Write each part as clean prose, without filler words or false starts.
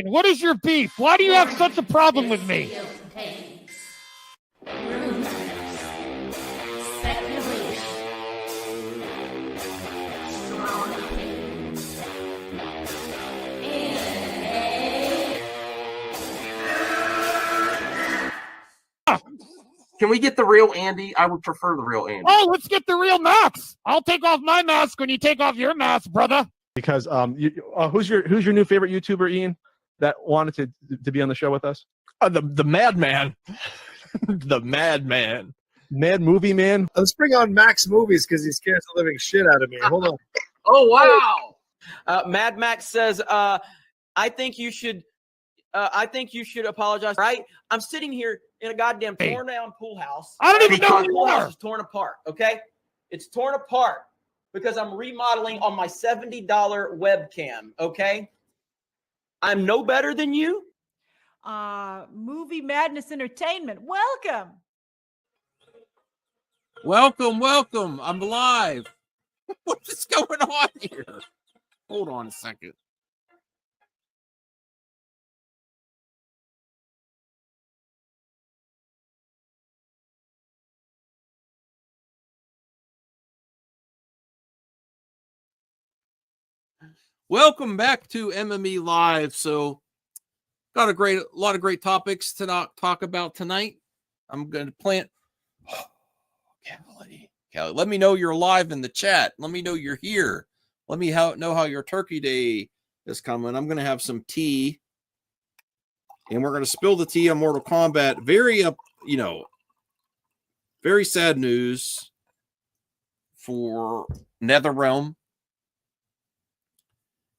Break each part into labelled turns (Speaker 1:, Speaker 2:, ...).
Speaker 1: What is your beef? Why do you have such a problem with me?
Speaker 2: Can we get the real Andy? I would prefer the real Andy.
Speaker 1: Oh, let's get the real Max. I'll take off my mask when you take off your mask, brother.
Speaker 3: Because who's your new favorite YouTuber, Ian, that wanted to be on the show with us?
Speaker 4: The Madman. The Madman.
Speaker 3: Mad Movie Man.
Speaker 5: Let's bring on Max Movies because he scares the living shit out of me. Hold on.
Speaker 2: Oh, wow.
Speaker 6: Mad Max says, I think you should apologize. Right? I'm sitting here in a goddamn torn down pool house.
Speaker 1: I don't even know who
Speaker 6: The
Speaker 1: you
Speaker 6: pool house
Speaker 1: are.
Speaker 6: is torn apart. Okay, it's torn apart because I'm remodeling on my $70 webcam. Okay, I'm no better than you.
Speaker 7: Movie Madness Entertainment.
Speaker 8: Welcome. I'm live. What is going on here? Hold on a second. Welcome back to MME Live. So, got a lot of great topics to talk about tonight. I'm going to plant. Oh, Callie, let me know you're live in the chat. Let me know you're here. Let me know how your Turkey Day is coming. I'm going to have some tea, and we're going to spill the tea on Mortal Kombat. Very sad news for NetherRealm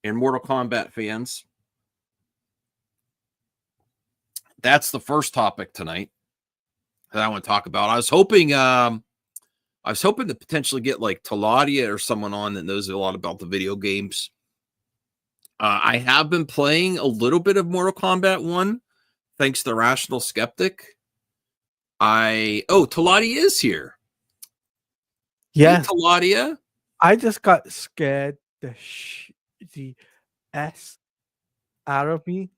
Speaker 8: and Mortal Kombat fans. That's the first topic tonight that I want to talk about. I was hoping to potentially get like Taladia or someone on that knows a lot about the video games. I have been playing a little bit of Mortal Kombat 1, thanks to Rational Skeptic. Taladia is here.
Speaker 9: Yeah,
Speaker 8: hey, Taladia.
Speaker 9: I just got scared. The S out of me.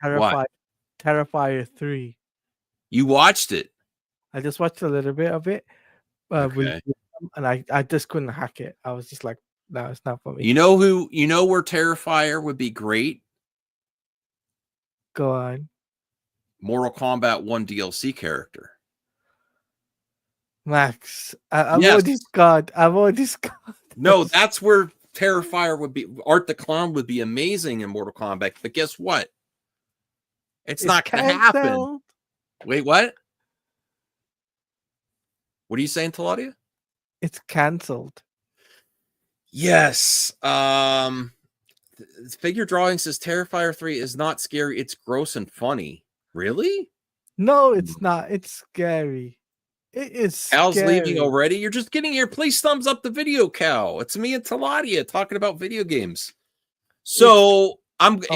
Speaker 9: Terrifier 3.
Speaker 8: You watched it.
Speaker 9: I just watched a little bit of it,
Speaker 8: Okay.
Speaker 9: and I just couldn't hack it. I was just like, no, it's not for me.
Speaker 8: You know where Terrifier would be great?
Speaker 9: Go on.
Speaker 8: Mortal Kombat 1 DLC character.
Speaker 9: Max, I've already scored.
Speaker 8: No, that's where Terrifier would be. Art the Clown would be amazing in Mortal Kombat. But guess what? It's not going to happen. Wait, what? What are you saying, Taladia?
Speaker 9: It's canceled.
Speaker 8: Yes. Figure drawing says Terrifier 3 is not scary. It's gross and funny. Really?
Speaker 9: No, it's not. It's scary. It is.
Speaker 8: Cal's leaving already. You're just getting here. Please thumbs up the video, Cal. It's me and Taladia talking about video games. So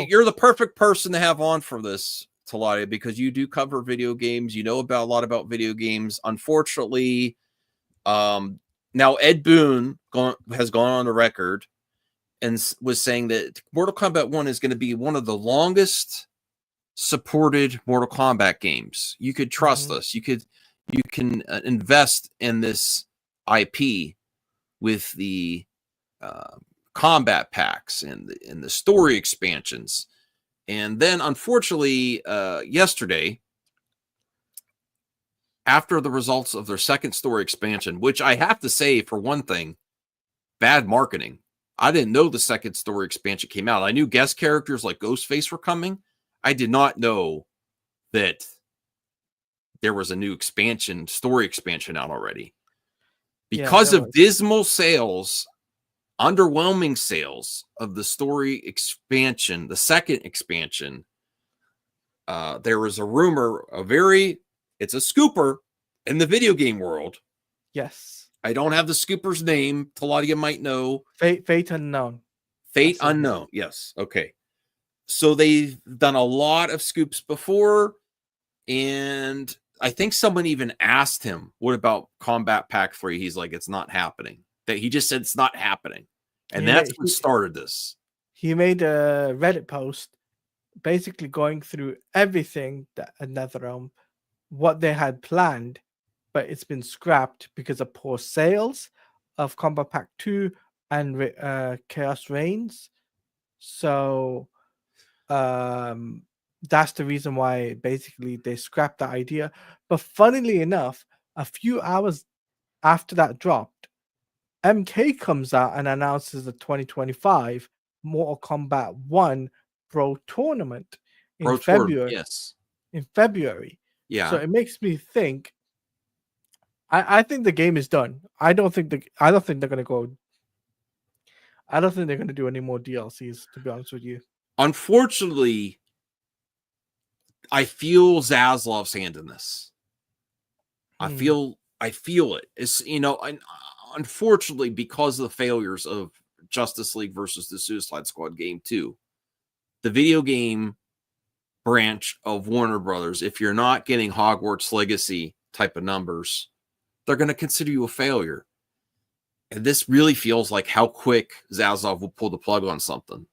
Speaker 8: you're the perfect person to have on for this, Taladia, because you do cover video games. You know a lot about video games. Unfortunately, now Ed Boon has gone on the record and was saying that Mortal Kombat 1 is going to be one of the longest supported Mortal Kombat games. You could trust us. You can invest in this IP with the combat packs and the story expansions. And then, unfortunately, yesterday, after the results of their second story expansion, which I have to say, for one thing, bad marketing. I didn't know the second story expansion came out. I knew guest characters like Ghostface were coming. I did not know that there was a new story expansion out already. Because of dismal sales, underwhelming sales of the story expansion, the second expansion, there was a rumor, it's a scooper in the video game world.
Speaker 9: Yes.
Speaker 8: I don't have the scooper's name. Taladia might know.
Speaker 9: Fate Unknown.
Speaker 8: Fate Unknown. Yes. Okay. So they've done a lot of scoops before, and I think someone even asked him, what about Combat Pack 3? He's like, it's not happening. That he just said it's not happening. And that's what started this.
Speaker 9: He made a Reddit post basically going through everything that at NetherRealm, what they had planned, but it's been scrapped because of poor sales of Combat Pack 2 and Chaos Reigns. So that's the reason why basically they scrapped the idea. But funnily enough, a few hours after that dropped, MK comes out and announces the 2025 Mortal Kombat 1 Pro Tournament in February.
Speaker 8: Yes.
Speaker 9: In February.
Speaker 8: Yeah.
Speaker 9: So it makes me think. I think the game is done. I don't think they're gonna go. I don't think they're gonna do any more DLCs, to be honest with you.
Speaker 8: Unfortunately, I feel Zaslav's hand in this. I feel it. It's, you know, and unfortunately, because of the failures of Justice League versus the Suicide Squad game 2, the video game branch of Warner Brothers, if you're not getting Hogwarts Legacy type of numbers, they're going to consider you a failure. And this really feels like how quick Zaslav will pull the plug on something.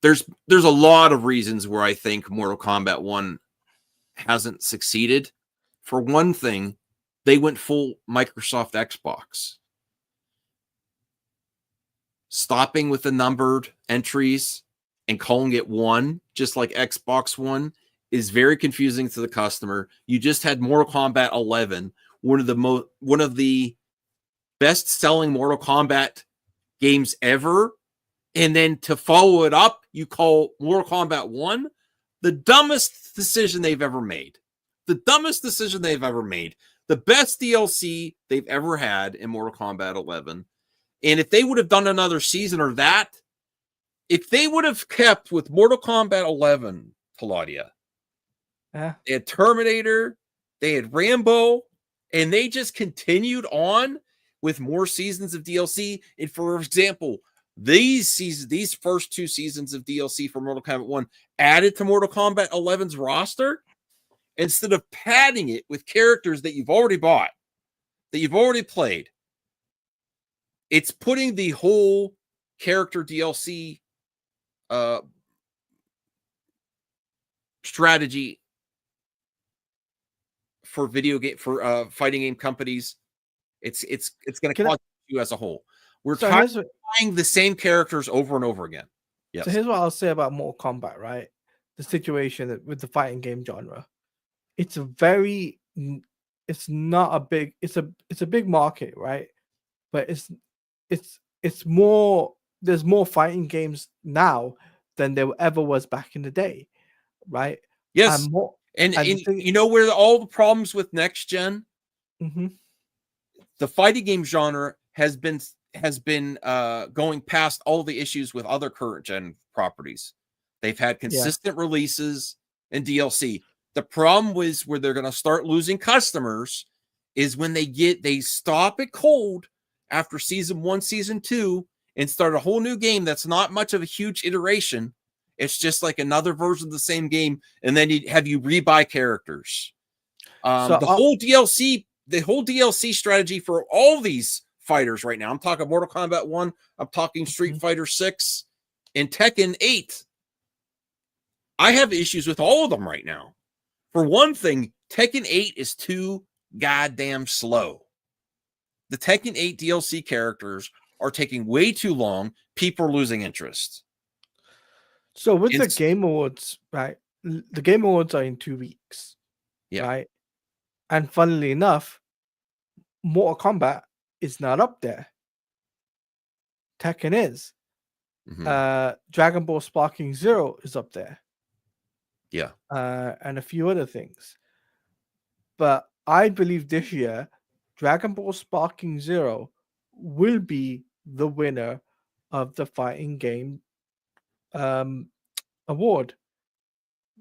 Speaker 8: There's a lot of reasons where I think Mortal Kombat 1 hasn't succeeded. For one thing, they went full Microsoft Xbox. Stopping with the numbered entries and calling it 1, just like Xbox One, is very confusing to the customer. You just had Mortal Kombat 11, one of the best-selling Mortal Kombat games ever, and then to follow it up, you call Mortal Kombat 1 the dumbest decision they've ever made. The dumbest decision they've ever made. The best DLC they've ever had in Mortal Kombat 11. And if they would have done another season or that, if they would have kept with Mortal Kombat 11, Taladia, they had Terminator, they had Rambo, and they just continued on with more seasons of DLC. And for example, these first 2 seasons of DLC for Mortal Kombat 1 added to Mortal Kombat 11's roster, instead of padding it with characters that you've already bought, that you've already played, it's putting the whole character DLC strategy for fighting game companies. It's going to cost you as a whole. We're trying the same characters over and over again. Yes.
Speaker 9: So here's what I'll say about Mortal Kombat, right? The situation with the fighting game genre. It's a big market, right? But it's more, there's more fighting games now than there ever was back in the day, right?
Speaker 8: Yes. And you know where all the problems with next gen?
Speaker 9: Mm-hmm.
Speaker 8: The fighting game genre has been going past all the issues with other current gen properties. They've had consistent releases and DLC. The problem was where they're going to start losing customers is when they stop it cold after season 1, season 2, and start a whole new game that's not much of a huge iteration. It's just like another version of the same game, and then you rebuy characters. The whole DLC strategy for all these fighters right now. I'm talking Mortal Kombat 1. I'm talking Street Fighter 6 and Tekken 8. I have issues with all of them right now. For one thing, Tekken 8 is too goddamn slow. The Tekken 8 DLC characters are taking way too long. People are losing interest.
Speaker 9: So with the Game Awards, right? The Game Awards are in 2 weeks.
Speaker 8: Yeah.
Speaker 9: Right? And funnily enough, Mortal Kombat is not up there. Tekken is.
Speaker 8: Mm-hmm.
Speaker 9: Dragon Ball Sparking Zero is up there.
Speaker 8: Yeah.
Speaker 9: And a few other things. But I believe this year, Dragon Ball Sparking Zero will be the winner of the fighting game award,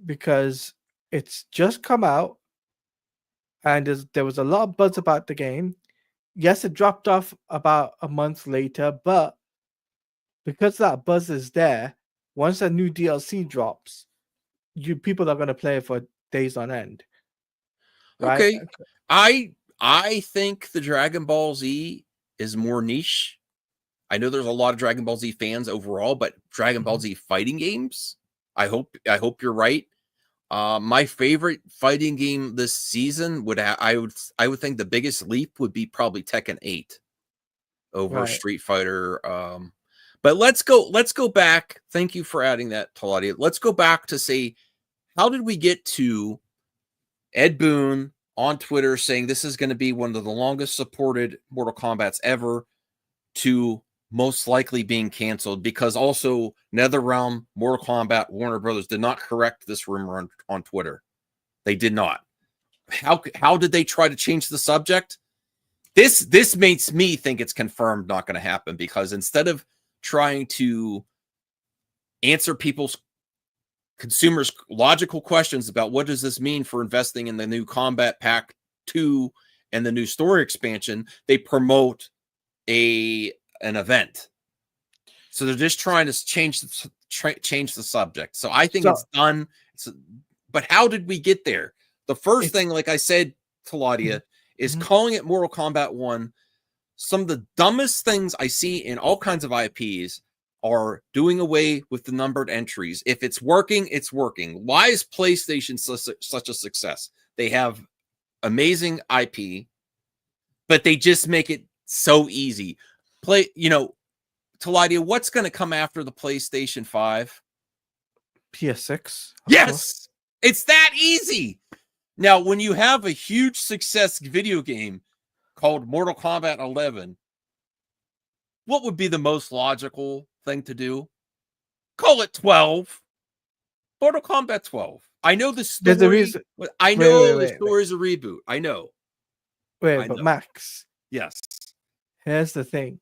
Speaker 9: because it's just come out and there was a lot of buzz about the game. Yes, it dropped off about a month later, but because that buzz is there, once a new DLC drops, people are going to play it for days on end. Right?
Speaker 8: Okay. I think the Dragon Ball Z is more niche. I know there's a lot of Dragon Ball Z fans overall, but Dragon Ball Z fighting games, I hope you're right. My favorite fighting game this season I would think the biggest leap would be probably Tekken 8 over Street Fighter. But let's go back. Thank you for adding that, Taladia. Let's go back to say, how did we get to Ed Boon on Twitter saying this is going to be one of the longest supported Mortal Kombats ever, to most likely being canceled, because also NetherRealm, Mortal Kombat, Warner Brothers did not correct this rumor on Twitter. They did not. How did they try to change the subject? This makes me think it's confirmed not going to happen, because instead of trying to answer consumers' logical questions about what does this mean for investing in the new Combat Pack 2 and the new story expansion, they promote an event. So they're just trying to change the subject. So I think it's done. But how did we get there? The first thing, like I said, Taladia, is calling it Mortal Kombat 1. Some of the dumbest things I see in all kinds of IPs are doing away with the numbered entries. If it's working, it's working. Why is PlayStation such a success? They have amazing IP, but they just make it so easy. Taladia, what's going to come after the PlayStation 5?
Speaker 9: PS6.
Speaker 8: Yes, it's that easy. Now, when you have a huge success video game called Mortal Kombat 11, what would be the most logical thing to do? Call it 12. Mortal Kombat 12. I know the story.
Speaker 9: There's a reason.
Speaker 8: I know the story is a reboot. I know.
Speaker 9: But Max.
Speaker 8: Yes.
Speaker 9: Here's the thing.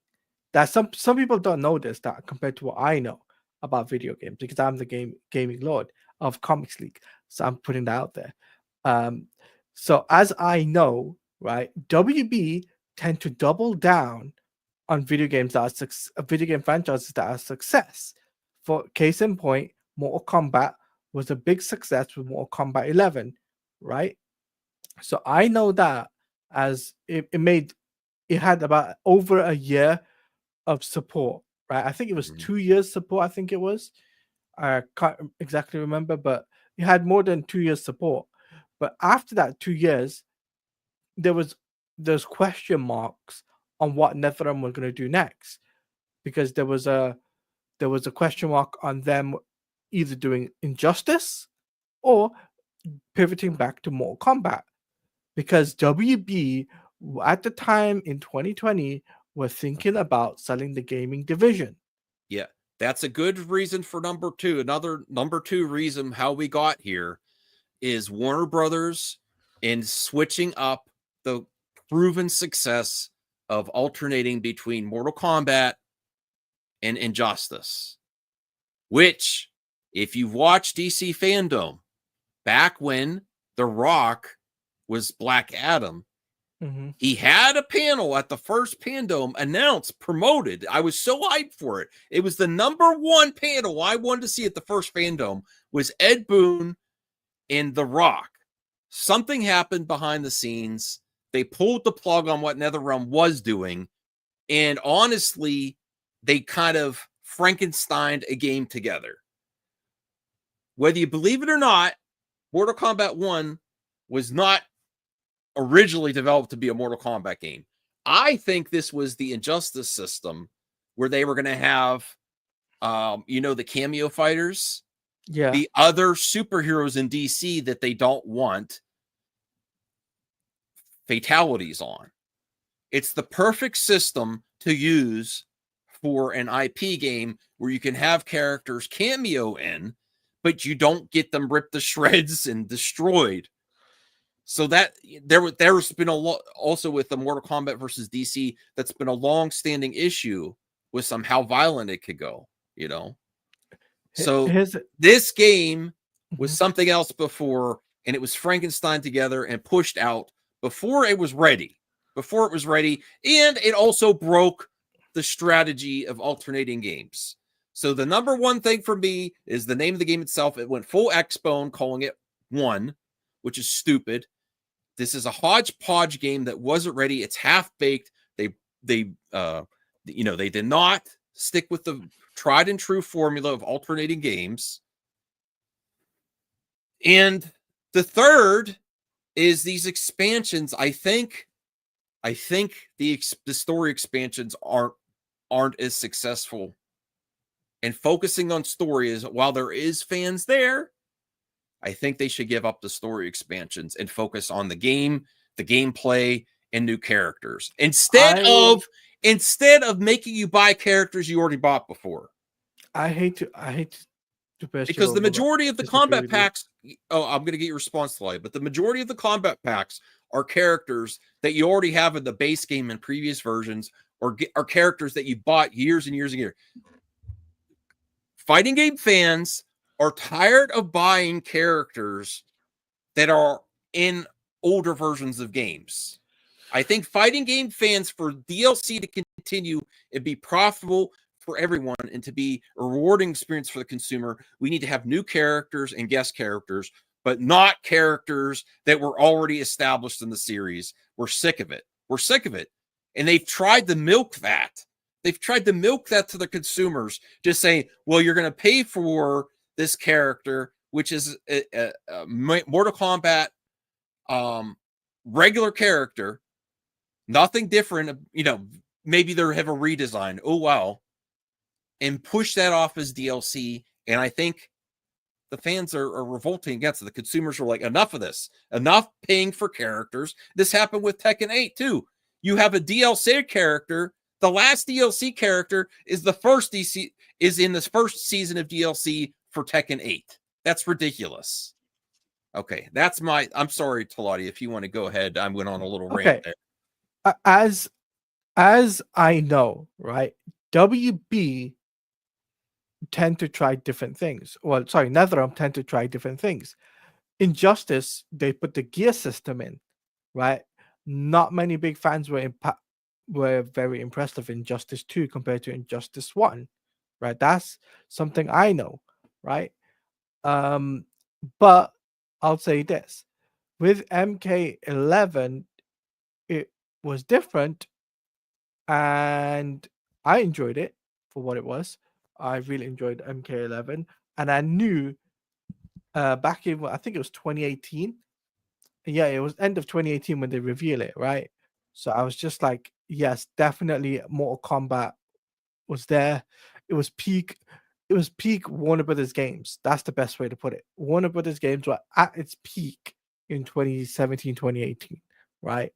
Speaker 9: That some people don't know this, that compared to what I know about video games, because I'm the gaming lord of Comics League. So I'm putting that out there. So as I know, right, WB tend to double down on video games that are video game franchises that are a success. For case in point, Mortal Kombat was a big success with Mortal Kombat 11, right? So I know that as it had about over a year of support, right? I think it was 2 years support. I think it was. I can't exactly remember, but it had more than 2 years support. But after that 2 years, there's question marks on what NetherRealm were going to do next, because there was a question mark on them either doing Injustice or pivoting back to Mortal Kombat, because WB at the time in 2020 were thinking about selling the gaming division.
Speaker 8: Yeah, that's a good reason for number two. Another number two reason how we got here is Warner Brothers in switching up the proven success of alternating between Mortal Kombat and Injustice, which, if you've watched DC Fandom, back when The Rock was Black Adam, he had a panel at the first Pandome promoted. I was so hyped for it. It was the number one panel I wanted to see at the first Fandome, was Ed Boon and The Rock. Something happened behind the scenes. They pulled the plug on what NetherRealm was doing. And honestly, they kind of Frankensteined a game together. Whether you believe it or not, Mortal Kombat 1 was not originally developed to be a Mortal Kombat game. I think this was the Injustice system where they were going to have, the cameo fighters, the other superheroes in DC that they don't want fatalities on. It's the perfect system to use for an IP game where you can have characters cameo in, but you don't get them ripped to shreds and destroyed. So that there's been a lot also with the Mortal Kombat versus DC. That's been a long-standing issue with how violent it could go. So this game was something else before, and it was Frankenstein together and pushed out before it was ready. And it also broke the strategy of alternating games. So the number one thing for me is the name of the game itself. It went full X-Bone, calling it 1, which is stupid. This is a hodgepodge game that wasn't ready. It's half-baked. They They did not stick with the tried and true formula of alternating games. And the third is these expansions. I think the story expansions aren't as successful. And focusing on story is, while there is fans there, I think they should give up the story expansions and focus on the game, the gameplay, and new characters instead of making you buy characters you already bought before.
Speaker 9: I hate to
Speaker 8: Because the majority of the combat packs, I'm going to get your response to live, but the majority of the combat packs are characters that you already have in the base game in previous versions, or are characters that you bought years and years and years. Fighting game fans are tired of buying characters that are in older versions of games. I think fighting game fans, for DLC to continue and be profitable for everyone and to be a rewarding experience for the consumer, we need to have new characters and guest characters, but not characters that were already established in the series. We're sick of it. And they've tried to milk that. They've tried to milk that to the consumers, just saying, well, you're going to pay for this character, which is a Mortal Kombat regular character, nothing different. Maybe they have a redesign. Oh, wow. And push that off as DLC. And I think the fans are revolting against it. The consumers are like, enough of this. Enough paying for characters. This happened with Tekken 8 too. You have a DLC character. The last DLC character is in this first season of DLC for Tekken 8. That's ridiculous. Okay, I'm sorry, Talati, if you want to go ahead. I went on a little rant there.
Speaker 9: As I know, right? WB tend to try different things. Well, sorry, NetherRealm tend to try different things. Injustice, they put the gear system in, right? Not many big fans were very impressed with Injustice 2 compared to Injustice 1, right? That's something I know, right? But I'll say this. With MK11, it was different, and I enjoyed it for what it was. I really enjoyed MK11, and I knew back in, I think it was 2018. Yeah, it was end of 2018 when they revealed it, right? So I was just like, yes, definitely Mortal Kombat was there. It was peak Warner Brothers games. That's the best way to put it. Warner Brothers games were at its peak in 2017, 2018, right?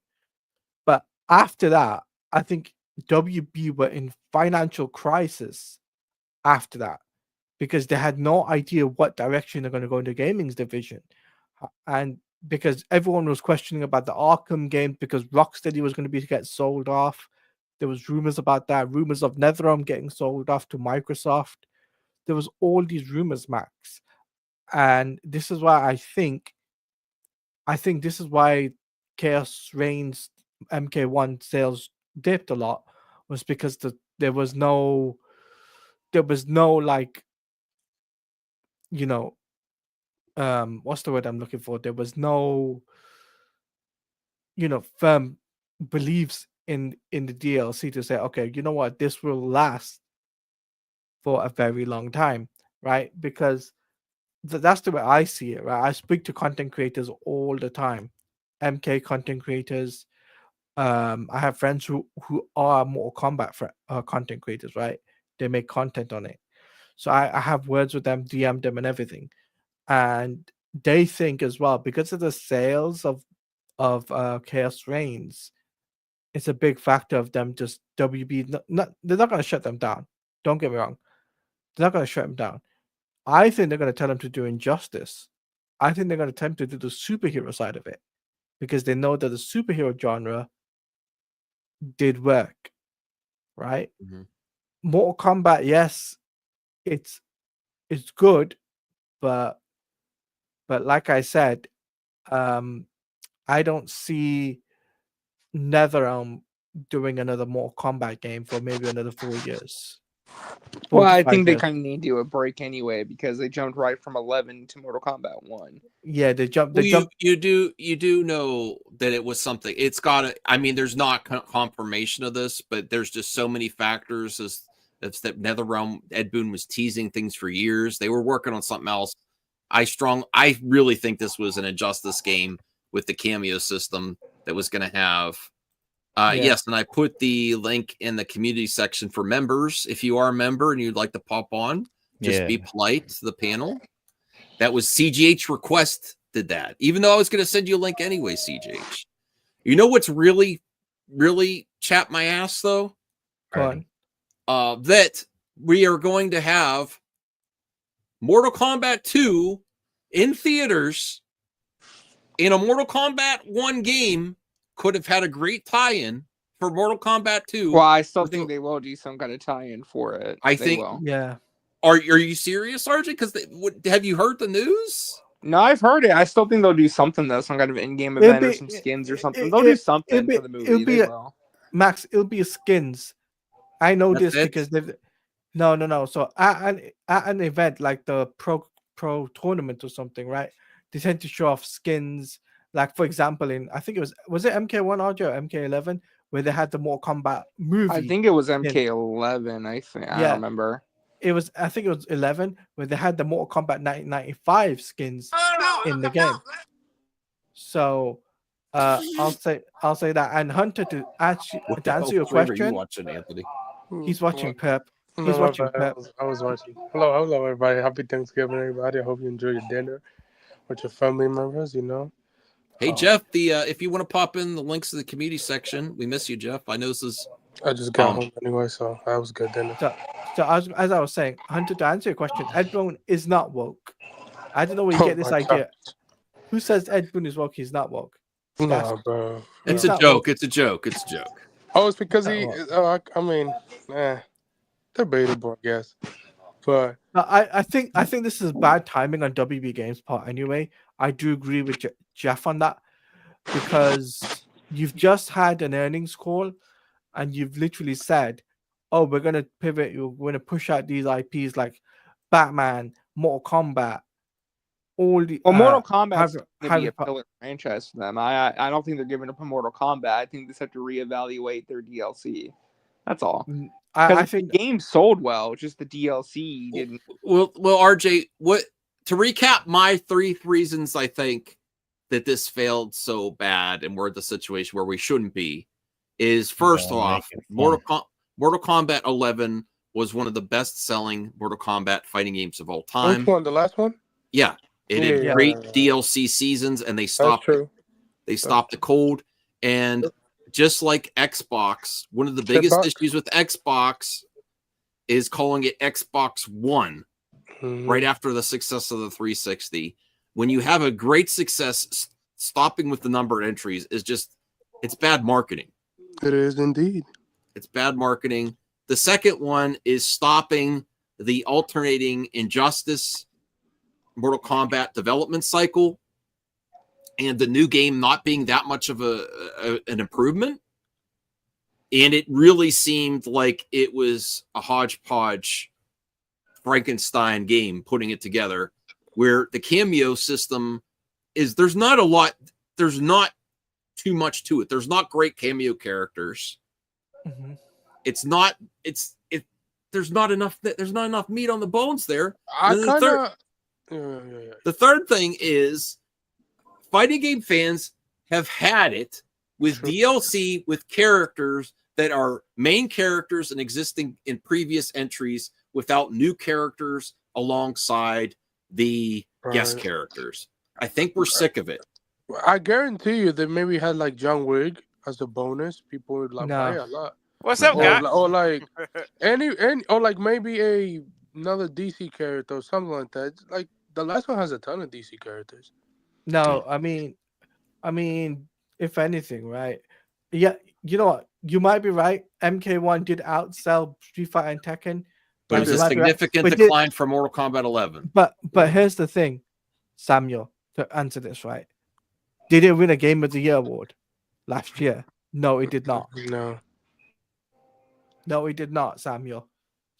Speaker 9: But after that, I think WB were in financial crisis after that, because they had no idea what direction they're going to go in the gaming's division. And because everyone was questioning about the Arkham game, because Rocksteady was going to get sold off. There was rumors about that, rumors of NetherRealm getting sold off to Microsoft. There was all these rumors, Max. And this is why I think this is why Chaos Reigns MK1 sales dipped a lot, was because there was no like, what's the word I'm looking for? There was no, firm beliefs in the DLC to say, okay, you know what, this will last for a very long time, right? Because that's the way I see it, right? I speak to content creators all the time, MK content creators. I have friends who are Mortal Kombat content creators, right? They make content on it. So I have words with them, DM them and everything. And they think as well, because of the sales of Chaos Reigns, it's a big factor of them just WB. They're not going to shut them down. Don't get me wrong. They're not going to shut them down. I think they're going to tell them to do Injustice. I think they're going to attempt to do the superhero side of it, because they know that the superhero genre did work, right?
Speaker 8: Mm-hmm.
Speaker 9: Mortal Kombat, yes, it's good, but like I said, I don't see NetherRealm doing another Mortal Kombat game for maybe another 4 years.
Speaker 10: Well, I
Speaker 9: 45
Speaker 10: think they
Speaker 9: years.
Speaker 10: kind of need to do a break anyway because they jumped right from 11 to Mortal Kombat 1.
Speaker 9: Yeah, they jumped.
Speaker 8: Well, you do know that it was something. It's got to. I mean, there's not confirmation of this, but there's just so many factors as that NetherRealm. Ed Boon was teasing things for years. They were working on something else. I really think this was an Injustice game with the cameo system that was going to have. Yes, and I put the link in the community section for members. If you are a member and you'd like to pop on, just be polite to the panel. That was CGH request did that. Even though I was going to send you a link anyway, CGH. You know what's really, really chapped my ass though? That we are going to have Mortal Kombat 2 in theaters in a Mortal Kombat 1 game could have had a great tie-in for Mortal Kombat 2.
Speaker 10: Well, I still think they will do some kind of tie-in for it.
Speaker 8: I
Speaker 10: They
Speaker 8: think.
Speaker 10: will.
Speaker 9: Yeah.
Speaker 8: Are you serious, RJ? Because have you heard the news?
Speaker 10: No, I've heard it. I still think they'll do something though, some kind of in-game event or some skins or something. They'll do something for the movie. They will.
Speaker 9: Max, it'll be skins. I know
Speaker 8: That's
Speaker 9: this
Speaker 8: it?
Speaker 9: because they've no. So at an event like the pro tournament or something, right? They tend to show off skins. Like for example, I think it was it MK1 RJ or MK11 where they had the Mortal Kombat movie.
Speaker 10: I think it was MK11. I don't remember.
Speaker 9: I think it was 11 where they had the Mortal Kombat 1995 skins in the game. So I'll say that. And Hunter, to answer your question,
Speaker 8: Are you watching, Anthony?
Speaker 9: He's watching Pep.
Speaker 11: No,
Speaker 9: He's
Speaker 11: my
Speaker 9: watching
Speaker 11: bad.
Speaker 9: Pep.
Speaker 11: I was watching. Hello, everybody. Happy Thanksgiving, everybody. I hope you enjoy your dinner with your family members.
Speaker 8: Hey, Jeff, if you want to pop in the links to the community section, we miss you, Jeff. I know this is.
Speaker 11: I just got home anyway, so that was good dinner.
Speaker 9: So as I was saying, Hunter, to answer your question, Ed Boon is not woke. I don't know where you get this idea. Who says Ed Boon is woke? He's not woke.
Speaker 11: No, bro.
Speaker 8: It's a joke. It's a joke. It's a joke.
Speaker 11: Oh, it's because he. I mean, debatable, I guess. But
Speaker 9: I think this is bad timing on WB Games' part. Anyway, I do agree with Jeff on that because you've just had an earnings call, and you've literally said, "Oh, we're gonna pivot. We're gonna push out these IPs like Batman, Mortal Kombat."
Speaker 10: Mortal Kombat's going to be a pillar franchise for them. I don't think they're giving up on Mortal Kombat. I think they just have to reevaluate their DLC. That's all. I think the game sold well, just the DLC didn't.
Speaker 8: Well, RJ, to recap my 3 reasons I think that this failed so bad and we're at the situation where we shouldn't be is first off, Mortal Kombat 11 was one of the best-selling Mortal Kombat fighting games of all time.
Speaker 11: Which one? The last one?
Speaker 8: Yeah. It had great DLC seasons, and they stopped. They stopped the cold, and just like Xbox, one of the biggest issues with Xbox is calling it Xbox One right after the success of the 360. When you have a great success, stopping with the number of entries is it's bad marketing.
Speaker 11: It is indeed.
Speaker 8: It's bad marketing. The second one is stopping the alternating Injustice Mortal Kombat development cycle and the new game not being that much of an improvement. And it really seemed like it was a hodgepodge Frankenstein game putting it together where the cameo system there's not too much to it. There's not great cameo characters.
Speaker 9: Mm-hmm.
Speaker 8: There's not enough meat on the bones there. The third thing is fighting game fans have had it with DLC with characters that are main characters and existing in previous entries without new characters alongside the guest characters. I think we're sick of it.
Speaker 11: I guarantee you that maybe had like John Wick as a bonus. People would buy a lot.
Speaker 12: What's up, guy?
Speaker 11: Or like or like maybe another DC character or something like that. Like the last one has a ton of DC characters.
Speaker 9: No, I mean, if anything, right? Yeah, you know what? You might be right. MK1 did outsell Street Fighter and Tekken,
Speaker 8: but it was a significant decline for Mortal Kombat 11.
Speaker 9: But here's the thing, Samuel, to answer this right. Did it win a Game of the Year award last year? No, it did not.
Speaker 11: No,
Speaker 9: it did not, Samuel.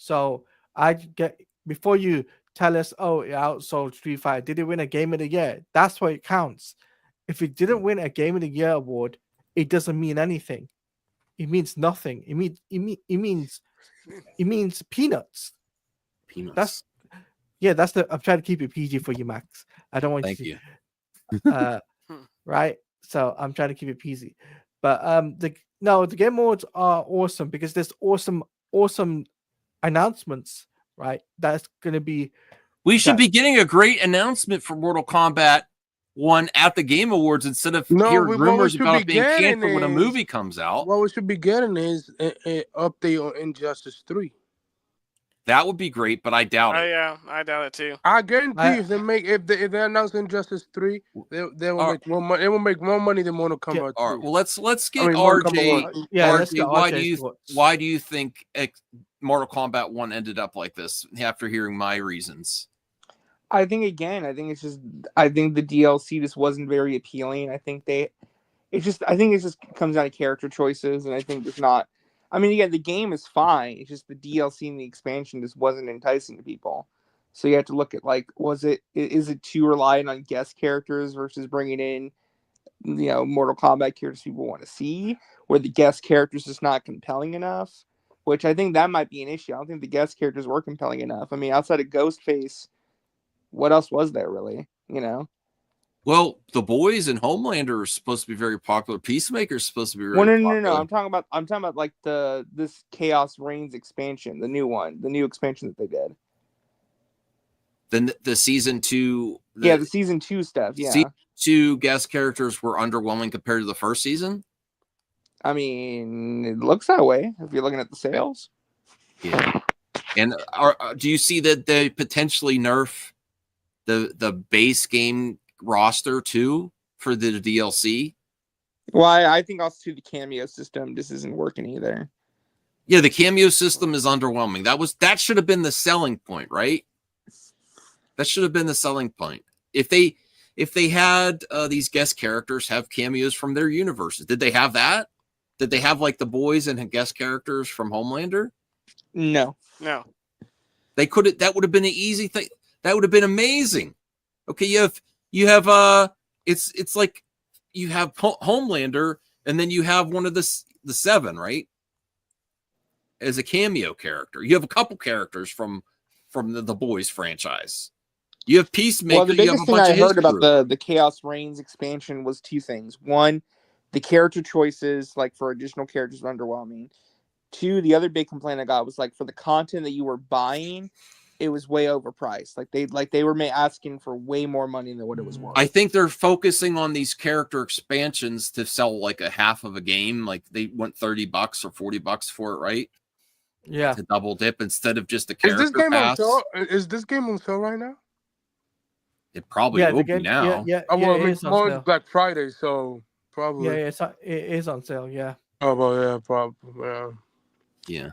Speaker 9: So I get before you tell us, oh, it outsold Street Fighter. Did it win a Game of the Year? That's what it counts. If it didn't win a Game of the Year award, it doesn't mean anything. It means nothing. It means peanuts.
Speaker 8: Peanuts.
Speaker 9: That's I'm trying to keep it PG for you, Max. I don't want
Speaker 8: Thank
Speaker 9: you.
Speaker 8: you.
Speaker 9: Right. So I'm trying to keep it PG. But the Game Awards are awesome because there's awesome announcements. Right. That's gonna be.
Speaker 8: We should be getting a great announcement for Mortal Kombat 1 at the Game Awards instead of hearing rumors about it being canceled when a movie comes out.
Speaker 11: What we should be getting is an update on Injustice 3.
Speaker 8: That would be great, but I doubt it.
Speaker 12: Yeah, I doubt it too.
Speaker 11: I guarantee if they announce Injustice 3, they will make more money. It will make more money than Mortal Kombat 2.
Speaker 8: All right, well, let's get RJ. RJ, why do you think Mortal Kombat 1 ended up like this? After hearing my reasons,
Speaker 10: I think the DLC just wasn't very appealing. I think it just comes down to character choices, and I think it's not. I mean, again, the game is fine. It's just the DLC and the expansion just wasn't enticing to people. So you have to look at is it too reliant on guest characters versus bringing in, Mortal Kombat characters people want to see, where the guest characters just not compelling enough. Which I think that might be an issue. I don't think the guest characters were compelling enough. I mean, outside of Ghostface, what else was there really?
Speaker 8: Well, the boys and Homelander are supposed to be very popular. Peacemaker is supposed to be very popular.
Speaker 10: No. I'm talking about like this Chaos Reigns expansion, the new expansion that they did.
Speaker 8: The season 2.
Speaker 10: The season 2 stuff. Yeah.
Speaker 8: Season 2 guest characters were underwhelming compared to the first season.
Speaker 10: I mean, it looks that way if you're looking at the sales.
Speaker 8: Yeah. And do you see that they potentially nerf the base game roster too for the DLC?
Speaker 10: Well, I think also the cameo system just isn't working either.
Speaker 8: Yeah, the cameo system is underwhelming. That should have been the selling point, right? That should have been the selling point. If they had these guest characters have cameos from their universes, did they have that? Did they have like the boys and guest characters from Homelander?
Speaker 10: No.
Speaker 8: They could. That would have been an easy thing. That would have been amazing. Okay, you have it's like you have Homelander and then you have one of the 7, right? As a cameo character. You have a couple characters from the Boys franchise. You have Peacemaker.
Speaker 10: Well, the biggest thing I heard about the Chaos Reigns expansion was 2 things. 1, the character choices, like for additional characters, were underwhelming. 2, the other big complaint I got was like for the content that you were buying, it was way overpriced. They were asking for way more money than what it was worth.
Speaker 8: I think they're focusing on these character expansions to sell like a half of a game. Like they want $30 or $40 for it, right?
Speaker 9: Yeah.
Speaker 8: To double dip instead of just a character pass.
Speaker 11: Is this game on sale right now?
Speaker 8: It probably will be now.
Speaker 11: It's Black Friday, so probably.
Speaker 9: Yeah, it is on sale. Yeah.
Speaker 11: Oh well, yeah, probably.
Speaker 8: Yeah.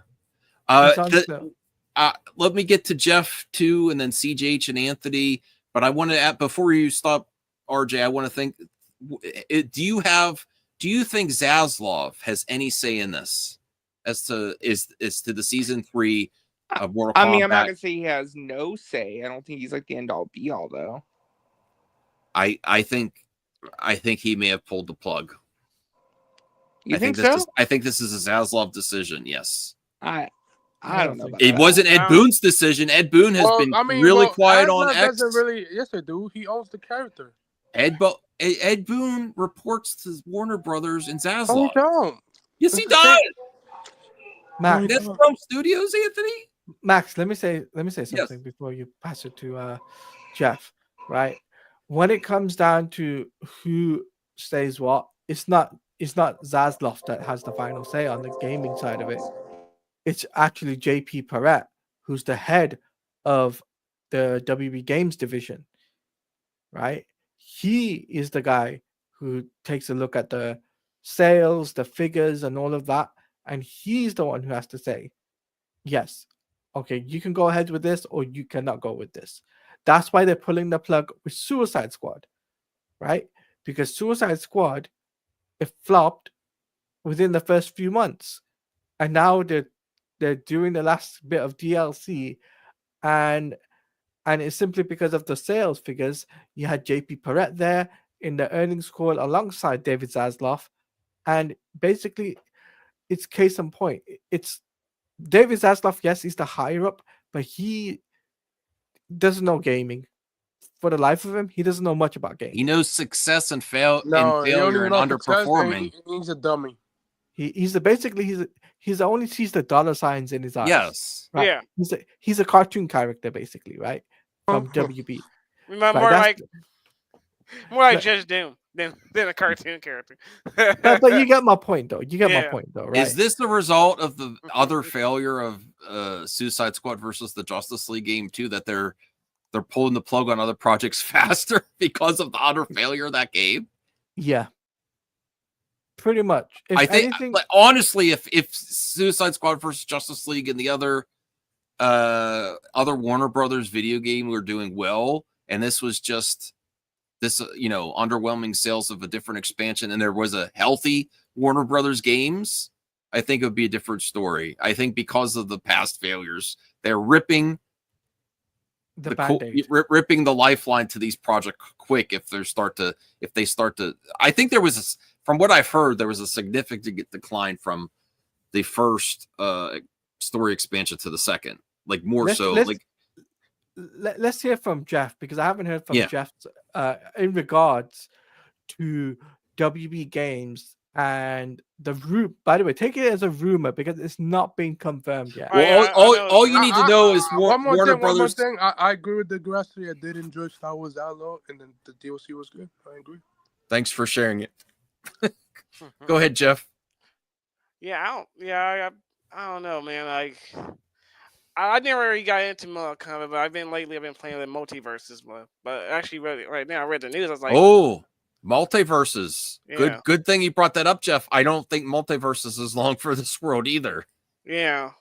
Speaker 8: Let me get to Jeff too, and then CJH and Anthony. But I want to add before you stop, RJ. I want to think. Do you think Zaslav has any say in this as to the season 3 of Mortal Kombat?
Speaker 10: I mean, I'm not gonna say he has no say. I don't think he's like the end all be all though.
Speaker 8: I think he may have pulled the plug.
Speaker 10: You think so?
Speaker 8: I think this is a Zaslav decision. Yes.
Speaker 10: I don't know.
Speaker 8: It wasn't Ed Boon's decision. Ed Boon has been really quiet on X.
Speaker 11: Yes, I do. He owns the character.
Speaker 8: Ed Boon reports to Warner Brothers and Zaslav.
Speaker 11: Oh, he don't.
Speaker 8: Yes, he does.
Speaker 9: Max,
Speaker 8: that's from Studios, Anthony.
Speaker 9: Max, let me say something before you pass it to Jeff. Right, when it comes down to who says what, it's not Zaslav that has the final say on the gaming side of it. It's actually JP Perret, who's the head of the WB Games division. Right, he is the guy who takes a look at the sales, the figures, and all of that. And he's the one who has to say, yes, okay, you can go ahead with this or you cannot go with this. That's why they're pulling the plug with Suicide Squad, right? Because Suicide Squad, it flopped within the first few months. And now they're they're doing the last bit of DLC, and it's simply because of the sales figures. You had JP Perret there in the earnings call alongside David Zaslav, and basically it's case in point. It's David Zaslav, yes, he's the higher up, but he doesn't know gaming. For the life of him, he doesn't know much about gaming.
Speaker 8: He knows success and failure and
Speaker 11: know
Speaker 8: underperforming.
Speaker 11: He's a dummy.
Speaker 9: He's only sees the dollar signs in his eyes.
Speaker 8: Yes.
Speaker 9: Right?
Speaker 12: Yeah.
Speaker 9: He's a cartoon character, basically, right? From WB.
Speaker 12: More like Judge Doom than a cartoon character.
Speaker 9: but you get my point, though. My point, though, right?
Speaker 8: Is this the result of the other failure of Suicide Squad versus the Justice League game too? That they're pulling the plug on other projects faster because of the utter failure of that game?
Speaker 9: Yeah. Pretty much.
Speaker 8: I think, honestly, if Suicide Squad versus Justice League and the other Warner Brothers video game were doing well, and this was just this, underwhelming sales of a different expansion, and there was a healthy Warner Brothers games, I think it would be a different story. I think because of the past failures, they're ripping ripping the lifeline to these projects quick. If they start to, I think there was, from what I've heard, there was a significant decline from the first story expansion to the second, like
Speaker 9: let's hear from Jeff, because I haven't heard from Jeff in regards to WB Games and the root. By the way, take it as a rumor because it's not been confirmed yet.
Speaker 8: Well, all you need to know is Warner Brothers.
Speaker 11: One more thing. I agree with the Grassley. I did enjoy Star Wars Outlaw, and then the DLC was good. I agree.
Speaker 8: Thanks for sharing it. Go ahead, Jeff.
Speaker 12: I don't know, man. I never really got into Mortal Kombat, but I've been playing the multiverses. But actually, right now, I read the news. I was like,
Speaker 8: oh, multiverses.
Speaker 12: Yeah.
Speaker 8: Good thing you brought that up, Jeff. I don't think multiverses is long for this world either.
Speaker 12: Yeah.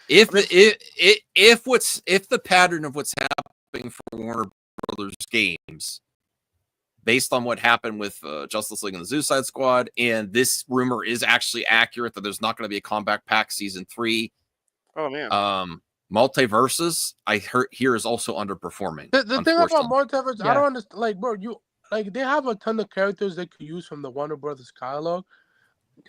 Speaker 8: If the pattern of what's happening for Warner Brothers games, based on what happened with Justice League and the Suicide Squad, and this rumor is actually accurate that there's not going to be a Combat Pack Season 3.
Speaker 12: Oh man.
Speaker 8: Multiverses, I hear, is also underperforming.
Speaker 11: The thing about multiverse, I don't understand. Like, bro, they have a ton of characters they could use from the Warner Brothers catalog.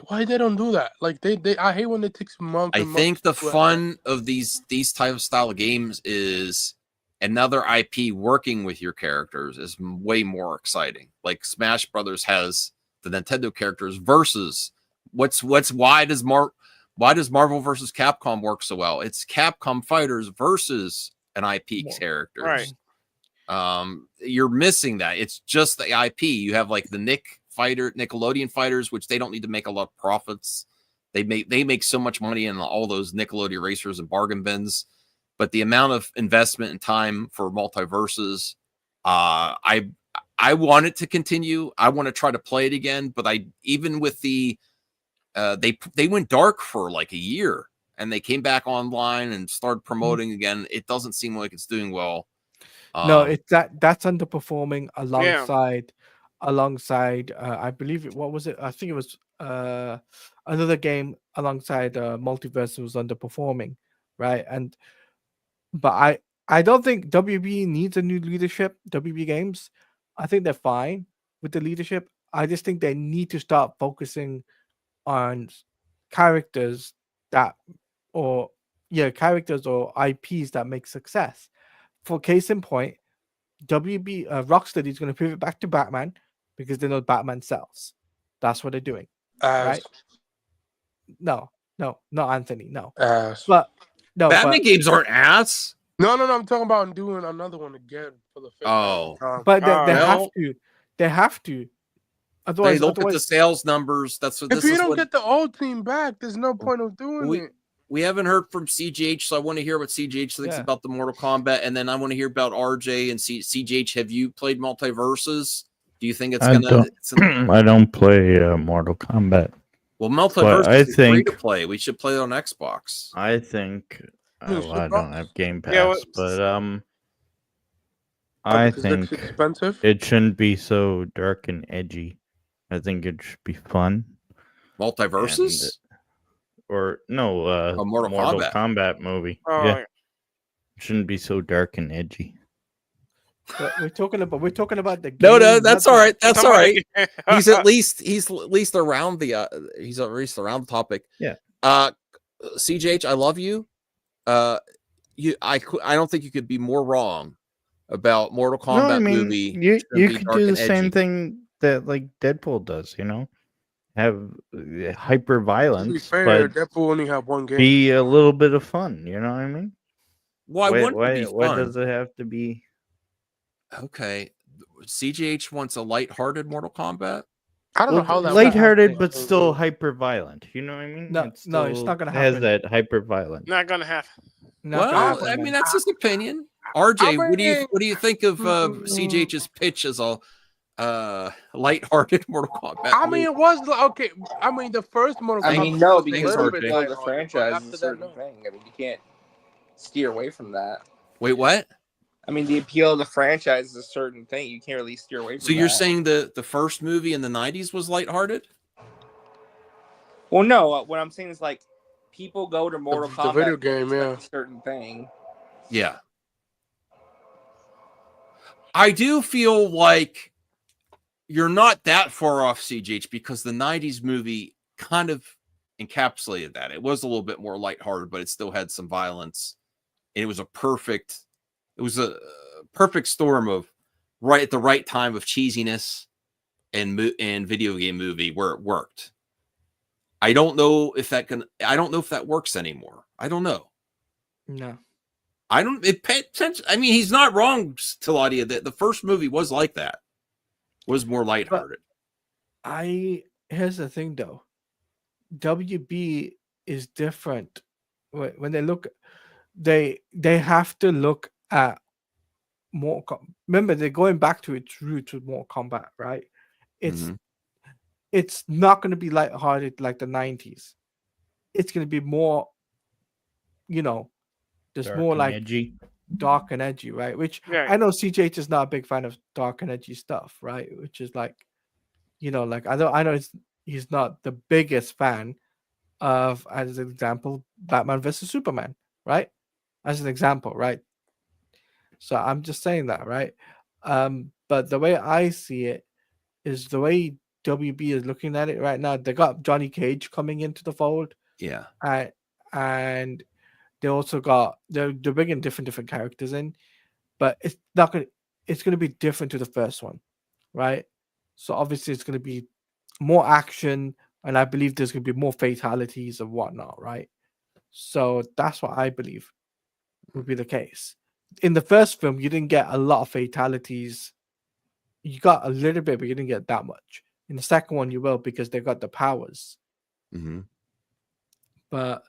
Speaker 11: Why they don't do that? Like, I hate when it takes months.
Speaker 8: I think the fun of these type of style of games is another IP working with your characters is way more exciting. Like Smash Brothers has the Nintendo characters versus why does Marvel versus Capcom work so well? It's Capcom fighters versus an IP characters.
Speaker 12: Right.
Speaker 8: You're missing that. It's just the IP. You have like the Nickelodeon fighters, which they don't need to make a lot of profits. They make so much money in all those Nickelodeon racers and bargain bins. But the amount of investment and time for multiverses, I want it to continue. I want to try to play it again. But even with the they went dark for like a year, and they came back online and started promoting again. It doesn't seem like it's doing well.
Speaker 9: No, it's that's underperforming alongside. I believe it. What was it? I think it was another game alongside Multiverse was underperforming, right? But I don't think WB needs a new leadership. WB Games, I think they're fine with the leadership. I just think they need to start focusing on characters or IPs that make success. For case in point, Rocksteady is going to pivot back to Batman because they know Batman sells. That's what they're doing, right? No, not Anthony. No, but no,
Speaker 8: Batman games aren't ass.
Speaker 11: No. I'm talking about doing another one again for the.
Speaker 9: But they have to. Otherwise,
Speaker 8: they look at the sales numbers.
Speaker 11: If you don't get the old team back, there's no point of doing it.
Speaker 8: We haven't heard from CGH, so I want to hear what CGH thinks about the Mortal Kombat, and then I want to hear about RJ and CGH. Have you played Multiverses? Do you think it's gonna?
Speaker 13: I don't play Mortal Kombat.
Speaker 8: Well, Multiverses is free to play. We should play it on Xbox.
Speaker 13: I think. I don't have Game Pass, but I think it shouldn't be so dark and edgy. I think it should be fun.
Speaker 8: Multiverses?
Speaker 13: or no,
Speaker 8: A Mortal
Speaker 13: Kombat movie.
Speaker 12: Oh,
Speaker 13: Yeah, shouldn't be so dark and edgy.
Speaker 9: But we're talking about the game.
Speaker 8: No, that's all right. That's all right.
Speaker 12: Somebody-
Speaker 8: He's at least around the topic.
Speaker 13: Yeah.
Speaker 8: CJH, I love you. I don't think you could be more wrong about Mortal Kombat movie.
Speaker 13: You could
Speaker 8: dark
Speaker 13: do the
Speaker 8: and
Speaker 13: same
Speaker 8: edgy.
Speaker 13: thing that like Deadpool does, have hyper
Speaker 11: To be
Speaker 13: violence,
Speaker 11: fair,
Speaker 13: but
Speaker 11: Deadpool only have one game.
Speaker 13: be a little bit of fun. You know what I mean?
Speaker 8: Why wouldn't it be
Speaker 13: Why
Speaker 8: fun?
Speaker 13: does it have to be?
Speaker 8: Okay, CGH wants a lighthearted Mortal Kombat.
Speaker 11: I don't know how that
Speaker 13: lighthearted,
Speaker 11: works.
Speaker 13: but still hyper violent. You know what I mean?
Speaker 9: No, it's not gonna happen.
Speaker 13: Has that hyper violent?
Speaker 12: Not gonna happen.
Speaker 8: Well, I mean that's his opinion. RJ, what do you think of CJH's pitch as a lighthearted Mortal Kombat?
Speaker 11: I mean, it was okay. I mean, the first Mortal Kombat.
Speaker 10: I mean, no,
Speaker 11: was a
Speaker 10: because
Speaker 11: little
Speaker 10: the
Speaker 11: bit
Speaker 10: appeal of the
Speaker 11: lighthearted,
Speaker 10: franchise
Speaker 11: but
Speaker 10: is a
Speaker 11: after that,
Speaker 10: certain
Speaker 11: no.
Speaker 10: thing. I mean, you can't steer away from that.
Speaker 8: Wait, what?
Speaker 10: I mean, the appeal of the franchise is a certain thing. You can't really steer away from
Speaker 8: So you're
Speaker 10: that.
Speaker 8: saying the first movie in the 90s was lighthearted?
Speaker 10: Well, no. What I'm saying is like people go to Mortal Kombat.
Speaker 11: video game,
Speaker 10: for
Speaker 11: yeah.
Speaker 10: a certain thing.
Speaker 8: Yeah. I do feel like you're not that far off, CJH, because the 90s movie kind of encapsulated that. It was a little bit more lighthearted, but it still had some violence. And it was a perfect storm of right at the right time of cheesiness and video game movie where it worked. I don't know if that works anymore. I don't know.
Speaker 9: No.
Speaker 8: I mean, he's not wrong, Taladia, that the first movie was like that. Was more lighthearted.
Speaker 9: Here's the thing though. WB is different. When they look, they have to look at more. Remember, they're going back to its roots with Mortal Kombat, right? It's not going to be lighthearted like the 90s. It's going to be more, there's
Speaker 13: Dark
Speaker 9: more
Speaker 13: and
Speaker 9: like
Speaker 13: edgy.
Speaker 9: dark and edgy, right? Which
Speaker 12: Yeah.
Speaker 9: I know CJH is not a big fan of dark and edgy stuff, right? Which is like, like I know he's not the biggest fan of, as an example, Batman versus Superman, right? As an example, right? So I'm just saying that, right? But the way I see it is the way WB is looking at it right now. They got Johnny Cage coming into the fold.
Speaker 8: Yeah.
Speaker 9: And they also got they're bringing different characters in, but it's gonna be different to the first one, right? So obviously it's gonna be more action, and I believe there's gonna be more fatalities and whatnot, right? So that's what I believe would be the case. In the first film, you didn't get a lot of fatalities. You got a little bit, but you didn't get that much. In the second one, you will, because they got the powers.
Speaker 8: Mm-hmm.
Speaker 9: But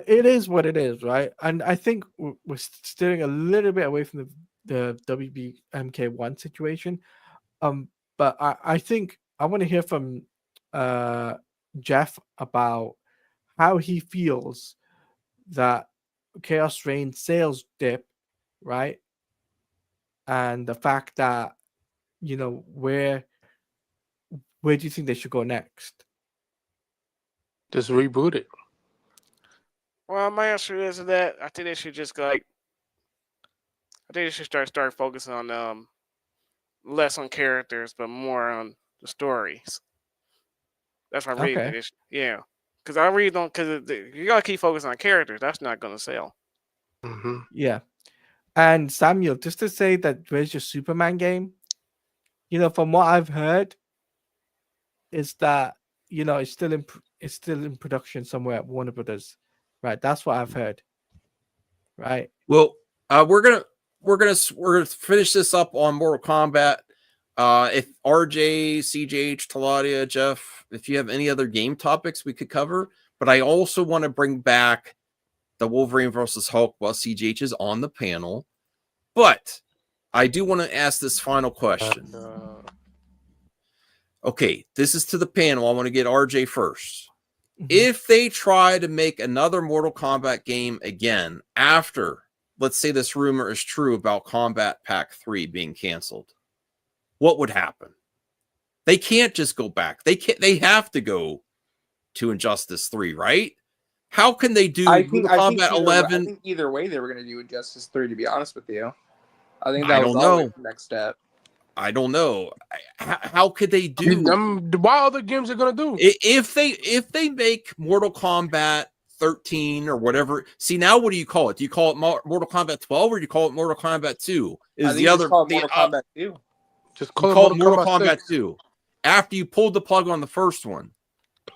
Speaker 9: it is what it is, right? And I think we're steering a little bit away from the WB MK1 situation. But I think I want to hear from Jeff about how he feels that Chaos Reign sales dip, right? And the fact that, where do you think they should go next?
Speaker 11: Just reboot it.
Speaker 12: Well, my answer is that I think they should just I think they should start focusing on less on characters, but more on the stories. That's what I really think. Yeah, because I really don't. Because you gotta keep focusing on characters. That's not gonna sell.
Speaker 11: Mm-hmm.
Speaker 9: Yeah. And Samuel, just to say that where's your Superman game? From what I've heard, is that it's still in production somewhere at Warner Brothers, right? That's what I've heard, right?
Speaker 8: Well, we're gonna finish this up on Mortal Kombat. If RJ, CJH, Taladia, Jeff, if you have any other game topics we could cover, but I also want to bring back the Wolverine versus Hulk while CJH is on the panel. But I do want to ask this final question. Okay, this is to the panel. I want to get RJ first. Mm-hmm. If they try to make another Mortal Kombat game again after, let's say this rumor is true about Combat Pack 3 being canceled, what would happen? They can't just go back. They have to go to Injustice 3, right? How can they do Mortal Kombat 11?
Speaker 10: I think either way they were going to do Injustice 3. To be honest with you, I think
Speaker 8: I
Speaker 10: that was
Speaker 8: don't
Speaker 10: always
Speaker 8: know.
Speaker 10: the next step.
Speaker 8: I don't know. How could they do?
Speaker 11: What other games are gonna do?
Speaker 8: If they make Mortal Kombat 13 or whatever. See, now what do you call it? Do you call it Mortal Kombat 12 or do you call it Mortal Kombat 2? Is the other
Speaker 10: Mortal Kombat 2?
Speaker 11: Just
Speaker 8: call it Mortal Kombat 2 after you pulled the plug on the first one.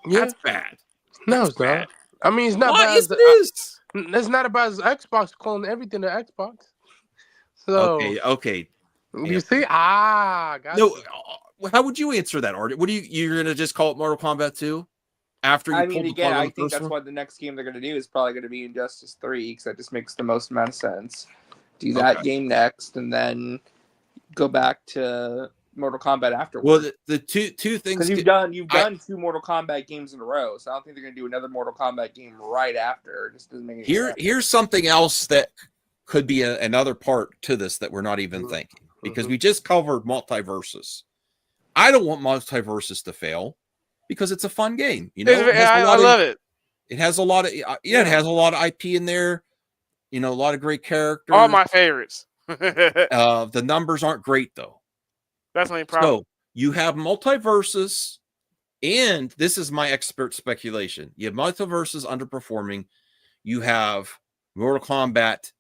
Speaker 11: Yeah.
Speaker 8: That's bad.
Speaker 11: No, it's not. I mean, it's not bad.
Speaker 8: Yes, it is.
Speaker 11: It's not as bad as Xbox calling everything an Xbox. So
Speaker 8: okay.
Speaker 11: You see? Gotcha.
Speaker 8: No, how would you answer that, Art? What do you're gonna just call it Mortal Kombat 2? After you pulled the plug on
Speaker 10: I
Speaker 8: the
Speaker 10: think
Speaker 8: first
Speaker 10: that's
Speaker 8: one?
Speaker 10: what the next game they're going to do is probably going to be Injustice 3 because that just makes the most amount of sense. Do that game next and then go back to Mortal Kombat afterwards.
Speaker 8: Well, the two things
Speaker 10: because you've done 2 Mortal Kombat games in a row, so I don't think they're going to do another Mortal Kombat game right after. It just doesn't make any sense.
Speaker 8: Here's something else that could be another part to this that we're not even thinking because we just covered multiverses. I don't want multiverses to fail because it's a fun game. You know,
Speaker 12: I love it.
Speaker 8: It has a lot of it has a lot of IP in there. You know, a lot of great characters.
Speaker 12: All my favorites.
Speaker 8: The numbers aren't great though.
Speaker 12: That's my problem.
Speaker 8: So you have multiverses, and this is my expert speculation. You have multiverses underperforming. You have Mortal Kombat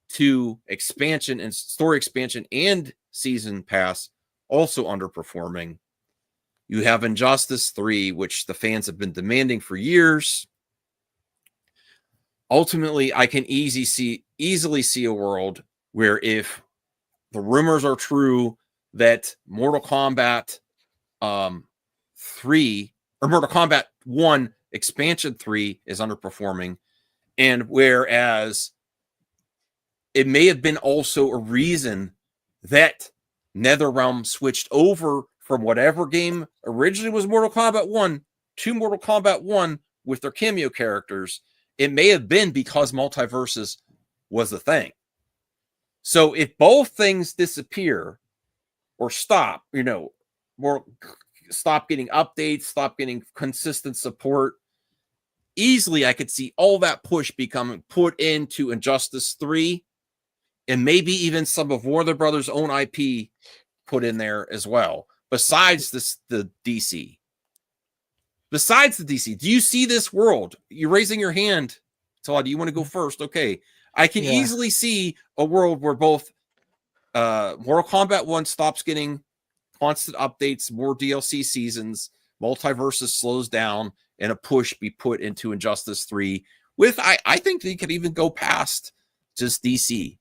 Speaker 8: 2 expansion and story expansion and season pass also underperforming. You have Injustice 3, which the fans have been demanding for years. Ultimately, I can easily see a world where if the rumors are true that Mortal Kombat 3 or Mortal Kombat 1 expansion 3 is underperforming, and whereas it may have been also a reason that NetherRealm switched over from whatever game originally was Mortal Kombat 1 to Mortal Kombat 1 with their cameo characters. It may have been because multiverses was the thing. So if both things disappear or stop, stop getting updates, stop getting consistent support, easily I could see all that push becoming put into Injustice 3 and maybe even some of Warner Brothers' own IP put in there as well. Besides the DC. Besides the DC, do you see this world? You're raising your hand. Todd, do you want to go first? Okay. I can easily see a world where both Mortal Kombat 1 stops getting constant updates, more DLC seasons, multiverses slows down, and a push be put into Injustice 3 with, I think they could even go past just DC.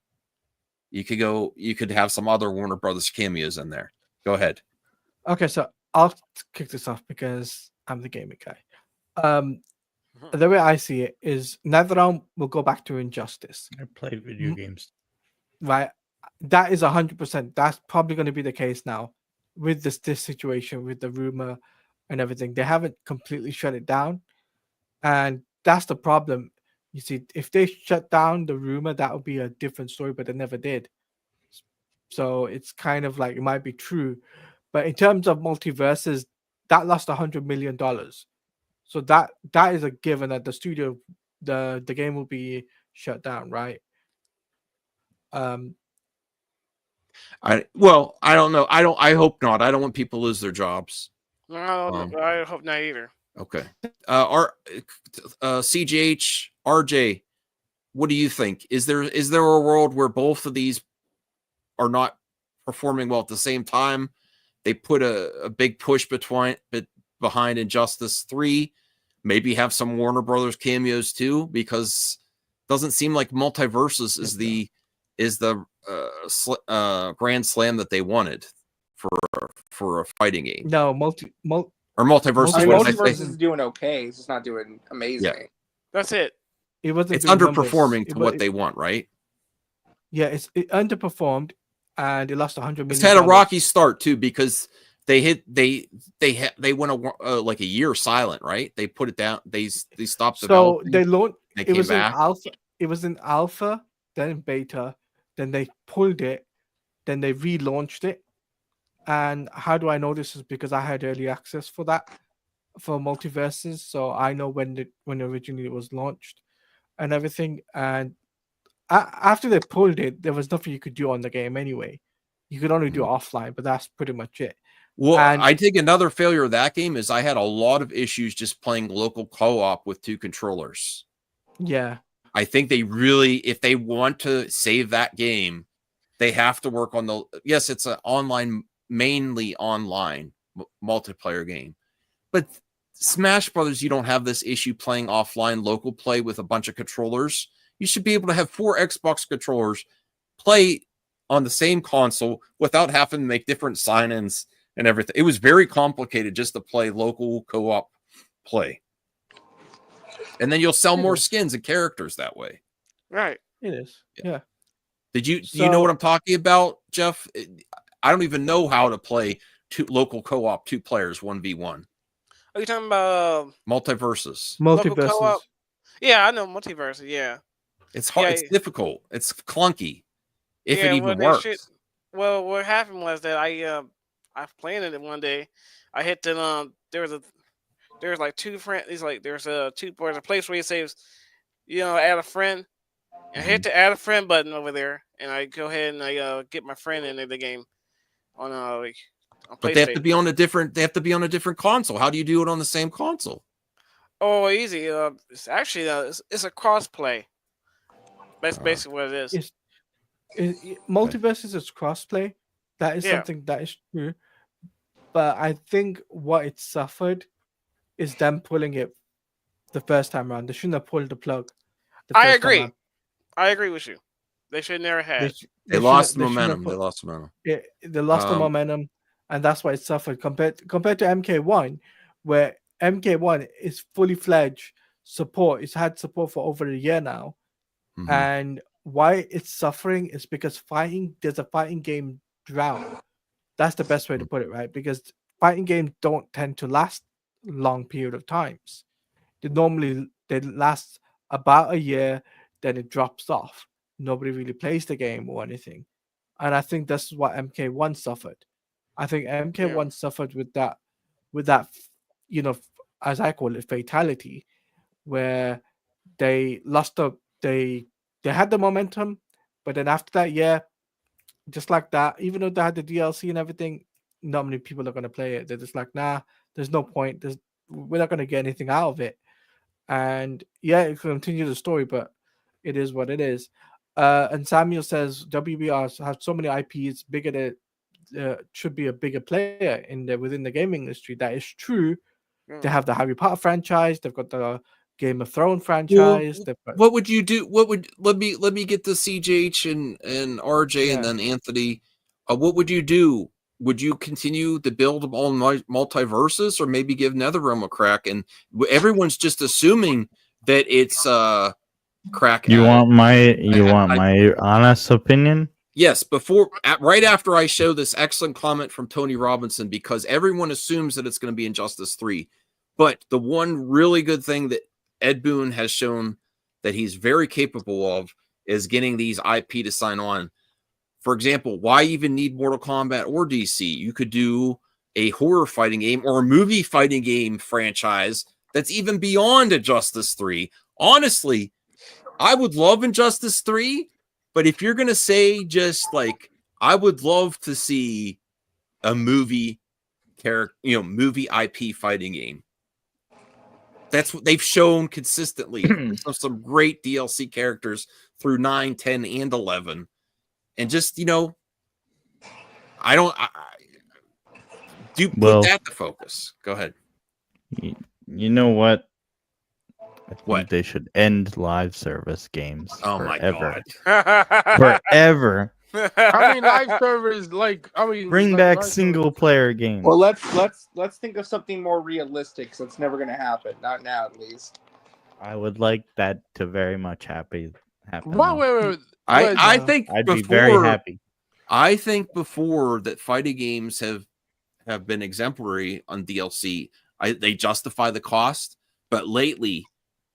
Speaker 8: You could have some other Warner Brothers cameos in there. Go ahead.
Speaker 9: Okay, so I'll kick this off because I'm the gaming guy. The way I see it is NetherRealm will go back to Injustice.
Speaker 13: I played video games.
Speaker 9: Right. That is 100%. That's probably going to be the case now with this situation, with the rumor and everything. They haven't completely shut it down. And that's the problem. You see, if they shut down the rumor, that would be a different story, but they never did. So it's kind of like it might be true. But in terms of multiverses, that lost $100 million. So that is a given that the studio, the game will be shut down, right?
Speaker 8: I don't know. I hope not. I don't want people to lose their jobs.
Speaker 12: No, I hope not either.
Speaker 8: Okay. CGH, RJ, what do you think? Is there a world where both of these are not performing well at the same time? They put a big push behind Injustice 3, maybe have some Warner Brothers cameos too, because it doesn't seem like multiverses is the grand slam that they wanted for a fighting game.
Speaker 9: No,
Speaker 10: multiverses is doing okay. It's just not doing amazing.
Speaker 8: Yeah.
Speaker 12: That's it.
Speaker 8: It's underperforming to what they want, right?
Speaker 9: Yeah, it underperformed and it lost $100 million.
Speaker 8: It's had a rocky start too because they went like a year silent, right? They put it down. They stopped.
Speaker 9: So they launched.
Speaker 8: It was back.
Speaker 9: In alpha. It was in alpha, then in beta, then they pulled it, then they relaunched it. And how do I know this? Is because I had early access for that. for multiverses, so I know when originally it was launched and everything. And after they pulled it, there was nothing you could do on the game anyway. You could only do offline, but that's pretty much it.
Speaker 8: Well,
Speaker 9: And
Speaker 8: I think another failure of that game is I had a lot of issues just playing local co-op with 2 controllers.
Speaker 9: yeah,
Speaker 8: I think they really, if they want to save that game, they have to work on the, yes, it's an online, mainly online multiplayer game, but Smash Brothers, you don't have this issue playing offline local play with a bunch of controllers. You should be able to have 4 Xbox controllers play on the same console without having to make different sign-ins and everything. It was very complicated just to play local co-op play. And then you'll sell more skins and characters that way.
Speaker 12: Right.
Speaker 9: It is. Yeah.
Speaker 8: Do you know what I'm talking about, Jeff? I don't even know how to play local co-op 2 players 1v1.
Speaker 12: Are you talking about
Speaker 8: multiverses?
Speaker 12: Local co-op? Yeah, I know multiverses. Yeah.
Speaker 8: It's hard.
Speaker 12: Yeah.
Speaker 8: It's difficult. It's clunky. If
Speaker 12: yeah,
Speaker 8: it even
Speaker 12: well,
Speaker 8: works.
Speaker 12: Well, what happened was that I played it one day. I hit the there was like 2 friends. It's like there's a place where it says, add a friend. And I hit the add a friend button over there, and I go ahead and I get my friend into the game on on
Speaker 8: but they have to be on a different. They have to be on a different console. How do you do it on the same console?
Speaker 12: Oh, easy. It's actually it's a cross play. That's basically what it is.
Speaker 9: Multiverses is crossplay. That is something that is true. But I think what it suffered is them pulling it the first time around. They shouldn't have pulled the plug.
Speaker 12: I agree. I agree with you. They should never have.
Speaker 8: They lost momentum. They lost momentum.
Speaker 9: Yeah, they lost the momentum, and that's why it suffered compared to MK1, where MK1 is fully fledged support. It's had support for over a year now, and why it's suffering is because there's a fighting game drought. That's the best way to put it, right? Because fighting games don't tend to last long period of times. They last about a year, then it drops off. Nobody really plays the game or anything. And I think that's what MK1 suffered. I think MK1 suffered with that, as I call it, fatality, where they lost they had the momentum, but then after that, just like that, even though they had the DLC and everything, not many people are going to play it. They're just like, nah, there's no point. We're not going to get anything out of it. And it continues the story, but it is what it is. And Samuel says WBR have so many IPs, bigger than should be a bigger player within the gaming industry. That is true. They have the Harry Potter franchise. They've got the Game of Thrones franchise.
Speaker 8: What would you do? Let me get the CJH and RJ and then Anthony. What would you do? Would you continue to build all multiverses, or maybe give NetherRealm a crack? And everyone's just assuming that it's crack.
Speaker 13: You want my honest opinion?
Speaker 8: Yes, right after I show this excellent comment from Tony Robinson, because everyone assumes that it's going to be Injustice 3. But the one really good thing that Ed Boon has shown that he's very capable of is getting these IP to sign on. For example, why even need Mortal Kombat or DC? You could do a horror fighting game or a movie fighting game franchise that's even beyond Injustice 3. Honestly, I would love Injustice 3, but if you're going to say just like, I would love to see a movie movie IP fighting game. That's what they've shown consistently. some great DLC characters through 9, 10, and 11. And just, put that to focus. Go ahead.
Speaker 13: You know what? I think they should end live service games forever.
Speaker 8: My God.
Speaker 13: Forever.
Speaker 11: I mean, live servers
Speaker 13: bring back single player games.
Speaker 10: Well, let's think of something more realistic. So it's never going to happen. Not now, at least.
Speaker 13: I would like that to very much happen.
Speaker 11: Wait.
Speaker 8: I think
Speaker 13: I'd be very happy.
Speaker 8: I think before that, fighting games have been exemplary on DLC. They justify the cost, but lately,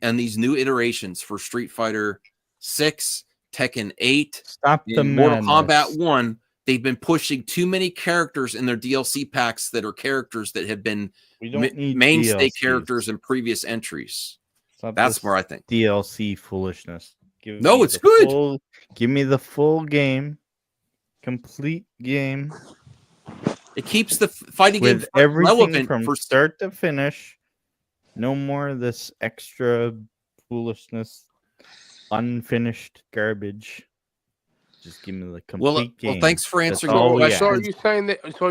Speaker 8: and these new iterations for Street Fighter 6, Tekken 8,
Speaker 13: Stop the
Speaker 8: Mortal
Speaker 13: madness.
Speaker 8: Kombat 1, they've been pushing too many characters in their DLC packs that are characters that have been mainstay characters in previous entries. That's where I think
Speaker 13: DLC foolishness.
Speaker 8: It's good.
Speaker 13: Give me the full game, complete game.
Speaker 8: It keeps the fighting game
Speaker 13: with everything
Speaker 8: relevant
Speaker 13: from start to finish. No more of this extra foolishness, unfinished garbage. Just give me the complete game.
Speaker 8: Well, thanks for answering
Speaker 11: the
Speaker 8: question.
Speaker 11: So are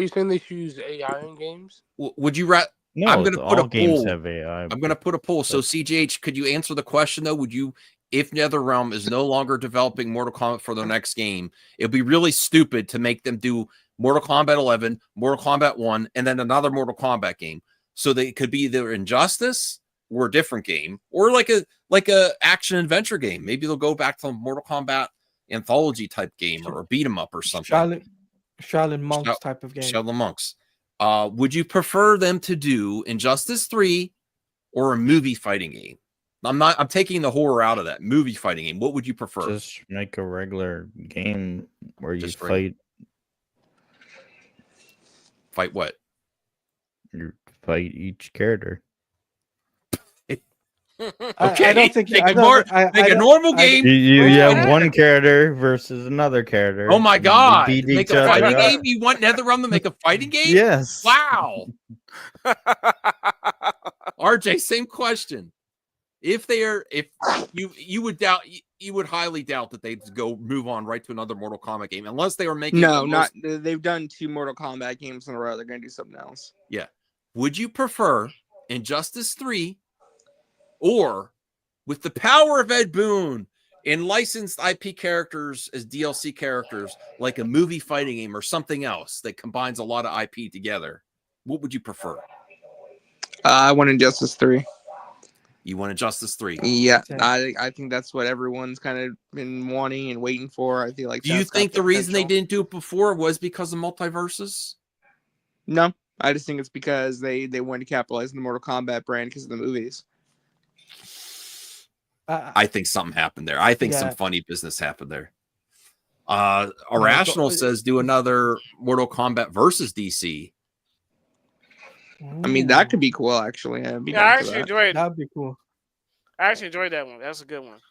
Speaker 11: you saying they should use AI in games?
Speaker 8: Would you rather?
Speaker 13: No,
Speaker 8: I'm going to put a
Speaker 13: games
Speaker 8: poll.
Speaker 13: have AI.
Speaker 8: I'm going to put a poll. So CGH, could you answer the question though? Would you, if NetherRealm is no longer developing Mortal Kombat for their next game, it'd be really stupid to make them do Mortal Kombat 11, Mortal Kombat 1, and then another Mortal Kombat game. So they could be either Injustice or a different game, or like a action adventure game. Maybe they'll go back to a Mortal Kombat anthology type game or a beat 'em up or something.
Speaker 9: Shaolin Monks type of game.
Speaker 8: Shaolin Monks. Would you prefer them to do Injustice 3 or a movie fighting game? I'm taking the horror out of that. Movie fighting game. What would you prefer?
Speaker 13: Just make a regular game where you fight.
Speaker 8: Fight what?
Speaker 13: You fight each character.
Speaker 8: Okay,
Speaker 9: I don't think
Speaker 8: make a normal game.
Speaker 13: You have one character versus another character.
Speaker 8: Oh my god!
Speaker 13: Make
Speaker 8: a fighting game? You want NetherRealm to make a fighting game?
Speaker 13: Yes.
Speaker 8: Wow. RJ, same question. If you would highly doubt that they'd go move on right to another Mortal Kombat game unless they were making
Speaker 10: they've done 2 Mortal Kombat games in a row. They're going to do something else.
Speaker 8: Yeah. Would you prefer Injustice 3 or with the power of Ed Boon and licensed IP characters as DLC characters like a movie fighting game or something else that combines a lot of IP together? What would you prefer?
Speaker 10: I want Injustice 3.
Speaker 8: You want Injustice 3?
Speaker 10: Yeah, I think that's what everyone's kind of been wanting and waiting for. I feel like.
Speaker 8: Do you think the reason they didn't do it before was because of multiverses?
Speaker 10: No, I just think it's because they wanted to capitalize on the Mortal Kombat brand because of the movies.
Speaker 8: I think something happened there. I think some funny business happened there. Irrational says do another Mortal Kombat versus DC.
Speaker 10: I mean, that could be cool, actually.
Speaker 12: I actually enjoyed it.
Speaker 9: That'd be cool.
Speaker 12: I actually enjoyed that one. That's a good one.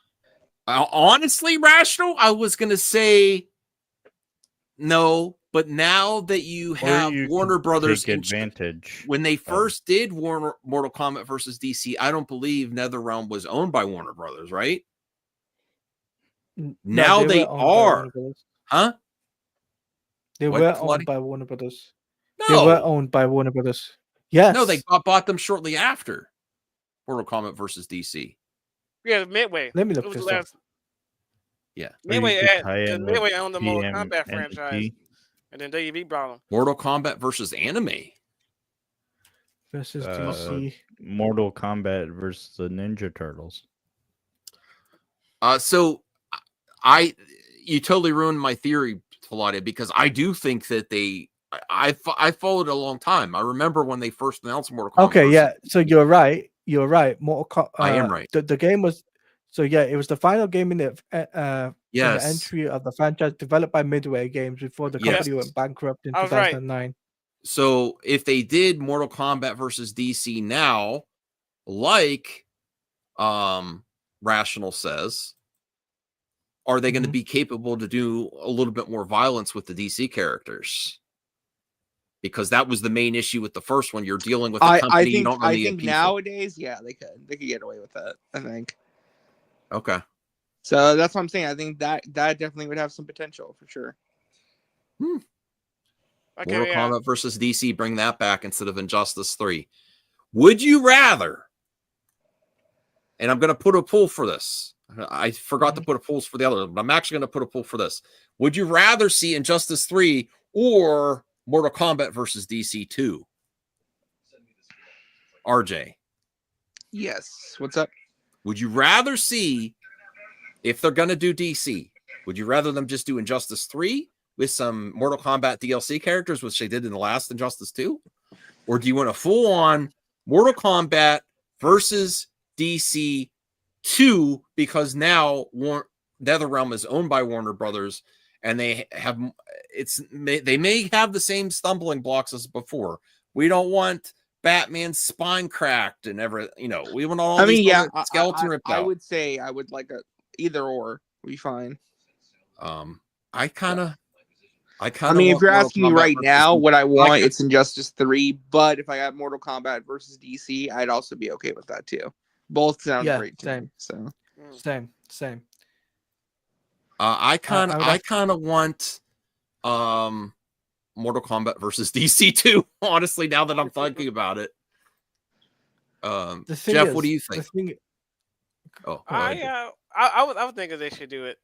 Speaker 8: Honestly, Rational, I was going to say no, but now that you have Warner Brothers
Speaker 13: advantage,
Speaker 8: when they first did Mortal Kombat versus DC, I don't believe NetherRealm was owned by Warner Brothers, right? Now they are. Huh?
Speaker 9: They were owned by Warner Brothers. They were owned by Warner Brothers. Yes.
Speaker 8: No, they bought them shortly after Mortal Kombat versus DC.
Speaker 12: Yeah, Midway.
Speaker 9: Let me look this up.
Speaker 8: Yeah.
Speaker 12: Midway owned the Mortal Kombat franchise. And then WB brought them.
Speaker 8: Mortal Kombat versus anime.
Speaker 9: Versus DC.
Speaker 13: Mortal Kombat versus the Ninja Turtles.
Speaker 8: So you totally ruined my theory, Taladia, because I do think that I followed it a long time. I remember when they first announced Mortal Kombat.
Speaker 9: Okay, yeah. So you're right. You're right.
Speaker 8: I am right.
Speaker 9: The game was it was the final game in the entry of the franchise developed by Midway Games before the company went bankrupt in 2009.
Speaker 12: Right.
Speaker 8: So if they did Mortal Kombat versus DC now, like Rational says, are they going to be capable to do a little bit more violence with the DC characters? Because that was the main issue with the first one. You're dealing with a company.
Speaker 10: I think nowadays, they could get away with that. I think.
Speaker 8: Okay.
Speaker 10: So that's what I'm saying. I think that definitely would have some potential for sure.
Speaker 12: Okay,
Speaker 8: Mortal Kombat versus DC, bring that back instead of Injustice 3. Would you rather? And I'm going to put a poll for this. I forgot to put a poll for the other, but I'm actually going to put a poll for this. Would you rather see Injustice 3 or Mortal Kombat versus DC 2? RJ.
Speaker 10: Yes. What's up?
Speaker 8: Would you rather see, if they're going to do DC, would you rather them just do Injustice 3 with some Mortal Kombat DLC characters, which they did in the last Injustice 2? Or do you want a full-on Mortal Kombat versus DC 2 because now NetherRealm is owned by Warner Brothers and they have they may have the same stumbling blocks as before. We don't want Batman's spine cracked and we want all these skeleton ripped out.
Speaker 10: I would say I would like a either or would be fine.
Speaker 8: I
Speaker 10: mean, if you're asking me right now what I want,
Speaker 8: it.
Speaker 10: it's Injustice 3. But if I got Mortal Kombat versus DC, I'd also be okay with that too. Both sound great to me. So
Speaker 9: same.
Speaker 8: I kind of want Mortal Kombat versus DC too. Honestly, now that I'm thinking about it, Jeff, what do you think?
Speaker 12: I would think that they should do it.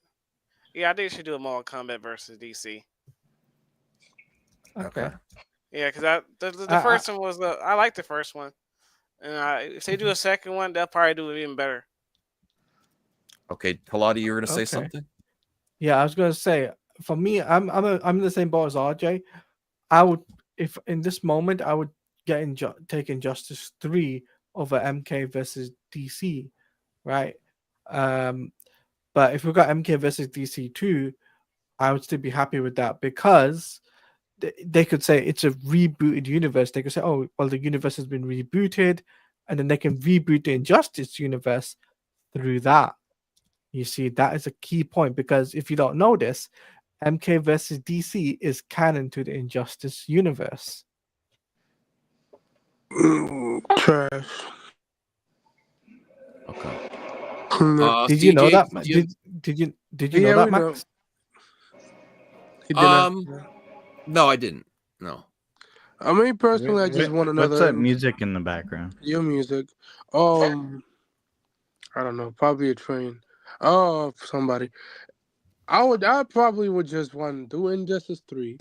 Speaker 12: Yeah, I think they should do a Mortal Kombat versus DC.
Speaker 9: Okay.
Speaker 12: Yeah, because the first one was I like the first one, and if they do a second one, they'll probably do it even better.
Speaker 8: Okay, Haladi, you were gonna say something?
Speaker 9: Yeah, I was gonna say for me, I'm in the same boat as RJ. I would, if in this moment, I would take Injustice 3 over MK versus DC, right? But if we got MK versus DC 2, I would still be happy with that because they could say it's a rebooted universe. They could say, oh, well, the universe has been rebooted, and then they can reboot the Injustice universe through that. You see, that is a key point because if you don't know this, MK versus DC is canon to the Injustice universe.
Speaker 11: Trash.
Speaker 8: Okay.
Speaker 9: Did you know that? Did you know that, Max?
Speaker 8: No, I didn't. No.
Speaker 11: I mean, personally, I just want another.
Speaker 13: What's that music in the background?
Speaker 11: Your music. I don't know. Probably a train. Oh, somebody. I probably would just want to do Injustice 3.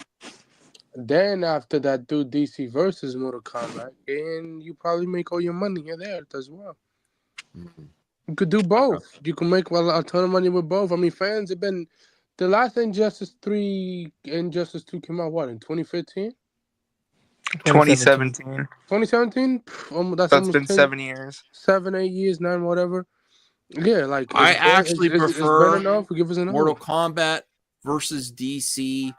Speaker 11: Then after that, do DC versus Mortal Kombat, and you probably make all your money there as well.
Speaker 8: Mm-hmm.
Speaker 11: You could do both. You can make a ton of money with both. I mean, fans have been. The last Injustice 3, Injustice 2 came out what in 2015?
Speaker 10: 2017.
Speaker 11: 2017.
Speaker 10: That's been 7 years.
Speaker 11: 7, 8 years, 9, whatever. Yeah, like
Speaker 8: I actually prefer
Speaker 11: Mortal
Speaker 8: Kombat versus DC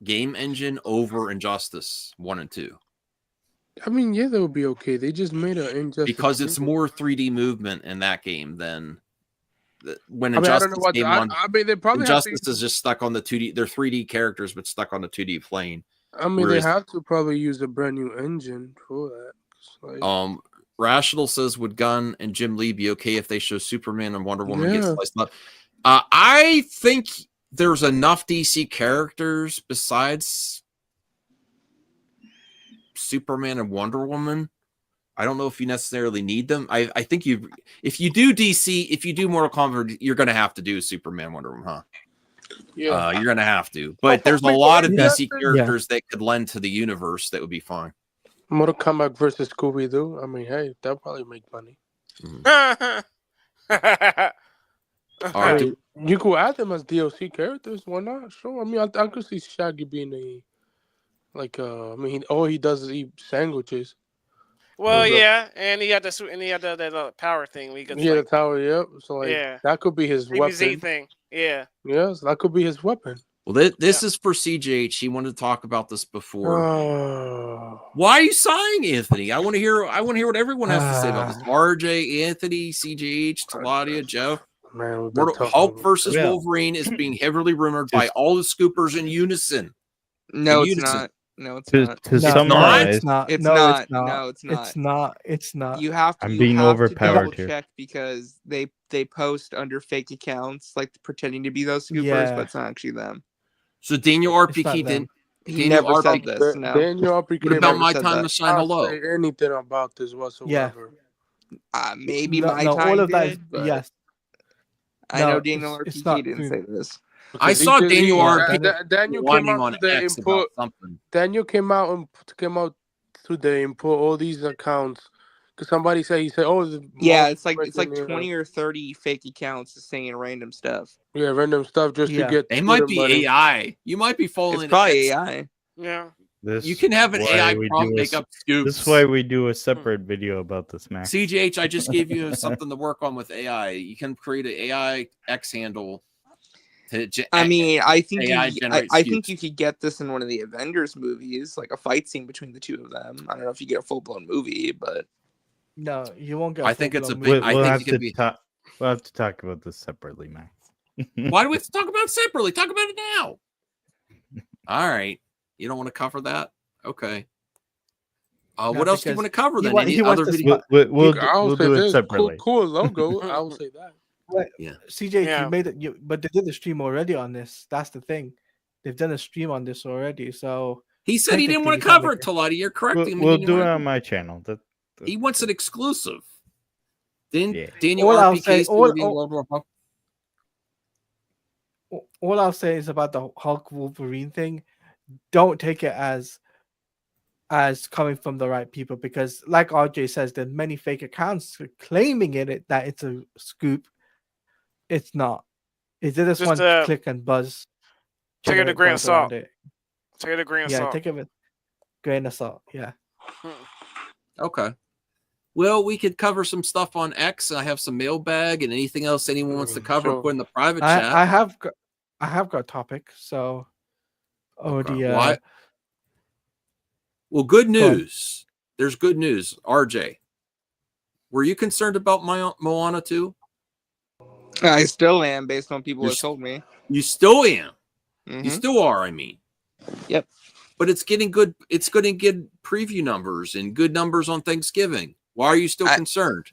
Speaker 8: game engine over Injustice 1 and 2.
Speaker 11: I mean, yeah, that would be okay. They just made an Injustice
Speaker 8: because it's more 3D movement in that game than when
Speaker 11: Injustice
Speaker 8: Injustice is just stuck on the 2D. They're 3D characters, but stuck on the 2D plane.
Speaker 11: I mean, they have to probably use a brand new engine for that.
Speaker 8: Rational says, would Gunn and Jim Lee be okay if they show Superman and Wonder Woman get sliced up? I think there's enough DC characters besides Superman and Wonder Woman. I don't know if you necessarily need them. I think if you do DC, if you do Mortal Kombat, you're going to have to do Superman, Wonder Woman, huh?
Speaker 11: Yeah,
Speaker 8: you're going to have to. But there's a lot of DC characters that could lend to the universe that would be fine.
Speaker 11: Mortal Kombat versus Scooby-Doo. I mean, hey, that'll probably make money.
Speaker 8: All right,
Speaker 11: you could add them as DLC characters. Why not? Sure. I mean, I could see Shaggy being I mean, all he does is eat sandwiches.
Speaker 12: Well, yeah, and he had that power thing.
Speaker 11: The tower, yep. So that could be his weapon.
Speaker 12: Thing. Yeah.
Speaker 11: Yes, that could be his weapon.
Speaker 8: Well, this is for CJH. He wanted to talk about this before. Why are you sighing, Anthony? I want to hear what everyone has to say about this. RJ, Anthony, CJH, Taladia, Jeff.
Speaker 11: Man,
Speaker 8: Hulk versus Wolverine is being heavily rumored by all the scoopers in unison.
Speaker 10: No, it's not. No, it's not.
Speaker 13: To summarize,
Speaker 10: it's not.
Speaker 9: It's not.
Speaker 10: You have to.
Speaker 13: I'm being overpowered here.
Speaker 10: Check because they post under fake accounts, like pretending to be those scoopers, but it's not actually them.
Speaker 8: So Daniel RPK didn't.
Speaker 10: He never said this. No.
Speaker 11: Daniel RPK.
Speaker 8: What about My Time to Shine Hello?
Speaker 11: Say anything about this whatsoever?
Speaker 10: Maybe My Time
Speaker 9: all of
Speaker 10: did,
Speaker 9: that is,
Speaker 10: but
Speaker 9: yes.
Speaker 10: I know Daniel RPK didn't say this.
Speaker 8: I saw Daniel RPK
Speaker 11: Daniel
Speaker 8: whining
Speaker 11: came out
Speaker 8: on
Speaker 11: to the
Speaker 8: X
Speaker 11: input.
Speaker 8: about something.
Speaker 11: Daniel came out today and put all these accounts. Because somebody said
Speaker 10: it's like 20 or 30 fake accounts saying random stuff.
Speaker 11: Yeah, random stuff just to get.
Speaker 8: They might be money. AI. You might be falling.
Speaker 10: It's probably AI.
Speaker 12: Yeah.
Speaker 8: You can have an AI prompt make up scoops.
Speaker 13: This is why we do a separate video about this, Max.
Speaker 8: CJH, I just gave you something to work on with AI. You can create an AI X handle
Speaker 10: I mean, I think
Speaker 8: AI
Speaker 10: I
Speaker 8: generates
Speaker 10: think
Speaker 8: views.
Speaker 10: you could get this in one of the Avengers movies, like a fight scene between the two of them. I don't know if you get a full blown movie, but
Speaker 9: No, you won't get.
Speaker 8: I think it's a
Speaker 9: full-blown
Speaker 8: big.
Speaker 9: movie.
Speaker 8: I
Speaker 13: We'll
Speaker 8: think
Speaker 13: have
Speaker 8: it could
Speaker 13: to
Speaker 8: be.
Speaker 13: talk. We'll have to talk about this separately, Max.
Speaker 8: Why do we have to talk about it separately? Talk about it now. All right. You don't want to cover that? Okay.
Speaker 9: No,
Speaker 8: What else do you
Speaker 9: because
Speaker 8: want to cover
Speaker 9: he
Speaker 8: then?
Speaker 9: wa-
Speaker 8: Any
Speaker 9: he wants
Speaker 8: other
Speaker 9: to
Speaker 8: video?
Speaker 11: I'll say
Speaker 13: do it
Speaker 11: this
Speaker 13: separately.
Speaker 11: cool logo. I'll say that.
Speaker 9: What?
Speaker 8: Yeah.
Speaker 9: CJ,
Speaker 12: Yeah.
Speaker 9: you made it. But they did a stream already on this. That's the thing. They've done a stream on this already. So
Speaker 8: He said he didn't want to
Speaker 9: technically you
Speaker 8: cover
Speaker 9: can't
Speaker 8: it, Talati. You're correcting me.
Speaker 13: We'll do it on my channel.
Speaker 8: He wants it exclusive. Didn't
Speaker 13: Yeah.
Speaker 8: Daniel
Speaker 9: All I'll
Speaker 8: RPK
Speaker 9: say-
Speaker 8: still
Speaker 9: all-
Speaker 8: be in World War Hulk?
Speaker 9: all I'll say is about the Hulk Wolverine thing. Don't take it as coming from the right people, because like RJ says, there's many fake accounts claiming that it's a scoop. It's not. It's just
Speaker 12: Just,
Speaker 9: one click and buzz.
Speaker 12: Take it a
Speaker 9: generate
Speaker 12: grain of
Speaker 9: buzz around
Speaker 12: salt.
Speaker 9: it.
Speaker 12: Take it a grain of
Speaker 9: Yeah,
Speaker 12: salt.
Speaker 9: take it with grain of salt. Yeah.
Speaker 8: Okay. Well, we could cover some stuff on X. I have some mailbag and anything else anyone wants to cover.
Speaker 11: Sure.
Speaker 8: Put in the private chat.
Speaker 9: I have got a topic. So,
Speaker 8: Why? Well, good news. There's good news. RJ, were you concerned about Moana 2?
Speaker 10: I still am, based on people
Speaker 8: You're
Speaker 10: have told me.
Speaker 8: You still am. You
Speaker 10: Mhm.
Speaker 8: still are, I mean.
Speaker 10: Yep.
Speaker 8: But it's getting good. It's going to get preview numbers and good numbers on Thanksgiving. Why are you still concerned?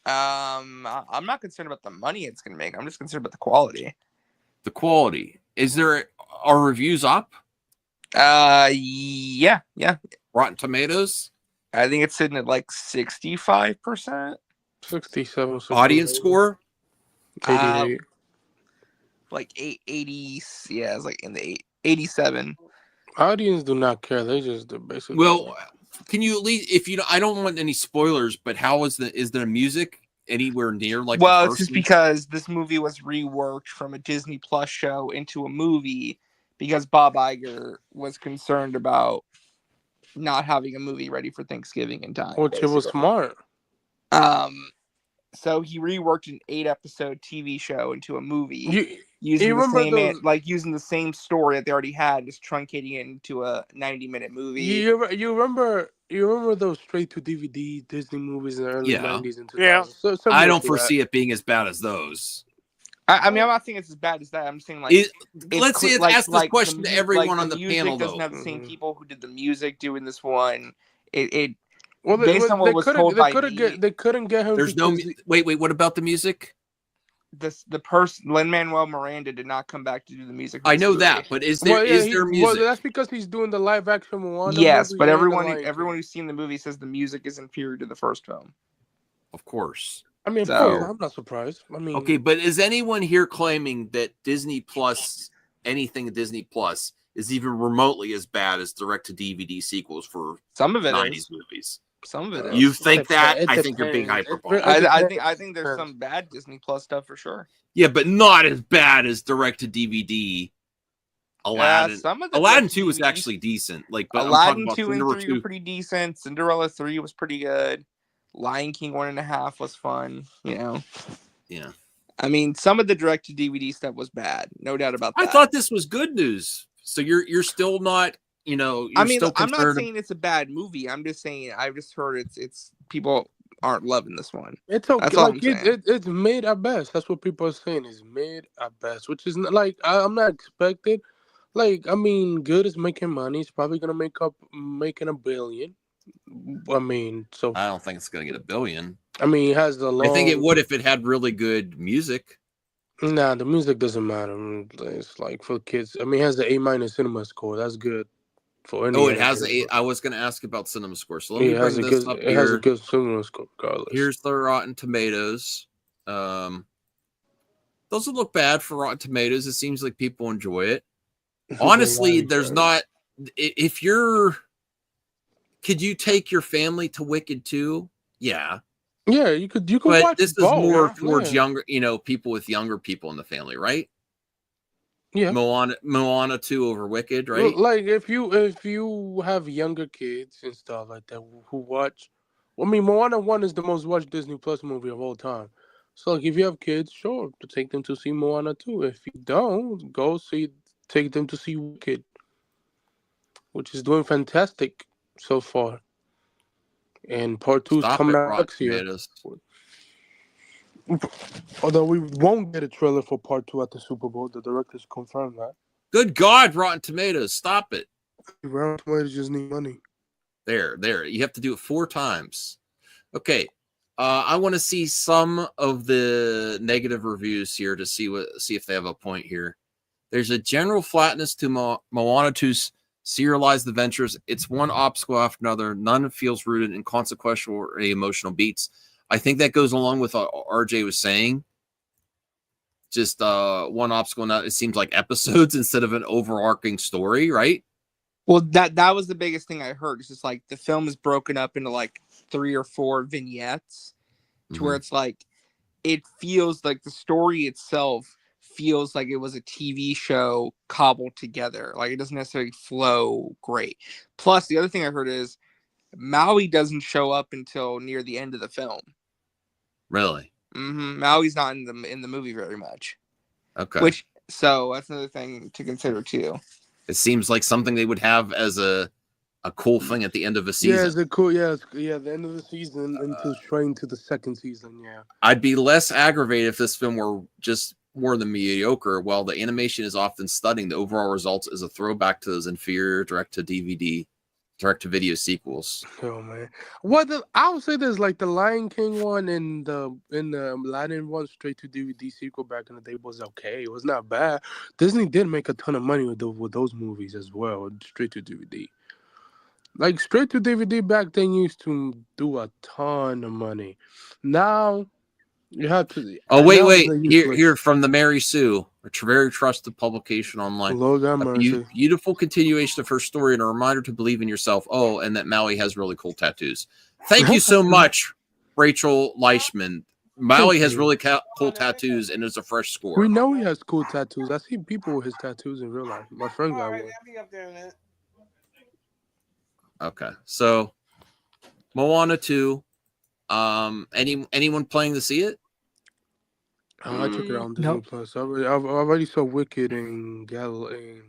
Speaker 10: I'm not concerned about the money it's going to make. I'm just concerned about the quality.
Speaker 8: The quality. Are reviews up?
Speaker 10: Yeah.
Speaker 8: Rotten Tomatoes?
Speaker 10: I think it's sitting at like 65%.
Speaker 11: 67.
Speaker 8: Audience score?
Speaker 11: 88.
Speaker 10: Like 80. Yeah, it's like in the 87.
Speaker 11: Audience do not care. They just do basically.
Speaker 8: Well, can you at least, if you don't, I don't want any spoilers, but is there music anywhere near like?
Speaker 10: Well,
Speaker 8: the
Speaker 10: it's
Speaker 8: first
Speaker 10: just
Speaker 8: one?
Speaker 10: because this movie was reworked from a Disney Plus show into a movie because Bob Iger was concerned about not having a movie ready for Thanksgiving in time.
Speaker 11: Which it was smart.
Speaker 10: So he reworked an 8-episode TV show into a movie using
Speaker 11: you
Speaker 10: the
Speaker 11: remember
Speaker 10: same using the same story that they already had, just truncating it into a 90-minute movie.
Speaker 11: You remember those straight to DVD Disney movies in the early 90s and 2000s?
Speaker 12: Yeah.
Speaker 11: So,
Speaker 8: I don't foresee it being as bad as those.
Speaker 10: I mean, I'm not saying it's as bad as that. I'm saying like
Speaker 8: Let's see. Ask this question to everyone on the panel,
Speaker 10: doesn't
Speaker 8: though.
Speaker 10: have the same people who did the music doing this one.
Speaker 11: Well,
Speaker 10: based on what was told by
Speaker 11: they couldn't get him.
Speaker 8: There's no. Wait. What about the music?
Speaker 10: The person Lin-Manuel Miranda did not come back to do the music.
Speaker 8: I know that, but is there there music?
Speaker 11: Well, that's because he's doing the live action Moana.
Speaker 10: Yes,
Speaker 11: movie
Speaker 10: but
Speaker 11: and
Speaker 10: everyone who's seen the movie says the music is inferior to the first film.
Speaker 8: Of course.
Speaker 11: I mean, I'm not surprised. I mean,
Speaker 8: okay, but is anyone here claiming that Disney Plus, anything Disney Plus, is even remotely as bad as direct-to-DVD sequels for
Speaker 10: some of it
Speaker 8: 90s movies?
Speaker 10: Some of it.
Speaker 8: You think that? I think you're being hyperbolic.
Speaker 10: I think there's some bad Disney Plus stuff for sure.
Speaker 8: Yeah, but not as bad as direct-to-DVD. Aladdin.
Speaker 10: Some of the
Speaker 8: Aladdin 2 was actually decent. Like, but
Speaker 10: Aladdin
Speaker 8: I'm
Speaker 10: 2 and 3
Speaker 8: 2.
Speaker 10: were pretty decent. Cinderella 3 was pretty good. Lion King 1.5 was fun. You know.
Speaker 8: Yeah.
Speaker 10: I mean, some of the direct-to-DVD stuff was bad. No doubt about that.
Speaker 8: I thought this was good news. So you're still not, you're still
Speaker 10: I'm not
Speaker 8: concerned.
Speaker 10: saying it's a bad movie. I'm just saying I've just heard it's people aren't loving this one.
Speaker 11: It's okay.
Speaker 10: That's all
Speaker 11: Like
Speaker 10: I'm saying.
Speaker 11: it's made at best. That's what people are saying. It's made at best, which is not, like I'm not expected. Like, I mean, good is making money. It's probably gonna making $1 billion. I mean, so
Speaker 8: I don't think it's gonna get $1 billion.
Speaker 11: I mean, it has the long.
Speaker 8: I think it would if it had really good music.
Speaker 11: Nah, the music doesn't matter. It's like for kids. I mean, it has the A- cinema score. That's good for any.
Speaker 8: Oh, it has I was going to ask about cinema score. So let me bring this up here.
Speaker 11: It has a good cinema score, regardless.
Speaker 8: Here's the Rotten Tomatoes. Doesn't look bad for Rotten Tomatoes. It seems like people enjoy it. Honestly, there's not. If you're, could you take your family to Wicked 2? Yeah.
Speaker 11: Yeah, you could.
Speaker 8: But
Speaker 11: watch
Speaker 8: this is
Speaker 11: both.
Speaker 8: more towards younger, people with younger people in the family, right?
Speaker 11: Yeah.
Speaker 8: Moana 2 over Wicked, right?
Speaker 11: Like if you have younger kids and stuff like that who watch, I mean, Moana 1 is the most watched Disney Plus movie of all time. So like if you have kids, sure, to take them to see Moana 2. If you don't, take them to see Wicked, which is doing fantastic so far. And part 2 is
Speaker 8: Stop
Speaker 11: coming
Speaker 8: it,
Speaker 11: out
Speaker 8: Rotten
Speaker 11: next year.
Speaker 8: Tomatoes.
Speaker 11: Although we won't get a trailer for part 2 at the Super Bowl, the directors confirmed that.
Speaker 8: Good God, Rotten Tomatoes, stop it.
Speaker 11: Rotten Tomatoes just need money.
Speaker 8: There. You have to do it 4 times. Okay. I want to see some of the negative reviews here to see if they have a point here. There's a general flatness to Moana 2's serialized adventures. It's one obstacle after another. None feels rooted in consequential or emotional beats. I think that goes along with what RJ was saying. Just one obstacle. Now it seems like episodes instead of an overarching story, right?
Speaker 10: Well, that was the biggest thing I heard. It's just like the film is broken up into like 3 or 4 vignettes to where it's like it feels like the story itself feels like it was a TV show cobbled together. Like it doesn't necessarily flow great. Plus, the other thing I heard is Maui doesn't show up until near the end of the film.
Speaker 8: Really?
Speaker 10: Maui's not in the movie very much.
Speaker 8: Okay.
Speaker 10: So that's another thing to consider too.
Speaker 8: It seems like something they would have as a cool thing at the end of a season.
Speaker 11: Yeah, it's a cool. Yeah, the end of the season until straight to the second season. Yeah,
Speaker 8: I'd be less aggravated if this film were just more than mediocre. While the animation is often stunning, the overall results is a throwback to those inferior direct-to-video sequels.
Speaker 11: Oh man, I would say there's like the Lion King one and the Aladdin one straight to DVD sequel back in the day was okay. It was not bad. Disney did make a ton of money with those movies as well, straight to DVD. Like straight to DVD back then used to do a ton of money. Now you have to.
Speaker 8: Oh wait! Here from the Mary Sue, a very trusted publication online.
Speaker 11: Lord have mercy.
Speaker 8: Beautiful continuation of her story and a reminder to believe in yourself. Oh, and that Maui has really cool tattoos. Thank you so much, Rachel Leishman. Maui has really cool tattoos and is a fresh score.
Speaker 11: We know he has cool tattoos. I see people with his tattoos in real life. My friend got one.
Speaker 8: Okay, so Moana 2. Anyone planning to see it?
Speaker 11: I took it on Disney Plus. I already saw Wicked and the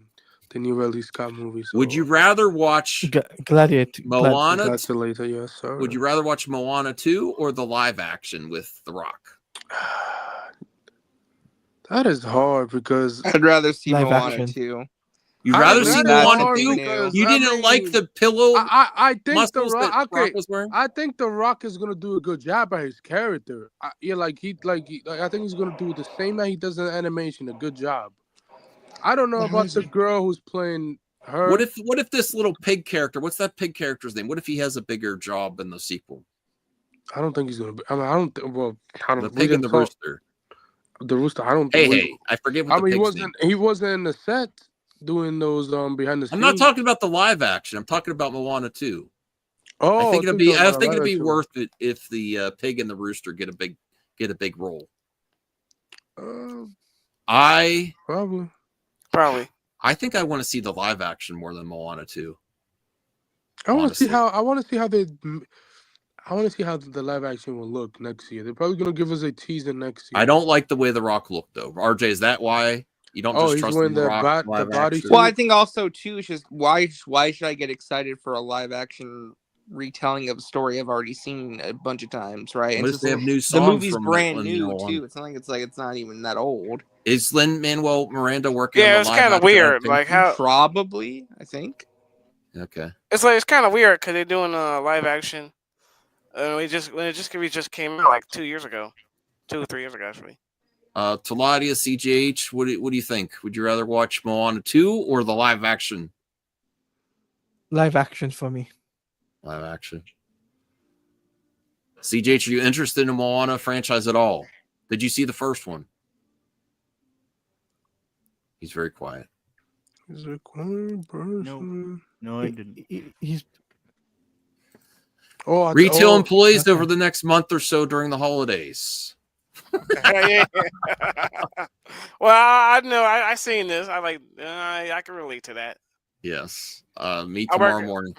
Speaker 11: new Ridley Scott movie. So.
Speaker 8: Would you rather watch
Speaker 9: Gladiator?
Speaker 8: Moana?
Speaker 11: Gladiator, yes, sir.
Speaker 8: Would you rather watch Moana 2 or the live action with The Rock?
Speaker 11: That is hard because
Speaker 10: I'd rather see
Speaker 9: live
Speaker 10: Moana
Speaker 9: action.
Speaker 10: 2.
Speaker 8: You'd rather see Moana 2? You didn't like the pillow
Speaker 11: I think The
Speaker 8: muscles
Speaker 11: Rock.
Speaker 8: that
Speaker 11: Okay,
Speaker 8: Rock was wearing?
Speaker 11: I think The Rock is gonna do a good job at his character. I think he's gonna do the same that he does in animation. A good job. I don't know about the girl who's playing her.
Speaker 8: What if this little pig character? What's that pig character's name? What if he has a bigger job in the sequel?
Speaker 11: I don't think he's gonna be. I mean, I don't think. Well,
Speaker 8: The pig and the rooster.
Speaker 11: The rooster. I don't.
Speaker 8: Hey! I forget what.
Speaker 11: He wasn't in the set doing those behind the scenes.
Speaker 8: I'm not talking about the live action. I'm talking about Moana 2.
Speaker 11: Oh,
Speaker 8: I think it'd be worth it if the pig and the rooster get a big role.
Speaker 11: Probably.
Speaker 8: I think I want to see the live action more than Moana 2.
Speaker 11: I want to see how the live action will look next year. They're probably gonna give us a teaser next year.
Speaker 8: I don't like the way The Rock looked though. RJ, is that why you don't just trust The Rock?
Speaker 11: The body.
Speaker 10: Well, I think also too is just why should I get excited for a live action retelling of a story I've already seen a bunch of times, right?
Speaker 8: What if they have new songs?
Speaker 10: The movie's
Speaker 8: from
Speaker 10: brand new too. It's not like it's not even that old.
Speaker 8: Is Lin-Manuel Miranda working?
Speaker 12: Yeah,
Speaker 8: on
Speaker 12: it's
Speaker 8: the
Speaker 12: kind of weird. Like how
Speaker 10: probably I think.
Speaker 8: Okay.
Speaker 12: It's kind of weird because they're doing a live action. It just came out like 2 years ago, 2 or 3 years ago actually.
Speaker 8: Taladia, CGH, what do you think? Would you rather watch Moana 2 or the live action?
Speaker 9: Live action for me.
Speaker 8: Live action. CGH, are you interested in the Moana franchise at all? Did you see the first one? He's very quiet.
Speaker 11: He's a quiet person.
Speaker 13: No, I didn't.
Speaker 9: He's
Speaker 8: retail employees over the next month or so during the holidays.
Speaker 12: Yeah. Well, I know. I seen this. I can relate to that.
Speaker 8: Yes. Me tomorrow morning.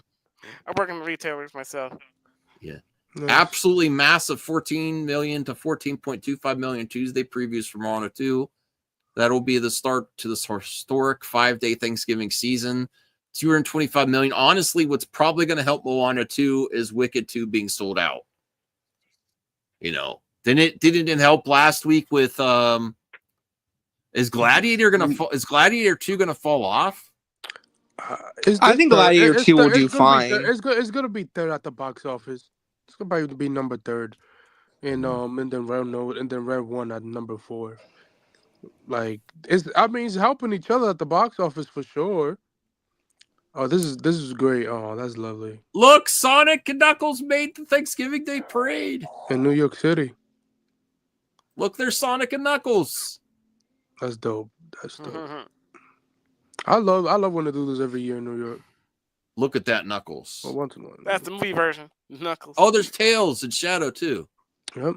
Speaker 12: I work in retailers myself.
Speaker 8: Yeah. Absolutely massive 14 million to 14.25 million Tuesday previews for Moana 2. That'll be the start to this historic 5-day Thanksgiving season. 225 million. Honestly, what's probably going to help Moana 2 is Wicked 2 being sold out. You know, didn't it help last week with is Gladiator 2 gonna fall off?
Speaker 10: I think Gladiator 2 will do fine.
Speaker 11: It's gonna be third at the box office. It's gonna probably be number 3rd, and then Rev 1 at number 4. Like it's helping each other at the box office for sure. Oh, this is great. Oh, that's lovely.
Speaker 8: Look, Sonic and Knuckles made the Thanksgiving Day parade
Speaker 11: in New York City.
Speaker 8: Look, there's Sonic and Knuckles.
Speaker 11: That's dope. That's dope. I love when they do this every year in New York.
Speaker 8: Look at that Knuckles.
Speaker 11: Well, once in a while.
Speaker 12: That's the movie version. Knuckles.
Speaker 8: Oh, there's Tails and Shadow too.
Speaker 11: Yep.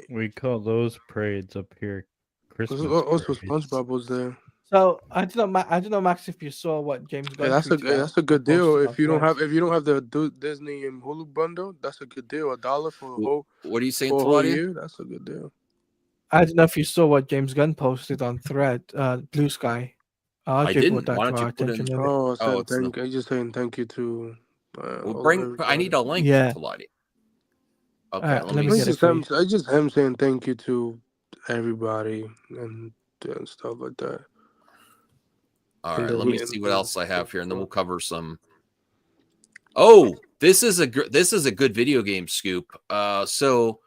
Speaker 13: We call those parades up here Christmas.
Speaker 11: Also, SpongeBob was there.
Speaker 9: So I don't know, Max, if you saw what James Gunn.
Speaker 11: That's a good deal. If you don't have the Disney and Hulu bundle, that's a good deal. $1 for a whole.
Speaker 8: What are you saying,
Speaker 11: for a whole
Speaker 8: Claudia?
Speaker 11: year? That's a good deal.
Speaker 9: I don't know if you saw what James Gunn posted on Thread, Blue Sky.
Speaker 8: I didn't. Why don't you put in?
Speaker 11: I'm just saying thank you to.
Speaker 8: I need a link to Lottie. Okay, let me see.
Speaker 11: It's just him saying thank you to everybody and stuff like that.
Speaker 8: All right, let me see what else I have here, and then we'll cover some. Oh, this is a good video game scoop. So,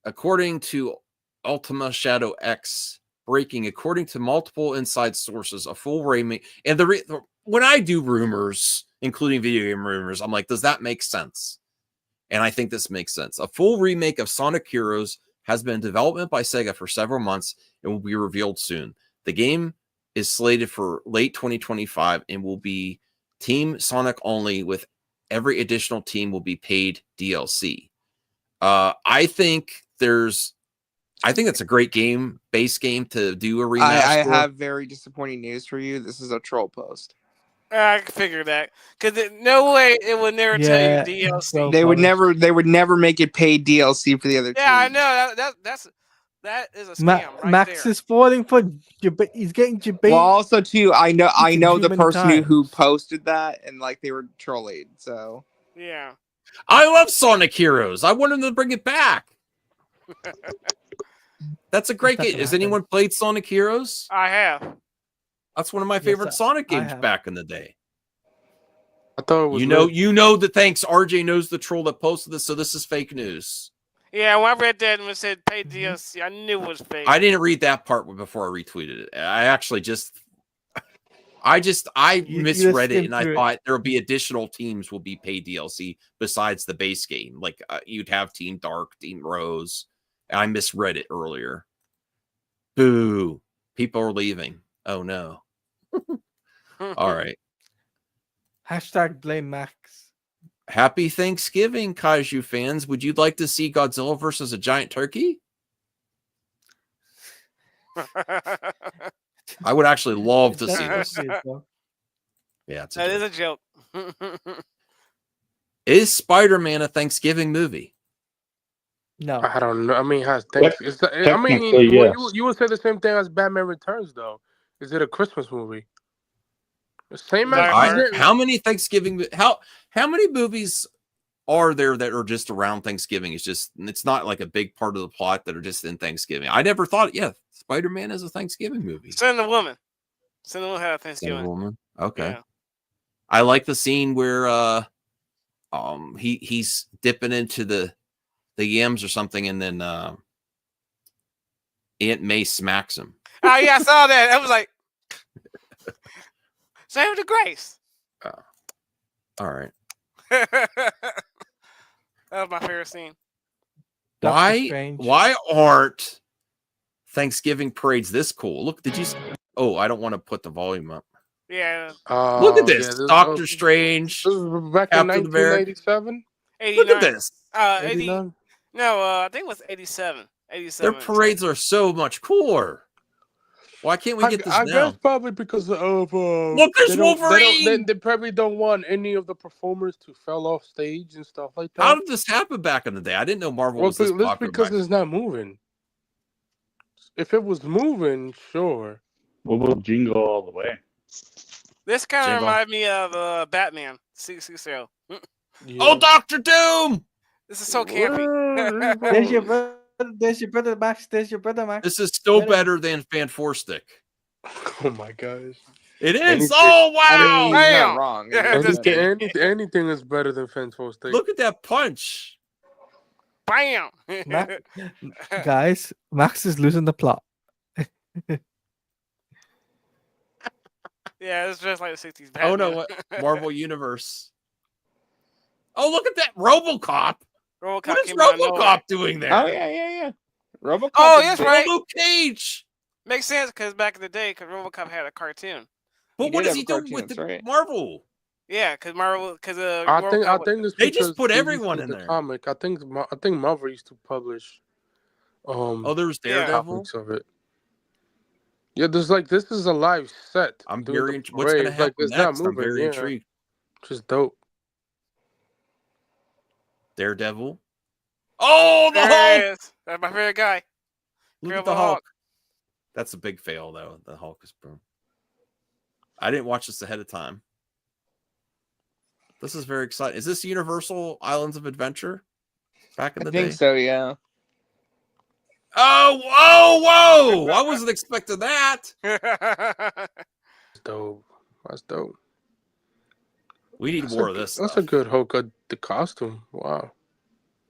Speaker 8: according to Ultima Shadow X, according to multiple inside sources, a full remake. And when I do rumors, including video game rumors, I'm like, does that make sense? And I think this makes sense. A full remake of Sonic Heroes has been in development by Sega for several months and will be revealed soon. The game is slated for late 2025 and will be Team Sonic only, with every additional team will be paid DLC. I think it's a great base game to do a remaster.
Speaker 10: I have very disappointing news for you. This is a troll post.
Speaker 12: I can figure that, because no way it would never tell you DLC.
Speaker 10: They would never make it paid DLC for the other team.
Speaker 12: Yeah, I know that is a scam.
Speaker 9: Max is falling for he's getting debated.
Speaker 10: Well, also too, I know the person who posted that, and like they were trolling. So
Speaker 12: yeah,
Speaker 8: I love Sonic Heroes. I want them to bring it back. That's a great game. Has anyone played Sonic Heroes?
Speaker 12: I have.
Speaker 8: That's one of my favorite Sonic games back in the day.
Speaker 11: I thought it was
Speaker 8: you know that. Thanks, RJ knows the troll that posted this, so this is fake news.
Speaker 12: Yeah, when I read that and it said paid DLC, I knew it was fake.
Speaker 8: I didn't read that part before I retweeted it. I actually I misread it, and I thought there will be additional teams will be paid DLC besides the base game. Like you'd have Team Dark, Team Rose. I misread it earlier. Boo! People are leaving. Oh no! All right.
Speaker 9: # blame Max.
Speaker 8: Happy Thanksgiving, Kaiju fans. Would you like to see Godzilla versus a giant turkey? I would actually love to see this. Yeah,
Speaker 12: that is a joke.
Speaker 8: Is Spider-Man a Thanksgiving movie?
Speaker 9: No,
Speaker 11: I don't know. I mean, yes. You would say the same thing as Batman Returns, though. Is it a Christmas movie? Same as
Speaker 8: how many Thanksgiving? How many movies are there that are just around Thanksgiving? It's not like a big part of the plot that are just in Thanksgiving. I never thought. Yeah, Spider-Man is a Thanksgiving movie.
Speaker 12: Send the Woman. Send the Woman had a Thanksgiving.
Speaker 8: Send the Woman. Okay.
Speaker 12: Yeah.
Speaker 8: I like the scene where he's dipping into the yams or something, and then Aunt May smacks him.
Speaker 12: Oh yeah, I saw that. I was like, save the grace.
Speaker 8: All right.
Speaker 12: That was my favorite scene.
Speaker 8: Why aren't Thanksgiving parades this cool? Look, did you? Oh, I don't want to put the volume up.
Speaker 12: Yeah.
Speaker 8: Look at this. Doctor Strange.
Speaker 11: This was back in 1987.
Speaker 8: Look at this.
Speaker 11: 89?
Speaker 12: No, I think it was 87. 87.
Speaker 8: Their parades are so much cooler. Why can't we get this
Speaker 11: I
Speaker 8: now?
Speaker 11: guess probably because of
Speaker 8: Look, there's Wolverine.
Speaker 11: They probably don't want any of the performers to fall off stage and stuff like that.
Speaker 8: How did this happen back in the day? I didn't know Marvel was this popular.
Speaker 11: Because it's not moving. If it was moving, sure.
Speaker 14: What about Jingle All the Way?
Speaker 12: This kind of reminds me of Batman. CCL.
Speaker 8: Oh, Dr. Doom!
Speaker 12: This is so campy.
Speaker 9: There's your brother, Max. There's your brother, Max.
Speaker 8: This is still better than Fan 4 Stick.
Speaker 11: Oh my gosh.
Speaker 8: It is. Oh, wow.
Speaker 10: Not wrong.
Speaker 11: Anything is better than Fan 4 Stick.
Speaker 8: Look at that punch.
Speaker 12: Bam.
Speaker 9: Guys, Max is losing the plot.
Speaker 12: Yeah, it's just like the 60s Batman.
Speaker 8: Oh, no. What? Marvel Universe. Oh, look at that. RoboCop. What is RoboCop doing there?
Speaker 10: Oh, yeah. RoboCop.
Speaker 12: Oh, that's right.
Speaker 8: Robo Cage.
Speaker 12: Makes sense because back in the day, because RoboCop had a cartoon.
Speaker 8: But what is he doing with the Marvel?
Speaker 12: Yeah, because Marvel, because
Speaker 11: I think it's
Speaker 8: they just
Speaker 11: because
Speaker 8: put
Speaker 11: they
Speaker 8: everyone
Speaker 11: used
Speaker 8: in
Speaker 11: the
Speaker 8: there.
Speaker 11: Comic. I think Marvel used to publish.
Speaker 8: There was Daredevil.
Speaker 11: Comics of it. Yeah, there's like this is a live set.
Speaker 8: I'm very what's going to happen next? I'm very intrigued.
Speaker 11: Just dope.
Speaker 8: Daredevil. Oh, the Hulk!
Speaker 12: That's my favorite guy.
Speaker 8: Look at the Hulk. That's a big fail, though. The Hulk is boom. I didn't watch this ahead of time. This is very exciting. Is this Universal Islands of Adventure? Back in the day?
Speaker 10: I think so, yeah.
Speaker 8: Oh, whoa! I wasn't expecting that.
Speaker 11: That's dope. That's dope.
Speaker 8: We need more of this.
Speaker 11: That's a good Hulk. The costume. Wow.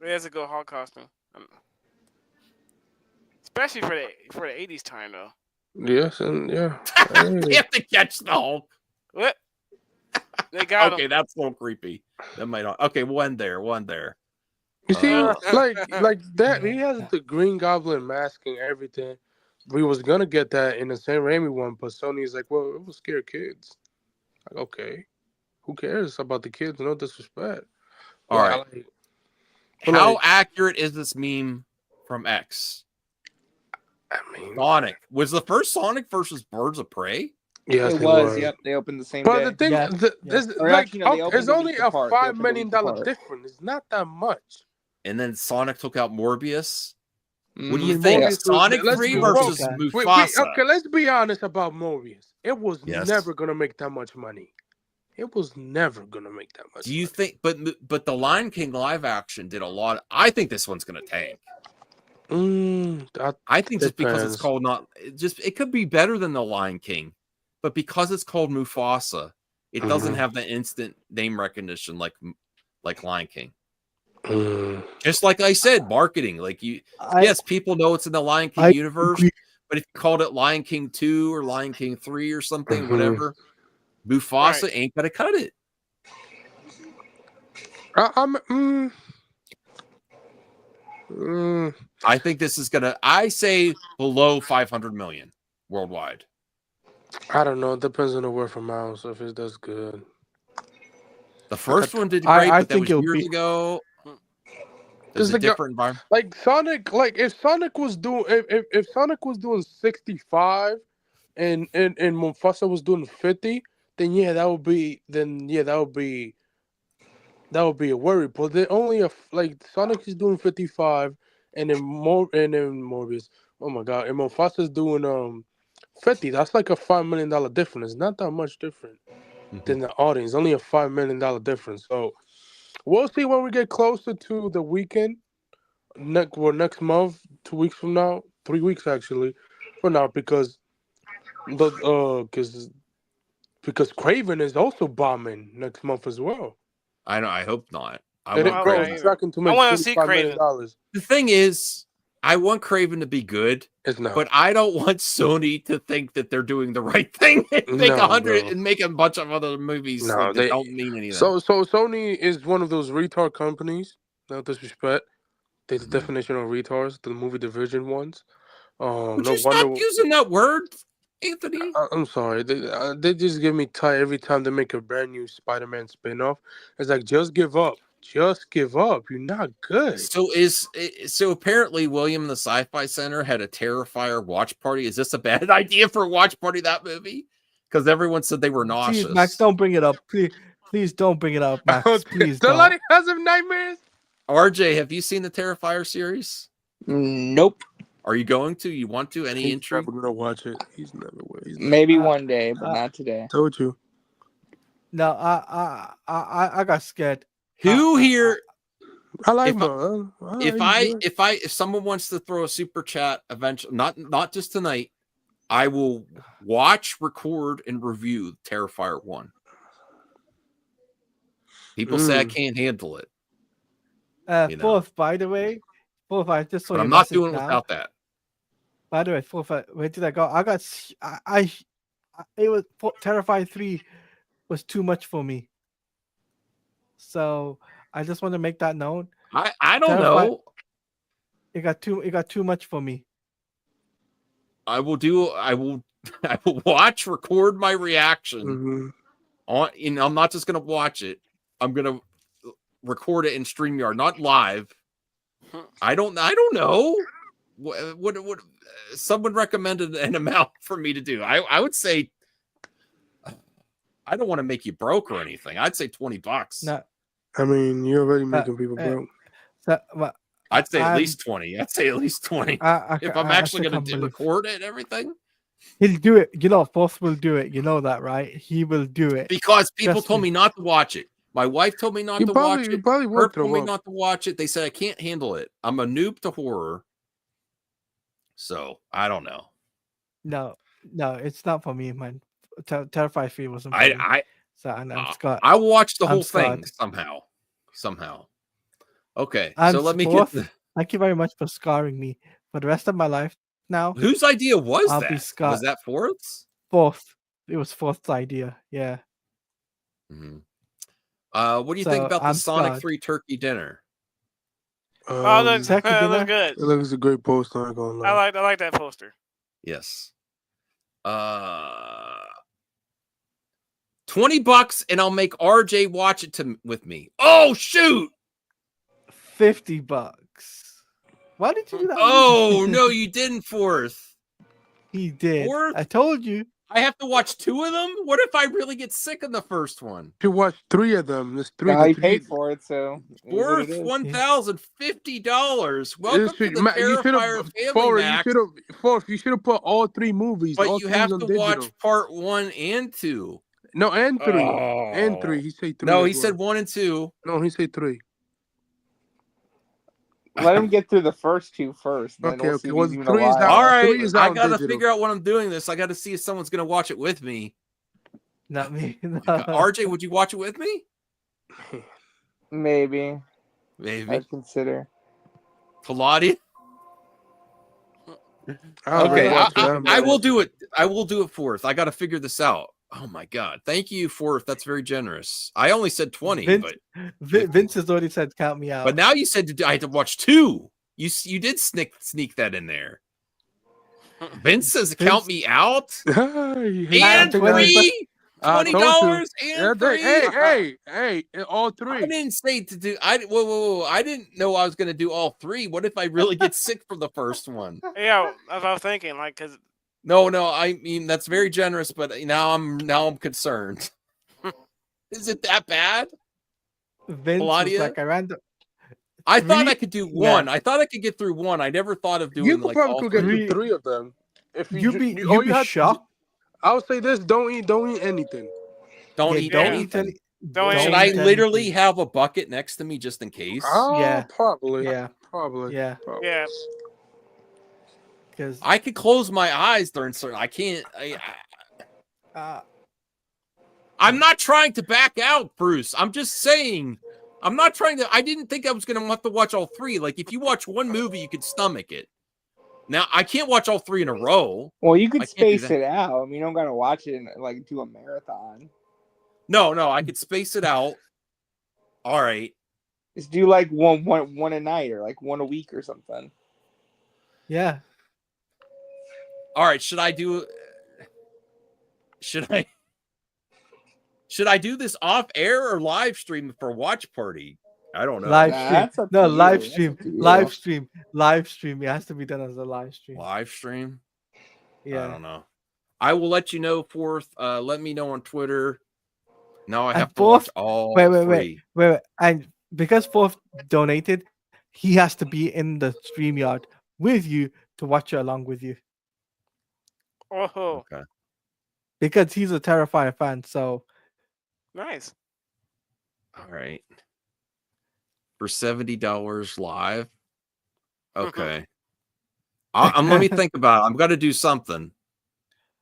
Speaker 12: It is a good Hulk costume. Especially for the 80s time, though.
Speaker 11: Yes, and yeah.
Speaker 8: They have to catch the Hulk.
Speaker 12: What? They got
Speaker 8: okay,
Speaker 12: him.
Speaker 8: that's a little creepy. That might not. Okay, one there.
Speaker 11: You see, like that. He has the Green Goblin mask and everything. We was gonna get that in the Sam Raimi one, but Sony's like, well, it will scare kids. Like, okay, who cares about the kids? No disrespect.
Speaker 8: All right. How accurate is this meme from X?
Speaker 11: I mean,
Speaker 8: Sonic was the first Sonic versus Birds of Prey.
Speaker 11: Yes,
Speaker 10: it was. Yep, they opened the same day.
Speaker 11: But the thing, it's only a $5 million difference. It's not that much.
Speaker 8: And then Sonic took out Morbius. What do you think? Sonic 3 versus Mufasa.
Speaker 11: Okay, let's be honest about Morbius. It was never gonna make that much money. It was never gonna make that much.
Speaker 8: Do you think? But the Lion King live action did a lot. I think this one's gonna tank. I think just because it's called it could be better than the Lion King, but because it's called Mufasa, it doesn't have the instant name recognition like Lion King. Just like I said, marketing. Yes, people know it's in the Lion King universe, but if you called it Lion King 2 or Lion King 3 or something, whatever, Mufasa ain't gonna cut it. I think this is gonna. I say below 500 million worldwide.
Speaker 11: I don't know. It depends on the word from mouth. If it does good,
Speaker 8: the first one did great, but that was years ago. There's a different environment.
Speaker 11: Like Sonic, if Sonic was doing 65 and Mufasa was doing 50, then that would be a worry. But they only Sonic is doing 55 and then Morbius. Oh my god, and Mufasa's doing 50. That's like a $5 million difference. It's not that much different than the audience. Only a $5 million difference. So we'll see when we get closer to the weekend. Next month, 2 weeks from now, 3 weeks actually, from now, because Craven is also bombing next month as well.
Speaker 8: I know. I hope not.
Speaker 12: I want to see Craven.
Speaker 8: The thing is, I want Craven to be good, but I don't want Sony to think that they're doing the right thing and make 100 and make a bunch of other movies that don't mean anything.
Speaker 11: So Sony is one of those retard companies. No disrespect. They're the definition of retards, the movie division ones.
Speaker 8: Would you stop using that word, Anthony?
Speaker 11: I'm sorry. They just give me tight every time they make a brand new Spider-Man spin-off. It's like, just give up. just give up. You're not good.
Speaker 8: So apparently William and the Sci-Fi Center had a Terrifier watch party. Is this a bad idea for a watch party, that movie? Because everyone said they were nauseous.
Speaker 9: Please, Max, don't bring it up. Please don't bring it up, Max. Please don't.
Speaker 11: Somebody has some nightmares.
Speaker 8: RJ, have you seen the Terrifier series?
Speaker 10: Nope.
Speaker 8: Are you going to? You want to? Any intrigue?
Speaker 11: I'm gonna watch it. He's never will.
Speaker 10: Maybe one day, but not today.
Speaker 11: Told you.
Speaker 9: No, I got scared.
Speaker 8: Who here?
Speaker 11: I like
Speaker 8: if someone wants to throw a super chat eventually, not just tonight, I will watch, record, and review Terrifier 1. People say I can't handle it.
Speaker 9: Fourth, by the way, I just saw.
Speaker 8: But
Speaker 9: your
Speaker 8: I'm not
Speaker 9: message
Speaker 8: doing it
Speaker 9: now.
Speaker 8: without that.
Speaker 9: By the way, fourth, where did I go? It was Terrifier 3 was too much for me. So I just want to make that known.
Speaker 8: I don't know.
Speaker 9: It got too much for me.
Speaker 8: I will watch, record my reaction on. I'm not just gonna watch it. I'm gonna record it in StreamYard, not live. I don't know. What someone recommended an amount for me to do. I would say, I don't want to make you broke or anything. I'd say $20.
Speaker 9: No.
Speaker 11: I mean, you're already making people broke.
Speaker 8: I'd say at least 20. I'd say at least 20. If I'm actually going to record it and everything.
Speaker 9: He'll do it. You know, Fourth will do it. You know that, right? He will do it.
Speaker 8: Because people told me not to watch it. My wife told me not to watch it. Her told me not to watch it. They said I can't handle it. I'm a noob to horror. So, I don't know.
Speaker 9: No, it's not for me, man. Terrifier 3 wasn't for me.
Speaker 8: I watched the whole thing somehow. Okay, so let me
Speaker 9: Fourth,
Speaker 8: get.
Speaker 9: Thank you very much for scarring me for the rest of my life. Now,
Speaker 8: Whose idea was
Speaker 9: I'll
Speaker 8: that?
Speaker 9: be scarred.
Speaker 8: Was that Fourth's?
Speaker 9: Fourth. It was Fourth's idea. Yeah.
Speaker 8: Mm-hmm. What do you think about the Sonic 3 turkey dinner?
Speaker 12: Looks good.
Speaker 11: It looks a great poster. I'm not gonna lie.
Speaker 12: I like that poster.
Speaker 8: Yes. $20 and I'll make RJ watch it with me. Oh shoot!
Speaker 9: $50. Why did you do that?
Speaker 8: Oh no, you didn't, Fourth.
Speaker 9: He did.
Speaker 8: Fourth?
Speaker 9: I told you.
Speaker 8: I have to watch 2 of them? What if I really get sick in the first one?
Speaker 11: You watch 3 of them. There's 3.
Speaker 10: I paid for it, so
Speaker 8: Worth $1,050. Welcome to the Terrifier family, Max.
Speaker 11: You should have put all 3 movies.
Speaker 8: But you have to watch part 1 and 2.
Speaker 11: No, and 3. And 3. He said 3.
Speaker 8: No, he said 1 and 2.
Speaker 11: No, he said 3.
Speaker 10: Let him get through the first 2 first. Then
Speaker 11: Okay,
Speaker 10: we'll
Speaker 11: okay.
Speaker 10: see
Speaker 11: Well,
Speaker 10: if he's
Speaker 11: 3
Speaker 10: even
Speaker 11: is
Speaker 10: alive.
Speaker 11: out.
Speaker 8: All right,
Speaker 11: 3 is
Speaker 8: I
Speaker 11: out
Speaker 8: gotta
Speaker 11: digital.
Speaker 8: figure out when I'm doing this. I gotta see if someone's gonna watch it with me.
Speaker 9: Not me. No.
Speaker 8: RJ, would you watch it with me?
Speaker 10: Maybe.
Speaker 8: Maybe.
Speaker 10: I'd consider.
Speaker 8: Claudia? Okay, I will do it. I will do it, Fourth. I got to figure this out. Oh my God! Thank you, Fourth. That's very generous. I only said 20, but
Speaker 9: Vince has already said count me out.
Speaker 8: But now you said I had to watch 2. You did sneak that in there. Vince says count me out. And 3. $20 and 3.
Speaker 11: Hey, all 3.
Speaker 8: I didn't say to do. Whoa. I didn't know I was going to do all 3. What if I really get sick from the first one?
Speaker 12: Yeah, that's what I was thinking. Like, cause
Speaker 8: No. I mean, that's very generous, but now I'm concerned. Is it that bad?
Speaker 9: Vince
Speaker 8: Claudia?
Speaker 9: was like,
Speaker 8: I thought I could do 1. I thought I could get through 1. I never thought of doing like all 3.
Speaker 11: You could probably get through 3 of them. If
Speaker 9: you'd be shocked.
Speaker 11: I would say this: don't eat anything.
Speaker 8: Don't eat anything. Should I literally have a bucket next to me just in case?
Speaker 11: Oh,
Speaker 9: Yeah.
Speaker 11: probably.
Speaker 9: Yeah.
Speaker 11: Probably.
Speaker 9: Yeah.
Speaker 11: Probably.
Speaker 12: yeah,
Speaker 9: Because
Speaker 8: I could close my eyes during certain. I can't. I'm not trying to back out, Bruce. I'm just saying. I'm not trying to. I didn't think I was going to have to watch all 3. Like if you watch one movie, you could stomach it. Now I can't watch all 3 in a row.
Speaker 10: Well, you could space it out. I mean, you don't gotta watch it and like do a marathon.
Speaker 8: No, I could space it out. All right.
Speaker 10: Just do like one a night or like 1 a week or something.
Speaker 9: yeah,
Speaker 8: All right. Should I do this off air or live stream for watch party? I don't know.
Speaker 9: Live stream.
Speaker 10: That's up
Speaker 9: No,
Speaker 10: to
Speaker 9: live
Speaker 10: you.
Speaker 9: stream.
Speaker 10: That's up to you.
Speaker 9: Live stream. Live stream. It has to be done as a live stream.
Speaker 8: Live stream? I
Speaker 9: Yeah.
Speaker 8: don't know. I will let you know, Fourth. Let me know on Twitter. Now I
Speaker 9: And
Speaker 8: have to watch
Speaker 9: Fourth-
Speaker 8: all
Speaker 9: Wait.
Speaker 8: three.
Speaker 9: And because Fourth donated, he has to be in the stream yard with you to watch it along with you.
Speaker 12: Oh,
Speaker 8: Okay.
Speaker 9: Because he's a Terrifier fan, so
Speaker 12: nice.
Speaker 8: All right. For $70 live. Okay. Let me think about it. I'm gonna do something.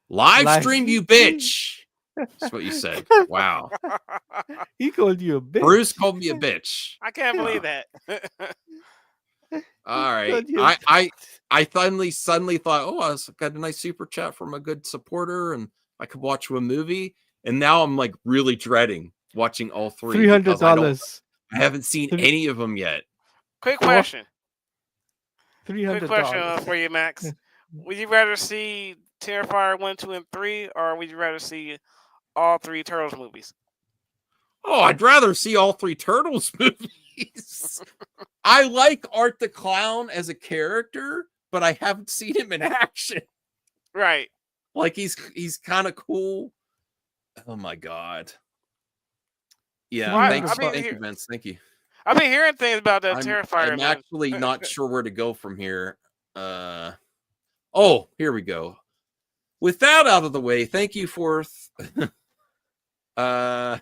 Speaker 8: Live stream, you bitch. That's what you said. Wow.
Speaker 9: he called you a bitch.
Speaker 8: Bruce called me a bitch.
Speaker 12: I can't believe that.
Speaker 8: All right.
Speaker 9: Called you a
Speaker 8: I suddenly thought, oh, I got a nice super chat from a good supporter, and I could watch a movie. And now I'm like really dreading watching all three. because
Speaker 9: $300.
Speaker 8: I haven't seen any of them yet.
Speaker 12: Quick question.
Speaker 9: $300.
Speaker 12: Quick question for you, Max. Would you rather see Terrifier 1, 2, and 3, or would you rather see all three Turtles movies?
Speaker 8: Oh, I'd rather see all three Turtles movies. I like Art the Clown as a character, but I haven't seen him in action.
Speaker 12: Right.
Speaker 8: Like he's kind of cool. Oh my god. Yeah,
Speaker 12: Well,
Speaker 8: thank you, Vince. Thank you.
Speaker 12: I've been hearing things about that Terrifier.
Speaker 8: I'm
Speaker 12: man.
Speaker 8: actually not sure where to go from here. Oh, here we go. With that out of the way, thank you, Fourth.
Speaker 11: I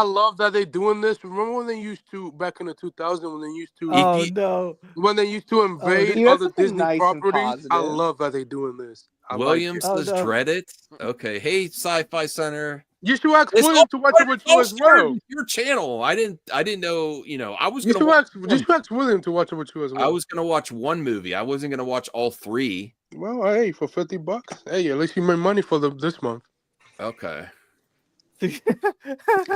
Speaker 11: love that they're doing this. Remember when they used to back in the 2000s when they used to when they used to invade other Disney properties? I love that they're doing this.
Speaker 8: Williams says dread it. Okay, hey, Sci-Fi Center.
Speaker 11: You should ask William to watch it with you as well.
Speaker 8: Your channel. I didn't know. You know, I was
Speaker 11: You
Speaker 8: gonna.
Speaker 11: should ask William to watch it with you as well.
Speaker 8: I was gonna watch one movie. I wasn't gonna watch all three.
Speaker 11: Well, hey, for $50, hey, at least you made money for this month.
Speaker 8: Okay.
Speaker 11: All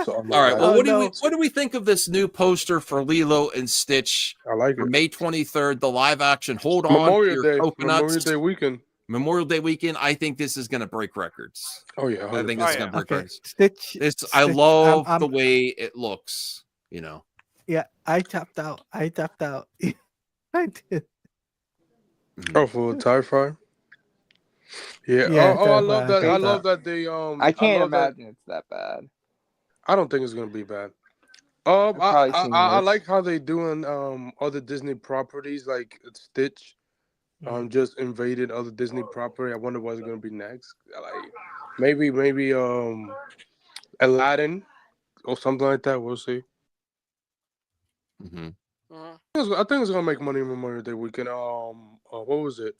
Speaker 8: All right. Well, what do we think of this new poster for Lilo and Stitch?
Speaker 11: I like
Speaker 8: for
Speaker 11: it.
Speaker 8: May 23rd, the live action. Hold on,
Speaker 11: Memorial
Speaker 8: to your
Speaker 11: Day,
Speaker 8: coconuts.
Speaker 11: Memorial Day weekend.
Speaker 8: Memorial Day weekend. I think this is going to break records.
Speaker 11: Oh yeah,
Speaker 8: I think it's going to break records.
Speaker 9: Stitch.
Speaker 8: I love the way it looks. You know.
Speaker 9: Yeah, I tapped out. I did.
Speaker 11: Oh, for Terrifier. Yeah.
Speaker 9: Yeah,
Speaker 11: I love that. I
Speaker 9: Terrifier.
Speaker 11: love that they
Speaker 10: I can't
Speaker 11: love that-
Speaker 10: imagine it's that bad.
Speaker 11: I don't think it's gonna be bad.
Speaker 10: probably seen
Speaker 11: I
Speaker 10: worse.
Speaker 11: like how they doing other Disney properties like Stitch. Just invaded other Disney property. I wonder what's gonna be next. Like maybe Aladdin or something like that. We'll see.
Speaker 8: Mm-hmm.
Speaker 11: I think it's gonna make money Memorial Day weekend. What was it?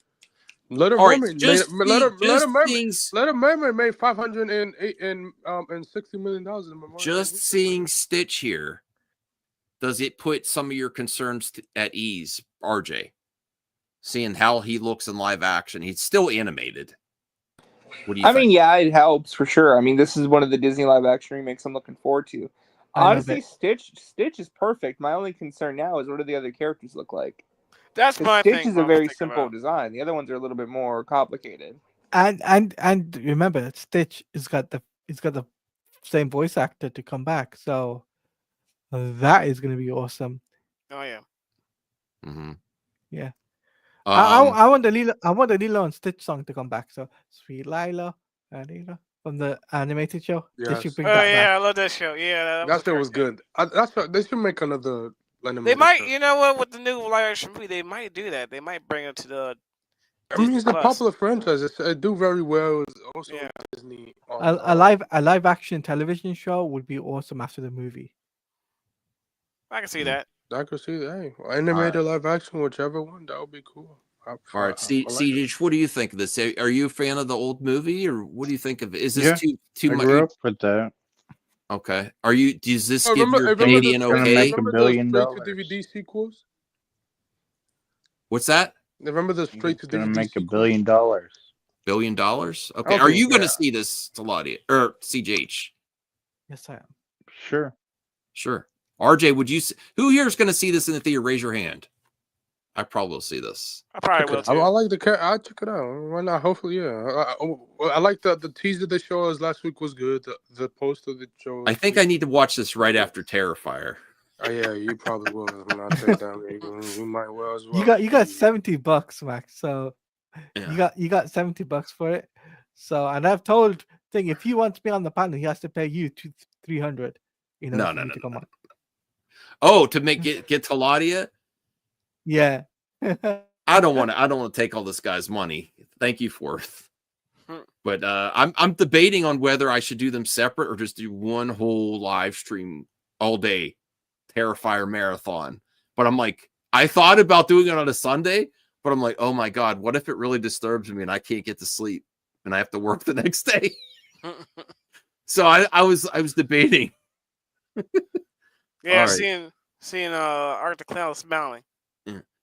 Speaker 11: Little
Speaker 8: All right,
Speaker 11: Mermaid. Little Mermaid made $560 million in Memorial
Speaker 8: Just
Speaker 11: Day
Speaker 8: seeing Stitch here, does it put some of your concerns at ease, RJ? Seeing how he looks in live action, he's still animated. What do you
Speaker 10: I
Speaker 8: think?
Speaker 10: mean, yeah, it helps for sure. I mean, this is one of the Disney live action remakes I'm looking forward to. Honestly, Stitch is perfect. My only concern now is what do the other characters look like?
Speaker 12: That's my
Speaker 10: Stitch
Speaker 12: thing.
Speaker 10: is a very simple design. The other ones are a little bit more complicated.
Speaker 9: And remember, Stitch has got the same voice actor to come back, so that is going to be awesome.
Speaker 12: Oh yeah.
Speaker 8: Mm-hmm.
Speaker 9: Yeah. I want the Lilo and Stitch song to come back. So Sweet Lilo from the animated show. They should bring that
Speaker 12: yeah,
Speaker 9: back.
Speaker 12: I love that show. Yeah,
Speaker 11: that shit was good. They should make another.
Speaker 12: They might, you know what, with the new live action movie, they might do that. They might bring it to the.
Speaker 11: I mean, it's a
Speaker 12: Plus.
Speaker 11: popular franchise. It do very well. It's also Disney.
Speaker 9: A live action television show would be awesome after the movie.
Speaker 12: I can see that.
Speaker 11: I could see that. Hey, animated live action, whichever one, that would be cool.
Speaker 8: All right, CJ, what do you think of this? Are you a fan of the old movie, or what do you think of it? Is this too
Speaker 14: I
Speaker 8: much?
Speaker 14: grew up with that.
Speaker 8: Okay. Are you? Does this give
Speaker 11: remember
Speaker 8: your
Speaker 11: the-
Speaker 8: Canadian
Speaker 11: remember
Speaker 8: okay?
Speaker 14: Make $1 billion.
Speaker 11: DVD sequels.
Speaker 8: What's that?
Speaker 11: Remember the straight to
Speaker 14: Gonna
Speaker 11: DVD
Speaker 14: make $1
Speaker 11: sequels?
Speaker 14: billion.
Speaker 8: $1 billion? Okay. Are you going to see this, Talati or CJH?
Speaker 9: Yes, I am.
Speaker 14: Sure.
Speaker 8: Sure. RJ, would you? Who here is going to see this in the theater? Raise your hand. I probably will see this.
Speaker 12: I probably will too.
Speaker 11: I like the. I'll check it out. Why not? Hopefully, yeah. I like the teaser they showed us last week was good. The poster they showed.
Speaker 8: I think I need to watch this right after Terrifier.
Speaker 11: Yeah, you probably will. When I take that, you might well as well.
Speaker 9: You got $70, Max. So you got $70 for it. So, and I've told Thing if he wants me on the panel, he has to pay you $300. You know,
Speaker 8: No.
Speaker 9: on.
Speaker 8: Oh, to make it get to Ladia?
Speaker 9: Yeah.
Speaker 8: I don't want to take all this guy's money. Thank you for it. But I'm debating on whether I should do them separate or just do one whole live stream all day Terrifier marathon. But I'm like, I thought about doing it on a Sunday, but I'm like, oh my God, what if it really disturbs me and I can't get to sleep and I have to work the next day? So I was debating.
Speaker 12: Yeah,
Speaker 8: right.
Speaker 12: seeing Art the Clown smiling.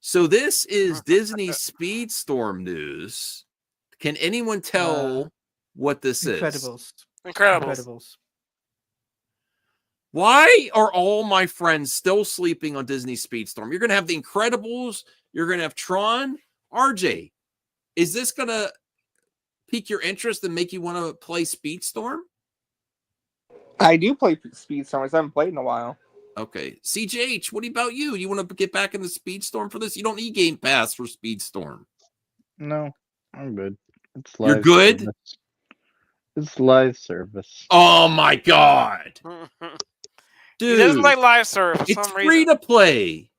Speaker 8: So this is Disney Speedstorm news. Can anyone tell what this is?
Speaker 12: Incredibles.
Speaker 8: Why are all my friends still sleeping on Disney Speedstorm? You're going to have the Incredibles. You're going to have Tron. RJ, is this going to pique your interest and make you want to play Speedstorm?
Speaker 10: I do play Speedstorm. I just haven't played in a while.
Speaker 8: Okay. CJH, what about you? You want to get back into Speedstorm for this? You don't need Game Pass for Speedstorm.
Speaker 13: No, I'm good. It's
Speaker 8: You're good?
Speaker 13: Service. It's live service.
Speaker 8: Oh my God. Dude,
Speaker 12: he doesn't like live service.
Speaker 8: It's free to play.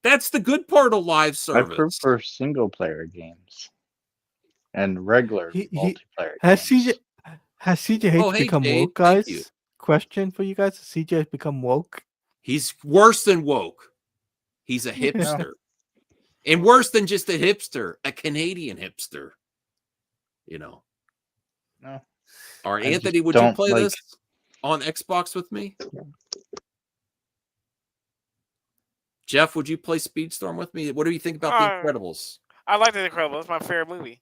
Speaker 8: That's the good part of live service.
Speaker 13: I prefer single player games and regular multiplayer
Speaker 9: Has
Speaker 13: games.
Speaker 9: CJH become
Speaker 8: Jade,
Speaker 9: woke,
Speaker 8: thank
Speaker 9: guys?
Speaker 8: you.
Speaker 9: Question for you guys: has CJH become woke?
Speaker 8: He's worse than woke. He's a hipster. And worse than just a hipster, a Canadian hipster. You know.
Speaker 13: No.
Speaker 8: All right,
Speaker 13: I
Speaker 8: Anthony,
Speaker 13: just
Speaker 8: would you
Speaker 13: don't
Speaker 8: play
Speaker 13: like-
Speaker 8: this on Xbox with me? Jeff, would you play Speedstorm with me? What do you think about The Incredibles?
Speaker 12: I like The Incredibles. It's my favorite movie.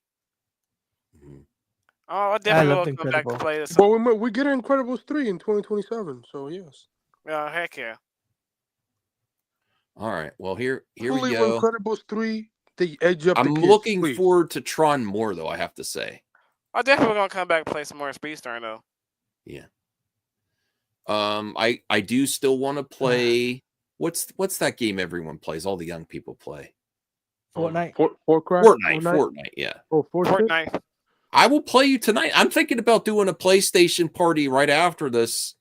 Speaker 12: Oh, I
Speaker 9: I
Speaker 12: definitely
Speaker 9: love
Speaker 12: will come back to
Speaker 9: Incredibles.
Speaker 12: play this.
Speaker 11: But we get Incredibles 3 in 2027, so yes.
Speaker 12: Heck yeah.
Speaker 8: All right. Well, here
Speaker 11: Fully
Speaker 8: we go.
Speaker 11: Incredibles 3, the edge up.
Speaker 8: I'm
Speaker 11: the kids,
Speaker 8: looking
Speaker 11: please.
Speaker 8: forward to Tron more, though, I have to say.
Speaker 12: I definitely gonna come back and play some more Speedstorm though.
Speaker 8: Yeah. I do still want to play. What's that game everyone plays? All the young people play.
Speaker 9: Fortnite.
Speaker 8: Fortnite. Yeah.
Speaker 11: Oh,
Speaker 12: Fortnite.
Speaker 8: I will play you tonight. I'm thinking about doing a PlayStation party right after this,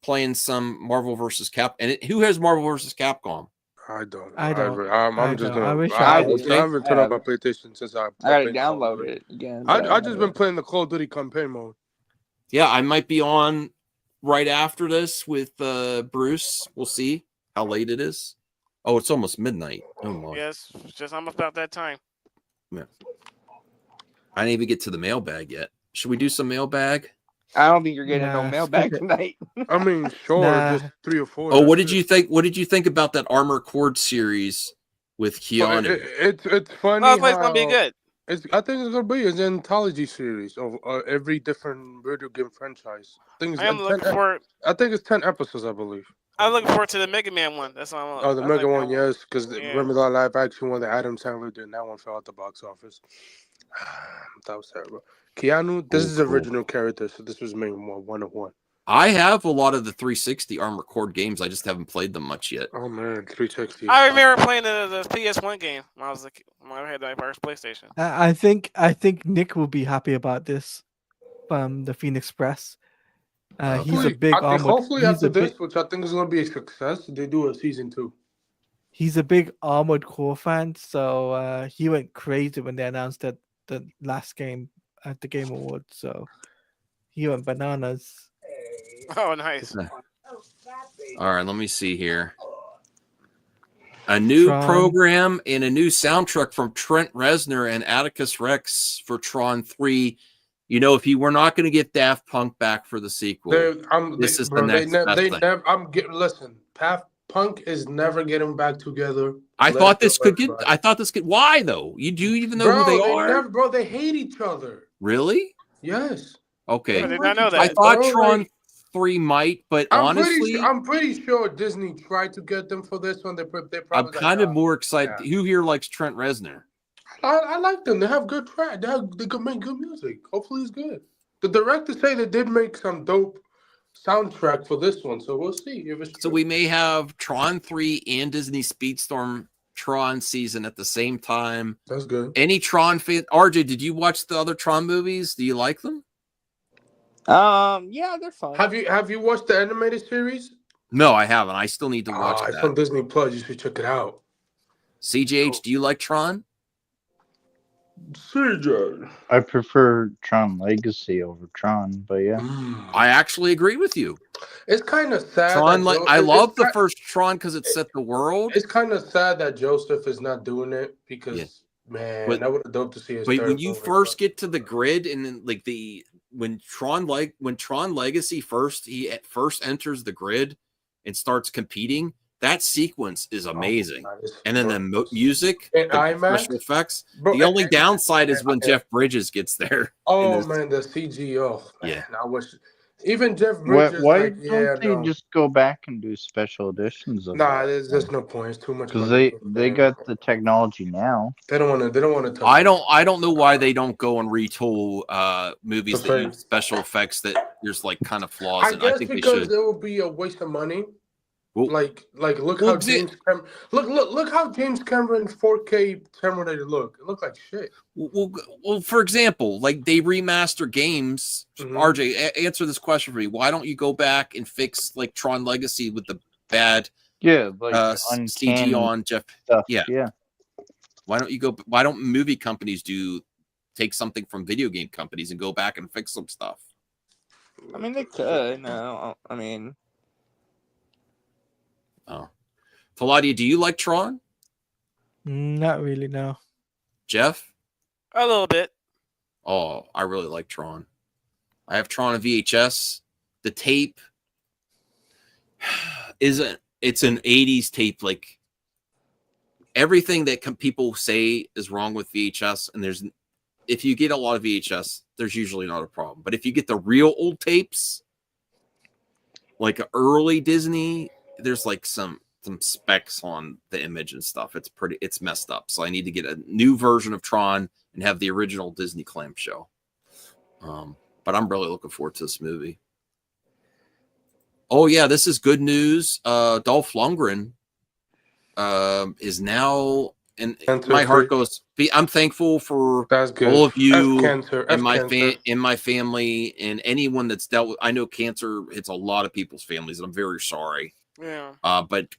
Speaker 8: playing some Marvel vs. Cap. And who has Marvel vs. Capcom?
Speaker 11: I don't.
Speaker 9: I'm
Speaker 11: just
Speaker 9: I
Speaker 11: gonna.
Speaker 9: wish
Speaker 11: I
Speaker 9: I did.
Speaker 11: haven't turned on my PlayStation since I
Speaker 10: gotta download it again.
Speaker 11: I just been playing the Call of Duty campaign mode.
Speaker 8: Yeah, I might be on right after this with Bruce. We'll see how late it is. Oh, it's almost midnight. Oh my.
Speaker 12: Yes, it's just almost about that time.
Speaker 8: Yeah. I didn't even get to the mailbag yet. Should we do some mailbag?
Speaker 10: I don't think you're getting no mailbag tonight.
Speaker 11: I mean, sure, just 3 or 4.
Speaker 8: Oh, what did you think? What did you think about that Armor Cord series with Keanu?
Speaker 11: It's funny.
Speaker 12: Oh, it's gonna be good.
Speaker 11: I think it's gonna be an anthology series of every different video game franchise. I think it's 10 episodes, I believe.
Speaker 12: I'm looking forward to the Mega Man one. That's all.
Speaker 11: Oh, the Mega one, yes, because remember that live action one that Adam Sandler did, and that one fell at the box office. That was terrible. Keanu, this is the original character, so this was made 101.
Speaker 8: I have a lot of the 360 Armor Cord games. I just haven't played them much yet.
Speaker 11: Oh man, 360.
Speaker 12: I remember playing the PS1 game when I had my first PlayStation.
Speaker 9: I think Nick will be happy about this. The Phoenix Express. He's a big armored.
Speaker 11: Hopefully after this, which I think is going to be a success, they do a season 2.
Speaker 9: He's a big Armored Core fan, so he went crazy when they announced that the last game at the Game Awards. So he went bananas.
Speaker 12: Oh, nice.
Speaker 8: All right, let me see here. A new program and a new soundtrack from Trent Reznor and Atticus Rex for Tron 3. You know, if you were not going to get Daft Punk back for the sequel, this is the next best thing.
Speaker 11: Listen, Punk is never getting back together.
Speaker 8: I thought this could. Why though? You do even know who they are?
Speaker 11: They hate each other.
Speaker 8: Really?
Speaker 11: Yes.
Speaker 8: Okay.
Speaker 12: I did not know that.
Speaker 8: I thought Tron 3 might, but honestly,
Speaker 11: I'm pretty sure Disney tried to get them for this one. They probably.
Speaker 8: I'm kind of more excited. Yeah. Who here likes Trent Reznor?
Speaker 11: I like them. They have good track. They could make good music. Hopefully, it's good. The directors say they did make some dope soundtrack for this one, so we'll see if it's
Speaker 8: So
Speaker 11: true.
Speaker 8: we may have Tron 3 and Disney Speedstorm Tron season at the same time.
Speaker 11: That's good.
Speaker 8: Any Tron fan? RJ, did you watch the other Tron movies? Do you like them?
Speaker 10: Yeah, they're fun.
Speaker 11: Have you watched the animated series?
Speaker 8: No, I haven't. I still need to watch
Speaker 11: It's
Speaker 8: that.
Speaker 11: on Disney Plus. You should check it out.
Speaker 8: CJH, do you like Tron?
Speaker 11: CJ.
Speaker 13: I prefer Tron Legacy over Tron, but yeah.
Speaker 8: I actually agree with you.
Speaker 11: It's kind of sad.
Speaker 8: Tron,
Speaker 11: that
Speaker 8: I love the first Tron because it set the world.
Speaker 11: It's kind of sad that Joseph is not doing it because man, I would have loved to see his.
Speaker 8: But
Speaker 11: third
Speaker 8: when you
Speaker 11: movie,
Speaker 8: first get to the grid and then like when Tron Legacy first enters the grid and starts competing, that sequence is amazing. And then the music,
Speaker 11: and
Speaker 8: the
Speaker 11: IMAX?
Speaker 8: special effects.
Speaker 11: Bro,
Speaker 8: The only downside is when Jeff Bridges gets there.
Speaker 11: Oh man, the CG. Oh man, I wish even Jeff
Speaker 13: Why,
Speaker 11: Bridges.
Speaker 13: why
Speaker 11: like,
Speaker 13: don't they just go back and do special editions of
Speaker 11: Nah,
Speaker 13: it?
Speaker 11: there's no point. It's too much.
Speaker 13: Because
Speaker 11: money.
Speaker 13: they got the technology now.
Speaker 11: They don't want to. They don't want to.
Speaker 8: I don't know why they don't go and retool movies that use special effects that there's like kind of flaws
Speaker 11: I
Speaker 8: in.
Speaker 11: guess
Speaker 8: I think they
Speaker 11: because
Speaker 8: should.
Speaker 11: it will be a waste of money.
Speaker 8: Well,
Speaker 11: like look
Speaker 8: well,
Speaker 11: how James Cameron look how James Cameron's 4K Terminator look. It looked like shit.
Speaker 8: Well, for example, like they remaster games. RJ, answer this question for me. Why don't you go back and fix like Tron Legacy with the bad
Speaker 13: like
Speaker 8: CG on Jeff?
Speaker 13: Stuff.
Speaker 8: Yeah. Why don't movie companies take something from video game companies and go back and fix some stuff?
Speaker 10: I mean, they could. No, I mean.
Speaker 8: Oh, Taladia, do you like Tron?
Speaker 9: Not really, no.
Speaker 8: Jeff?
Speaker 12: A little bit.
Speaker 8: Oh, I really like Tron. I have Tron on VHS. The tape it's an 80s tape. Like everything that people say is wrong with VHS, and if you get a lot of VHS, there's usually not a problem. But if you get the real old tapes, like early Disney, there's like some specs on the image and stuff. It's messed up. So I need to get a new version of Tron and have the original Disney clamshell. But I'm really looking forward to this movie. Oh yeah, this is good news. Dolph Lundgren is now, and my heart goes. I'm thankful for all of you in my family and anyone that's dealt with. I know cancer hits a lot of people's families, and I'm very sorry.
Speaker 12: Yeah.
Speaker 8: But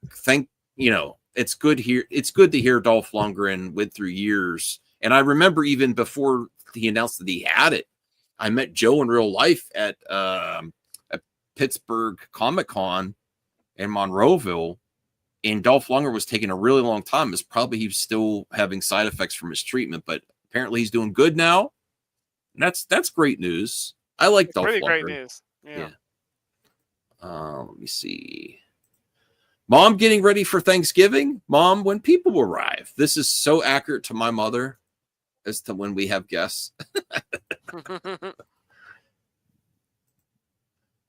Speaker 8: it's good here. It's good to hear Dolph Lundgren went through years. And I remember even before he announced that he had it, I met Joe in real life at Pittsburgh Comic-Con in Monroeville, and Dolph Lundgren was taking a really long time. It's probably he was still having side effects from his treatment, but apparently he's doing good now. And that's great news. I like Dolph Lundgren.
Speaker 12: Pretty great news. Yeah.
Speaker 8: Let me see. Mom getting ready for Thanksgiving. Mom, when people arrive. This is so accurate to my mother as to when we have guests.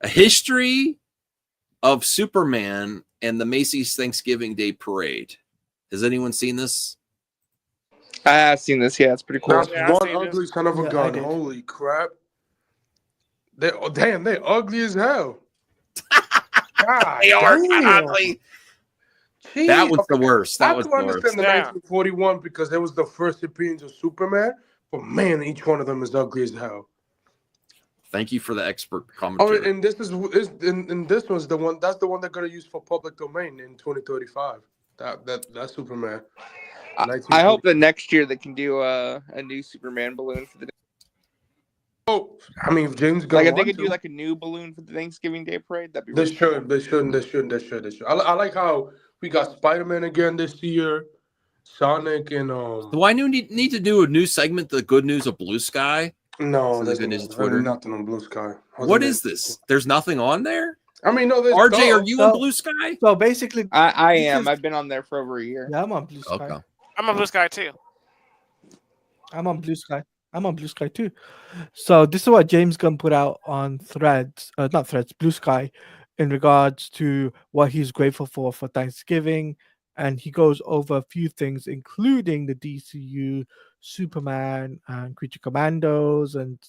Speaker 8: A history of Superman and the Macy's Thanksgiving Day Parade. Has anyone seen this?
Speaker 10: I have seen this. Yeah, it's pretty cool.
Speaker 11: That's one ugly son of a gun. Holy crap! They ugly as hell. God,
Speaker 8: they are ugly.
Speaker 11: Jeez.
Speaker 8: That was the worst. That was the worst.
Speaker 11: I understand the 1941 because it was the first appearance of Superman, but man, each one of them is ugly as hell.
Speaker 8: Thank you for the expert commentary.
Speaker 11: Oh, and this one's the one. That's the one they're gonna use for public domain in 2035. That Superman.
Speaker 10: I hope that next year they can do a new Superman balloon for the.
Speaker 11: Oh, I mean, if James Gunn
Speaker 10: like if they could do like a new balloon for the Thanksgiving Day Parade, that'd be.
Speaker 11: They should. I like how we got Spider-Man again this year, Sonic, and
Speaker 8: Do I need to do a new segment? The good news of Blue Sky.
Speaker 11: No,
Speaker 8: there's Twitter.
Speaker 11: Nothing on Blue Sky.
Speaker 8: What is this? There's nothing on there.
Speaker 11: I mean, no.
Speaker 8: RJ, are you in Blue Sky?
Speaker 9: So basically,
Speaker 10: I am. I've been on there for over a year.
Speaker 9: Yeah, I'm on Blue Sky.
Speaker 8: Okay.
Speaker 12: I'm on Blue Sky too.
Speaker 9: I'm on Blue Sky too. So this is what James Gunn put out on Blue Sky, in regards to what he's grateful for Thanksgiving, and he goes over a few things, including the DCU, Superman, and Creature Commandos, and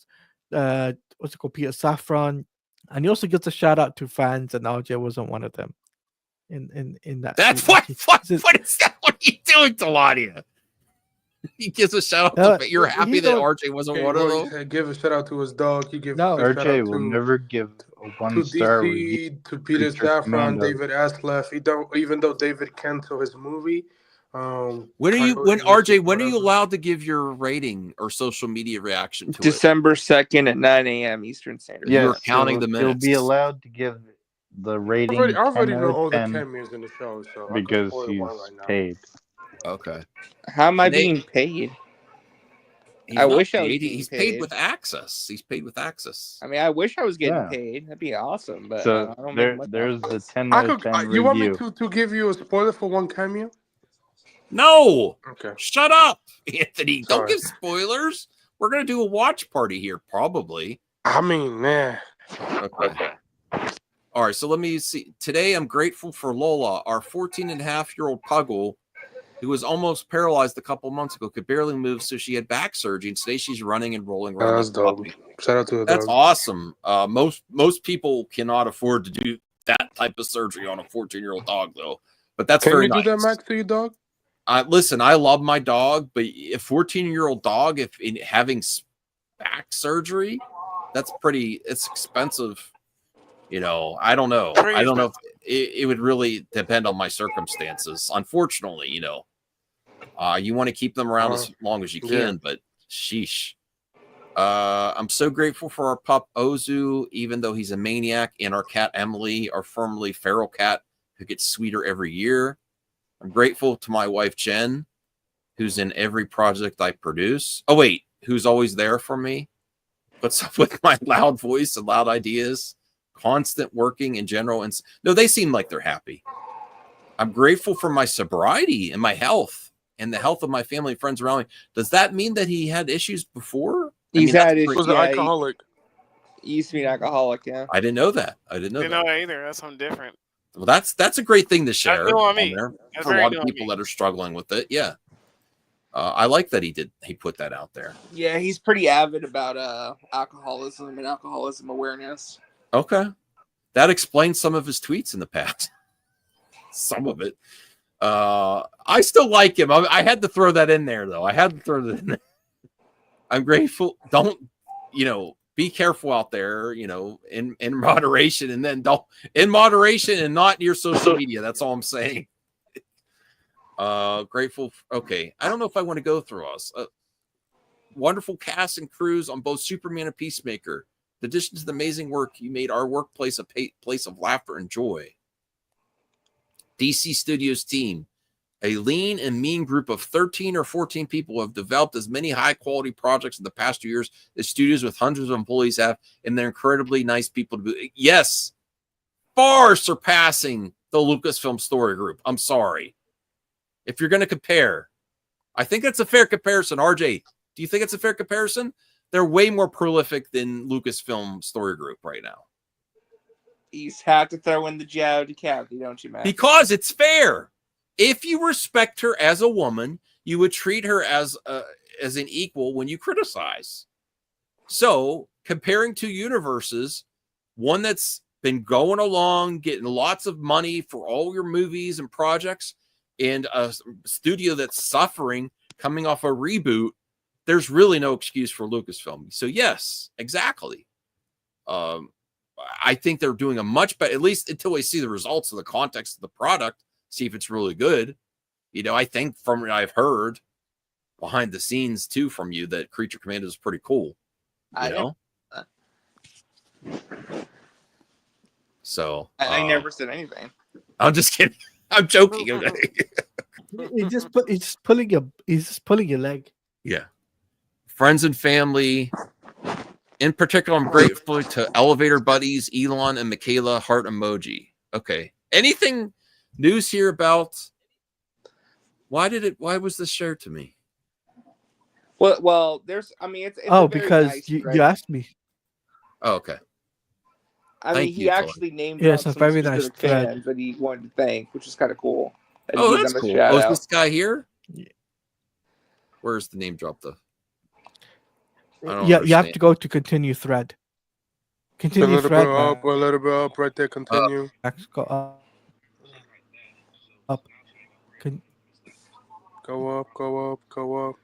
Speaker 9: what's it called, Peter Safran, And he also gives a shout out to fans, and RJ wasn't one of them. In that.
Speaker 8: That's
Speaker 9: tweet.
Speaker 8: what is that? What are you doing, Teladia? He gives a shout out to. You're happy that RJ wasn't one of them.
Speaker 11: He give a shout out to his dog. He gives
Speaker 9: No.
Speaker 11: a shout
Speaker 14: RJ
Speaker 11: out
Speaker 14: will
Speaker 11: to
Speaker 14: never give a
Speaker 11: to
Speaker 14: 1-star review.
Speaker 11: DC, to Peter
Speaker 14: Creature
Speaker 11: Safran,
Speaker 14: Commando.
Speaker 11: David Asleff. He don't, even though David canceled his movie.
Speaker 8: When are you allowed to give your rating or social media reaction to
Speaker 10: December 2nd at 9 a.m. Eastern Standard.
Speaker 8: You're counting the
Speaker 14: You'll
Speaker 8: minutes.
Speaker 14: be allowed to give the rating.
Speaker 11: I already
Speaker 14: 10
Speaker 11: know
Speaker 14: out of
Speaker 11: all the
Speaker 14: 10
Speaker 11: cameos in the show, so
Speaker 14: because
Speaker 11: I can
Speaker 14: he's
Speaker 11: spoil one right now.
Speaker 14: paid.
Speaker 8: Okay.
Speaker 10: How am I being paid?
Speaker 8: He's
Speaker 10: I
Speaker 8: not
Speaker 10: wish I was
Speaker 8: paid.
Speaker 10: getting
Speaker 8: He's
Speaker 10: paid.
Speaker 8: paid with access. He's paid with access.
Speaker 10: I mean, I wish I was getting
Speaker 14: Yeah.
Speaker 10: paid. That'd be awesome. But
Speaker 14: So
Speaker 10: I don't make much
Speaker 14: there's
Speaker 10: off
Speaker 14: the
Speaker 10: it.
Speaker 14: 10 out of 10
Speaker 11: You want me
Speaker 14: review.
Speaker 11: to give you a spoiler for one cameo?
Speaker 8: No.
Speaker 11: Okay.
Speaker 8: Shut up, Anthony. Don't
Speaker 11: Sorry.
Speaker 8: give spoilers. We're gonna do a watch party here, probably.
Speaker 11: I mean, man.
Speaker 8: Okay. All right. So let me see. Today, I'm grateful for Lola, our 14-and-a-half-year-old puggle, who was almost paralyzed a couple months ago, could barely move, so she had back surgery, and today she's running and rolling around.
Speaker 11: That's dope. Shout out to the
Speaker 8: That's
Speaker 11: dog.
Speaker 8: awesome. Most people cannot afford to do that type of surgery on a 14-year-old dog, though. But that's
Speaker 11: Can
Speaker 8: very
Speaker 11: you
Speaker 8: nice.
Speaker 11: do that, Max, to your dog?
Speaker 8: Listen, I love my dog, but a 14-year-old dog, if in having back surgery, it's expensive. You know, I don't know. I don't know if it would really depend on my circumstances. Unfortunately, you know, you want to keep them around as long as you can, but sheesh. I'm so grateful for our pup Ozu, even though he's a maniac, and our cat Emily, our formerly feral cat, who gets sweeter every year. I'm grateful to my wife Jen, who's in every project I produce. Oh wait, who's always there for me? What's up with my loud voice and loud ideas? Constant working in general. And no, they seem like they're happy. I'm grateful for my sobriety and my health and the health of my family and friends around me. Does that mean that he had issues before?
Speaker 10: He's had issues.
Speaker 11: Was an alcoholic.
Speaker 10: He used to be an alcoholic, yeah.
Speaker 8: I didn't know that. I didn't know
Speaker 12: Didn't
Speaker 8: that.
Speaker 12: know that either. That's something different.
Speaker 8: Well, that's a great thing to share.
Speaker 12: new on me.
Speaker 8: There.
Speaker 12: That's
Speaker 8: For a
Speaker 12: very
Speaker 8: lot
Speaker 12: new
Speaker 8: of
Speaker 12: on
Speaker 8: people
Speaker 12: me.
Speaker 8: that are struggling with it. Yeah. I like that he put that out there.
Speaker 10: Yeah, he's pretty avid about alcoholism and alcoholism awareness.
Speaker 8: Okay. That explains some of his tweets in the past. Some of it. I still like him. I had to throw that in there, though. I had to throw that in there. I'm grateful. Don't, be careful out there, in moderation, and then don't in moderation and not your social media. That's all I'm saying. Grateful. Okay. I don't know if I want to go through us. Wonderful cast and crews on both Superman and Peacemaker. In addition to the amazing work, you made our workplace a place of laughter and joy. DC Studios team, a lean and mean group of 13 or 14 people have developed as many high-quality projects in the past 2 years as studios with hundreds of employees have, and they're incredibly nice people to be. Yes, far surpassing the Lucasfilm Story Group. I'm sorry. If you're going to compare, I think that's a fair comparison. RJ, do you think it's a fair comparison? They're way more prolific than Lucasfilm Story Group right now.
Speaker 10: You have to throw in the jab to Kathy, don't you, man?
Speaker 8: Because it's fair. If you respect her as a woman, you would treat her as an equal when you criticize. So, comparing two universes, one that's been going along, getting lots of money for all your movies and projects, and a studio that's suffering, coming off a reboot, there's really no excuse for Lucasfilm. So, yes, exactly. I think they're doing a much better, at least until we see the results of the context of the product, see if it's really good. I think from what I've heard behind the scenes too from you that Creature Commando is pretty cool. So
Speaker 10: I never said anything.
Speaker 8: I'm just kidding. I'm joking.
Speaker 9: He's just pulling your leg.
Speaker 8: Yeah. Friends and family. In particular, I'm grateful to Elevator Buddies, Elon and Michaela, heart emoji. Okay. Anything news here about why was this shared to me?
Speaker 10: Well, there's, it's
Speaker 9: because
Speaker 10: nice,
Speaker 9: you asked me.
Speaker 8: Oh, okay.
Speaker 10: He actually named
Speaker 9: it's a very nice
Speaker 10: fans
Speaker 9: thread
Speaker 10: that he wanted to thank, which is kind of cool.
Speaker 8: Oh, that's cool. Oh, is this guy here? Yeah. Where's the name drop though?
Speaker 9: You have to go to continue thread.
Speaker 11: A
Speaker 9: Continue
Speaker 11: little bit
Speaker 9: thread,
Speaker 11: up, a little bit up, right there. Continue.
Speaker 9: Max. Go up.
Speaker 11: Go up, go up, go up.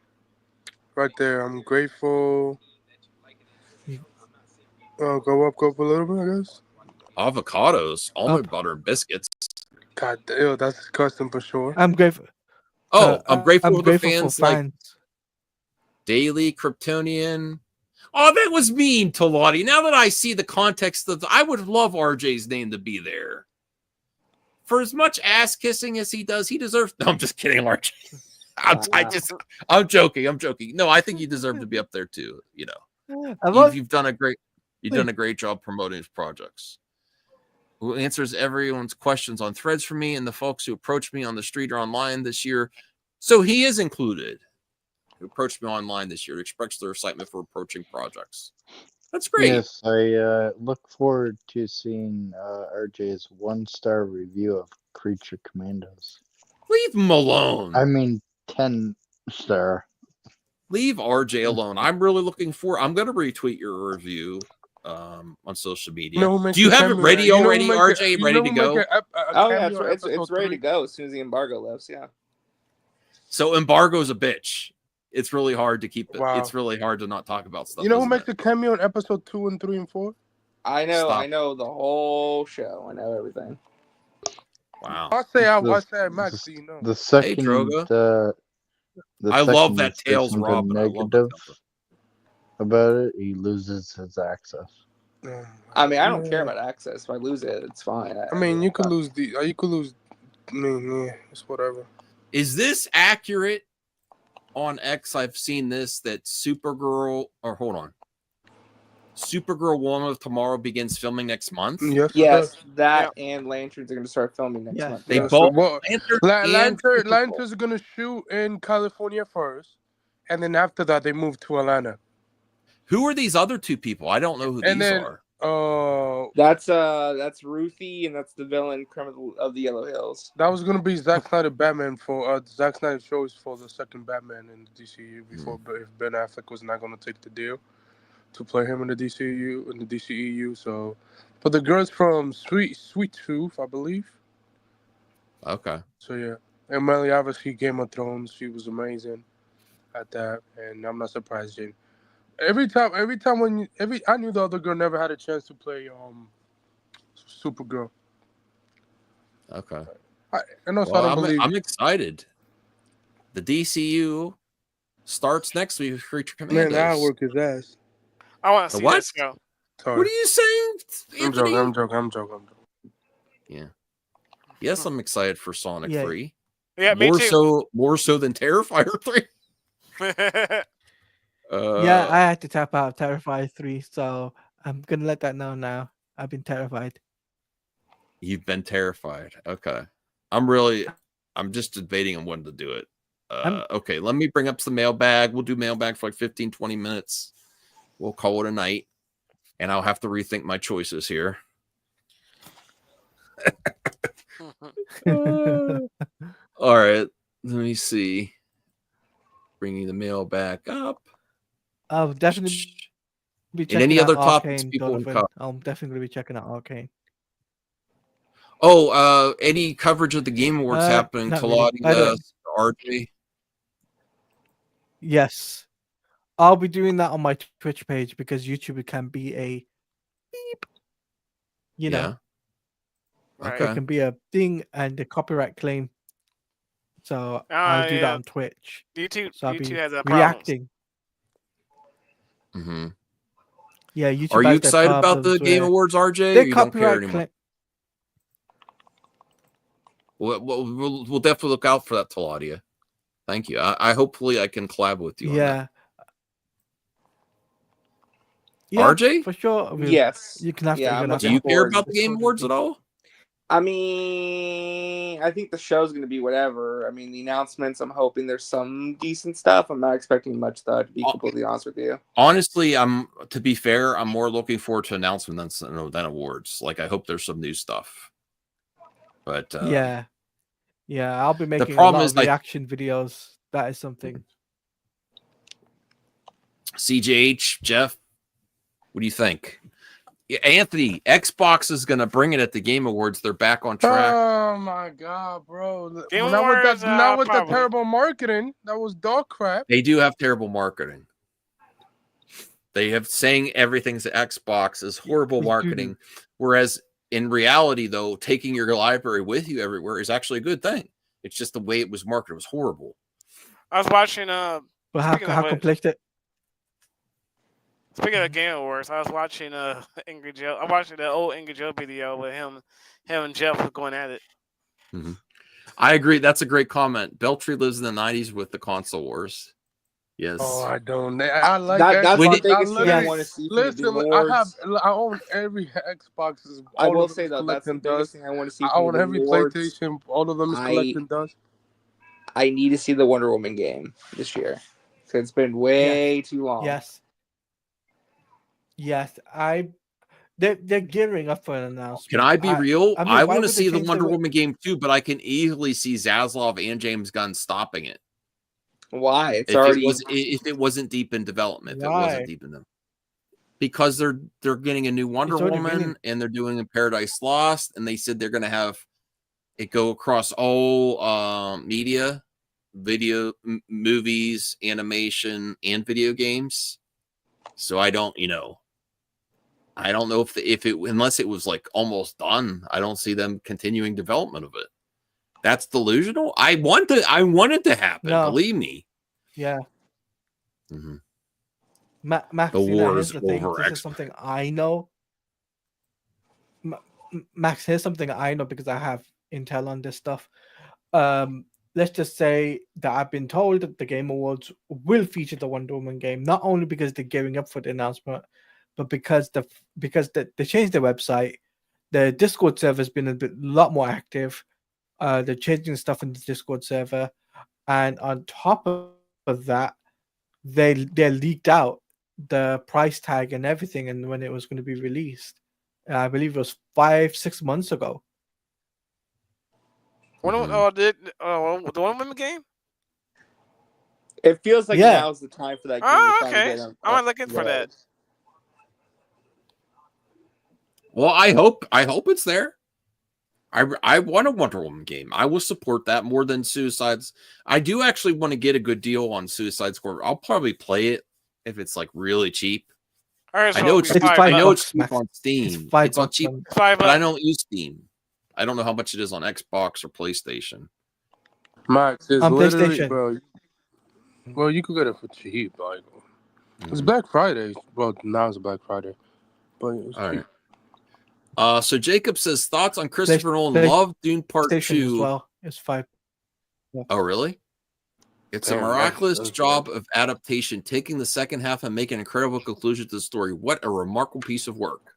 Speaker 11: Right there. I'm grateful. Go up a little bit, I guess.
Speaker 8: Avocados, almond butter, and biscuits.
Speaker 11: God damn, that's disgusting for sure.
Speaker 9: I'm grateful.
Speaker 8: Oh, I'm grateful
Speaker 9: I'm
Speaker 8: for
Speaker 9: grateful
Speaker 8: the
Speaker 9: for
Speaker 8: fans like Daily, Kryptonian. Oh, that was mean, Talati. Now that I see the context of I would love RJ's name to be there. For as much ass kissing as he does, he deserves. No, I'm just kidding, RJ. I'm joking. I'm joking. No, I think you deserve to be up there too. You know, you've done a great job promoting his projects. Who answers everyone's questions on threads for me and the folks who approached me on the street or online this year. So he is included. Who approached me online this year to express their excitement for approaching projects. That's great.
Speaker 14: Yes, I look forward to seeing RJ's 1-star review of Creature Commandos.
Speaker 8: Leave him alone.
Speaker 14: I mean, 10-star.
Speaker 8: Leave RJ alone. I'm really looking for. I'm going to retweet your review on social media. Do you have it ready already, RJ? Ready to go?
Speaker 10: Oh yeah, it's ready to go as soon as the embargo lifts. Yeah.
Speaker 8: So embargo's a bitch. It's really hard to keep it.
Speaker 11: Wow.
Speaker 8: It's really hard to not talk about stuff.
Speaker 11: You know who makes a cameo in episode 2 and 3 and 4?
Speaker 10: I know.
Speaker 8: Stop.
Speaker 10: I know the whole show. I know everything.
Speaker 8: Wow.
Speaker 11: I say Max. Do you know?
Speaker 14: The second,
Speaker 8: Hey, Droga.
Speaker 14: the
Speaker 8: I love
Speaker 14: second
Speaker 8: that
Speaker 14: he says
Speaker 8: Tails
Speaker 14: something
Speaker 8: Rob, but I love
Speaker 14: negative about it, he loses his access.
Speaker 10: I mean, I don't care about access. If I lose it, it's fine.
Speaker 11: I mean, you could lose I mean, yeah, it's whatever.
Speaker 8: Is this accurate? On X, I've seen this that Supergirl, or hold on, Supergirl Woman of Tomorrow begins filming next month.
Speaker 10: Yes, that and Lanterns are going to start filming next month.
Speaker 8: They
Speaker 10: Yeah.
Speaker 8: both
Speaker 11: Lanterns are gonna shoot in California first, and then after that they move to Atlanta.
Speaker 8: Who are these other two people? I don't know who
Speaker 11: And
Speaker 8: these
Speaker 11: then,
Speaker 8: are.
Speaker 10: That's Ruthie, and that's the villain criminal of the Yellow Hills.
Speaker 11: That was gonna be Zack Snyder Batman for Zack Snyder shows for the second Batman in the DCU before if Ben Affleck was not gonna take the deal to play him in the DCEU. So, but the girls from Sweet Tooth, I believe.
Speaker 8: Okay.
Speaker 11: So yeah, and Melly obviously Game of Thrones. She was amazing at that, and I'm not surprised, Jane. I knew the other girl never had a chance to play Supergirl.
Speaker 8: Okay.
Speaker 11: I don't believe.
Speaker 8: I'm excited. The DCU starts next week with Creature Commandos.
Speaker 11: Man, I'll work his ass.
Speaker 12: I want to
Speaker 8: The
Speaker 12: see
Speaker 8: what?
Speaker 12: this show.
Speaker 11: Sorry.
Speaker 8: What are you saying, Anthony?
Speaker 11: I'm joking.
Speaker 8: Yeah. Yes, I'm excited for Sonic 3.
Speaker 12: Yeah, me too.
Speaker 8: More so than Terrifier 3.
Speaker 9: Yeah, I had to tap out Terrifier 3, so I'm gonna let that know now. I've been terrified.
Speaker 8: You've been terrified. Okay. I'm just debating on when to do it. Okay, let me bring up some mailbag. We'll do mailbag for like 15, 20 minutes. We'll call it a night. And I'll have to rethink my choices here. All right. Let me see. Bringing the mail back up.
Speaker 9: I'll definitely be
Speaker 8: And
Speaker 9: checking
Speaker 8: any
Speaker 9: out
Speaker 8: other topics
Speaker 9: Arcane,
Speaker 8: people want to
Speaker 9: Donovan.
Speaker 8: cover?
Speaker 9: I'll definitely be checking out Arcane.
Speaker 8: Oh, any coverage of the Game Awards happening
Speaker 9: not
Speaker 8: to
Speaker 9: really. By the way-
Speaker 8: RJ?
Speaker 9: Yes. I'll be doing that on my Twitch page because YouTube can be a beep. You know.
Speaker 8: Yeah. Okay.
Speaker 9: It can be a thing and a copyright claim. So I'll do that on Twitch.
Speaker 12: YouTube,
Speaker 9: So I'll
Speaker 12: YouTube
Speaker 9: be
Speaker 12: has that
Speaker 9: reacting.
Speaker 8: Mm-hmm.
Speaker 9: Yeah, YouTube
Speaker 8: Are you
Speaker 9: has their
Speaker 8: excited about the
Speaker 9: problems
Speaker 8: Game
Speaker 9: where
Speaker 8: Awards, RJ?
Speaker 9: their
Speaker 8: Or you don't care
Speaker 9: copyright
Speaker 8: anymore?
Speaker 9: claim.
Speaker 8: We'll definitely look out for that, Taladia. Thank you. I hopefully I can collab with you.
Speaker 9: Yeah.
Speaker 8: Yeah, RJ?
Speaker 9: For sure. I mean,
Speaker 10: Yes.
Speaker 9: You can have
Speaker 10: Yeah,
Speaker 9: to.
Speaker 8: Do you care about the Game Awards at all?
Speaker 10: I mean, I think the show's going to be whatever. I mean, the announcements, I'm hoping there's some decent stuff. I'm not expecting much, though, to be completely honest with you.
Speaker 8: Honestly, to be fair, I'm more looking forward to announcements than awards. Like, I hope there's some new stuff. But
Speaker 9: Yeah, I'll be making
Speaker 8: problem
Speaker 9: a lot
Speaker 8: is,
Speaker 9: of
Speaker 8: like-
Speaker 9: reaction videos. That is something.
Speaker 8: CJH, Jeff, what do you think? Yeah, Anthony, Xbox is going to bring it at the Game Awards. They're back on track.
Speaker 11: Oh my god, bro!
Speaker 12: Game
Speaker 11: Not with
Speaker 12: Awards,
Speaker 11: that, not with the
Speaker 12: probably.
Speaker 11: terrible marketing. That was dog crap.
Speaker 8: They do have terrible marketing. They have saying everything's Xbox is horrible marketing, whereas in reality, though, taking your library with you everywhere is actually a good thing. It's just the way it was marketed was horrible.
Speaker 12: I was watching.
Speaker 9: But how conflicted?
Speaker 12: Speaking of Game Awards, I was watching Ingrid Joe. I'm watching the old Ingrid Joe video with him and Jeff was going at it.
Speaker 8: Mm-hmm. I agree. That's a great comment. Beltry lives in the 90s with the console wars. Yes.
Speaker 11: Oh, I don't. I like
Speaker 10: That's
Speaker 11: Xbox.
Speaker 10: the biggest thing I want to see.
Speaker 11: Listen, I own every Xbox.
Speaker 10: I will say that that's the biggest thing I want to see.
Speaker 11: I own every PlayStation. All of them is collecting dust.
Speaker 10: I need to see the Wonder Woman game this year. So it's been way too long.
Speaker 9: Yes. They're gearing up for an announcement.
Speaker 8: Can I be real?
Speaker 9: I mean,
Speaker 8: I
Speaker 9: why
Speaker 8: want to
Speaker 9: would they
Speaker 8: see the
Speaker 9: change
Speaker 8: Wonder Woman game too, but I can easily see Zaslav and James Gunn stopping it.
Speaker 10: Why? It's
Speaker 8: if
Speaker 10: already
Speaker 8: if it wasn't deep in development. If it
Speaker 9: Why?
Speaker 8: wasn't deep in them. Because they're getting a new Wonder
Speaker 9: It's already
Speaker 8: Woman
Speaker 9: been
Speaker 8: and they're doing a Paradise Lost, and they said they're going to have it go across all media, video, movies, animation, and video games. So I don't know if it unless it was like almost done. I don't see them continuing development of it. That's delusional. I want it to happen.
Speaker 9: No.
Speaker 8: Believe me.
Speaker 9: Yeah.
Speaker 8: Mm-hmm.
Speaker 9: Max,
Speaker 8: The war is
Speaker 9: here's the thing.
Speaker 8: over.
Speaker 9: This is something I know. Max, here's something I know because I have intel on this stuff. Let's just say that I've been told that the Game Awards will feature the Wonder Woman game, not only because they're gearing up for the announcement, but because they changed their website. The Discord server has been a lot more active. They're changing stuff in the Discord server, and on top of that, they leaked out the price tag and everything, and when it was going to be released. I believe it was 5-6 months ago.
Speaker 12: The Wonder Woman game?
Speaker 10: It feels like
Speaker 9: Yeah.
Speaker 10: now's the time for that game.
Speaker 12: Oh,
Speaker 10: to finally
Speaker 12: okay.
Speaker 10: get on-
Speaker 12: I'm looking for that.
Speaker 8: Well, I hope it's there. I want a Wonder Woman game. I will support that more than Suicides. I do actually want to get a good deal on Suicide Squad. I'll probably play it if it's like really cheap.
Speaker 12: Alright,
Speaker 8: I
Speaker 12: so
Speaker 8: know
Speaker 12: it's
Speaker 8: it's
Speaker 12: $5.
Speaker 8: I know it's cheap
Speaker 9: Max.
Speaker 8: on Steam.
Speaker 9: It's $5
Speaker 8: It's on cheap,
Speaker 9: on-
Speaker 12: $5.
Speaker 8: but I don't use Steam. I don't know how much it is on Xbox or PlayStation.
Speaker 11: Max, it's
Speaker 9: On
Speaker 11: literally,
Speaker 9: PlayStation.
Speaker 11: bro. Well, you could get it for cheap. Like, it's Black Friday. Well, now it's Black Friday, but it's
Speaker 8: All
Speaker 11: cheap.
Speaker 8: right. So Jacob says thoughts on Christopher Nolan.
Speaker 9: Play-
Speaker 8: Love Dune Part
Speaker 9: PlayStation
Speaker 8: 2.
Speaker 9: as well. It's 5.
Speaker 8: Oh, really? It's
Speaker 11: Damn,
Speaker 8: a miraculous
Speaker 11: that's
Speaker 8: job of adaptation, taking the second half and making an incredible conclusion to the story. What a remarkable piece of work.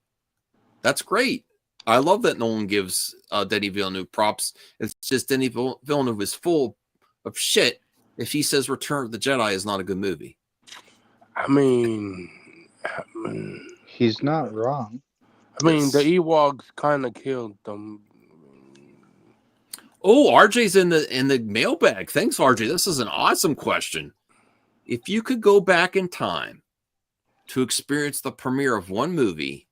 Speaker 8: That's great. I love that Nolan gives Denis Villeneuve props. It's just Denis Villeneuve is full of shit if he says Return of the Jedi is not a good movie.
Speaker 11: I mean,
Speaker 14: He's not wrong.
Speaker 11: the Ewoks kind of killed them.
Speaker 8: Oh, RJ's in the mailbag. Thanks, RJ. This is an awesome question. If you could go back in time to experience the premiere of one movie,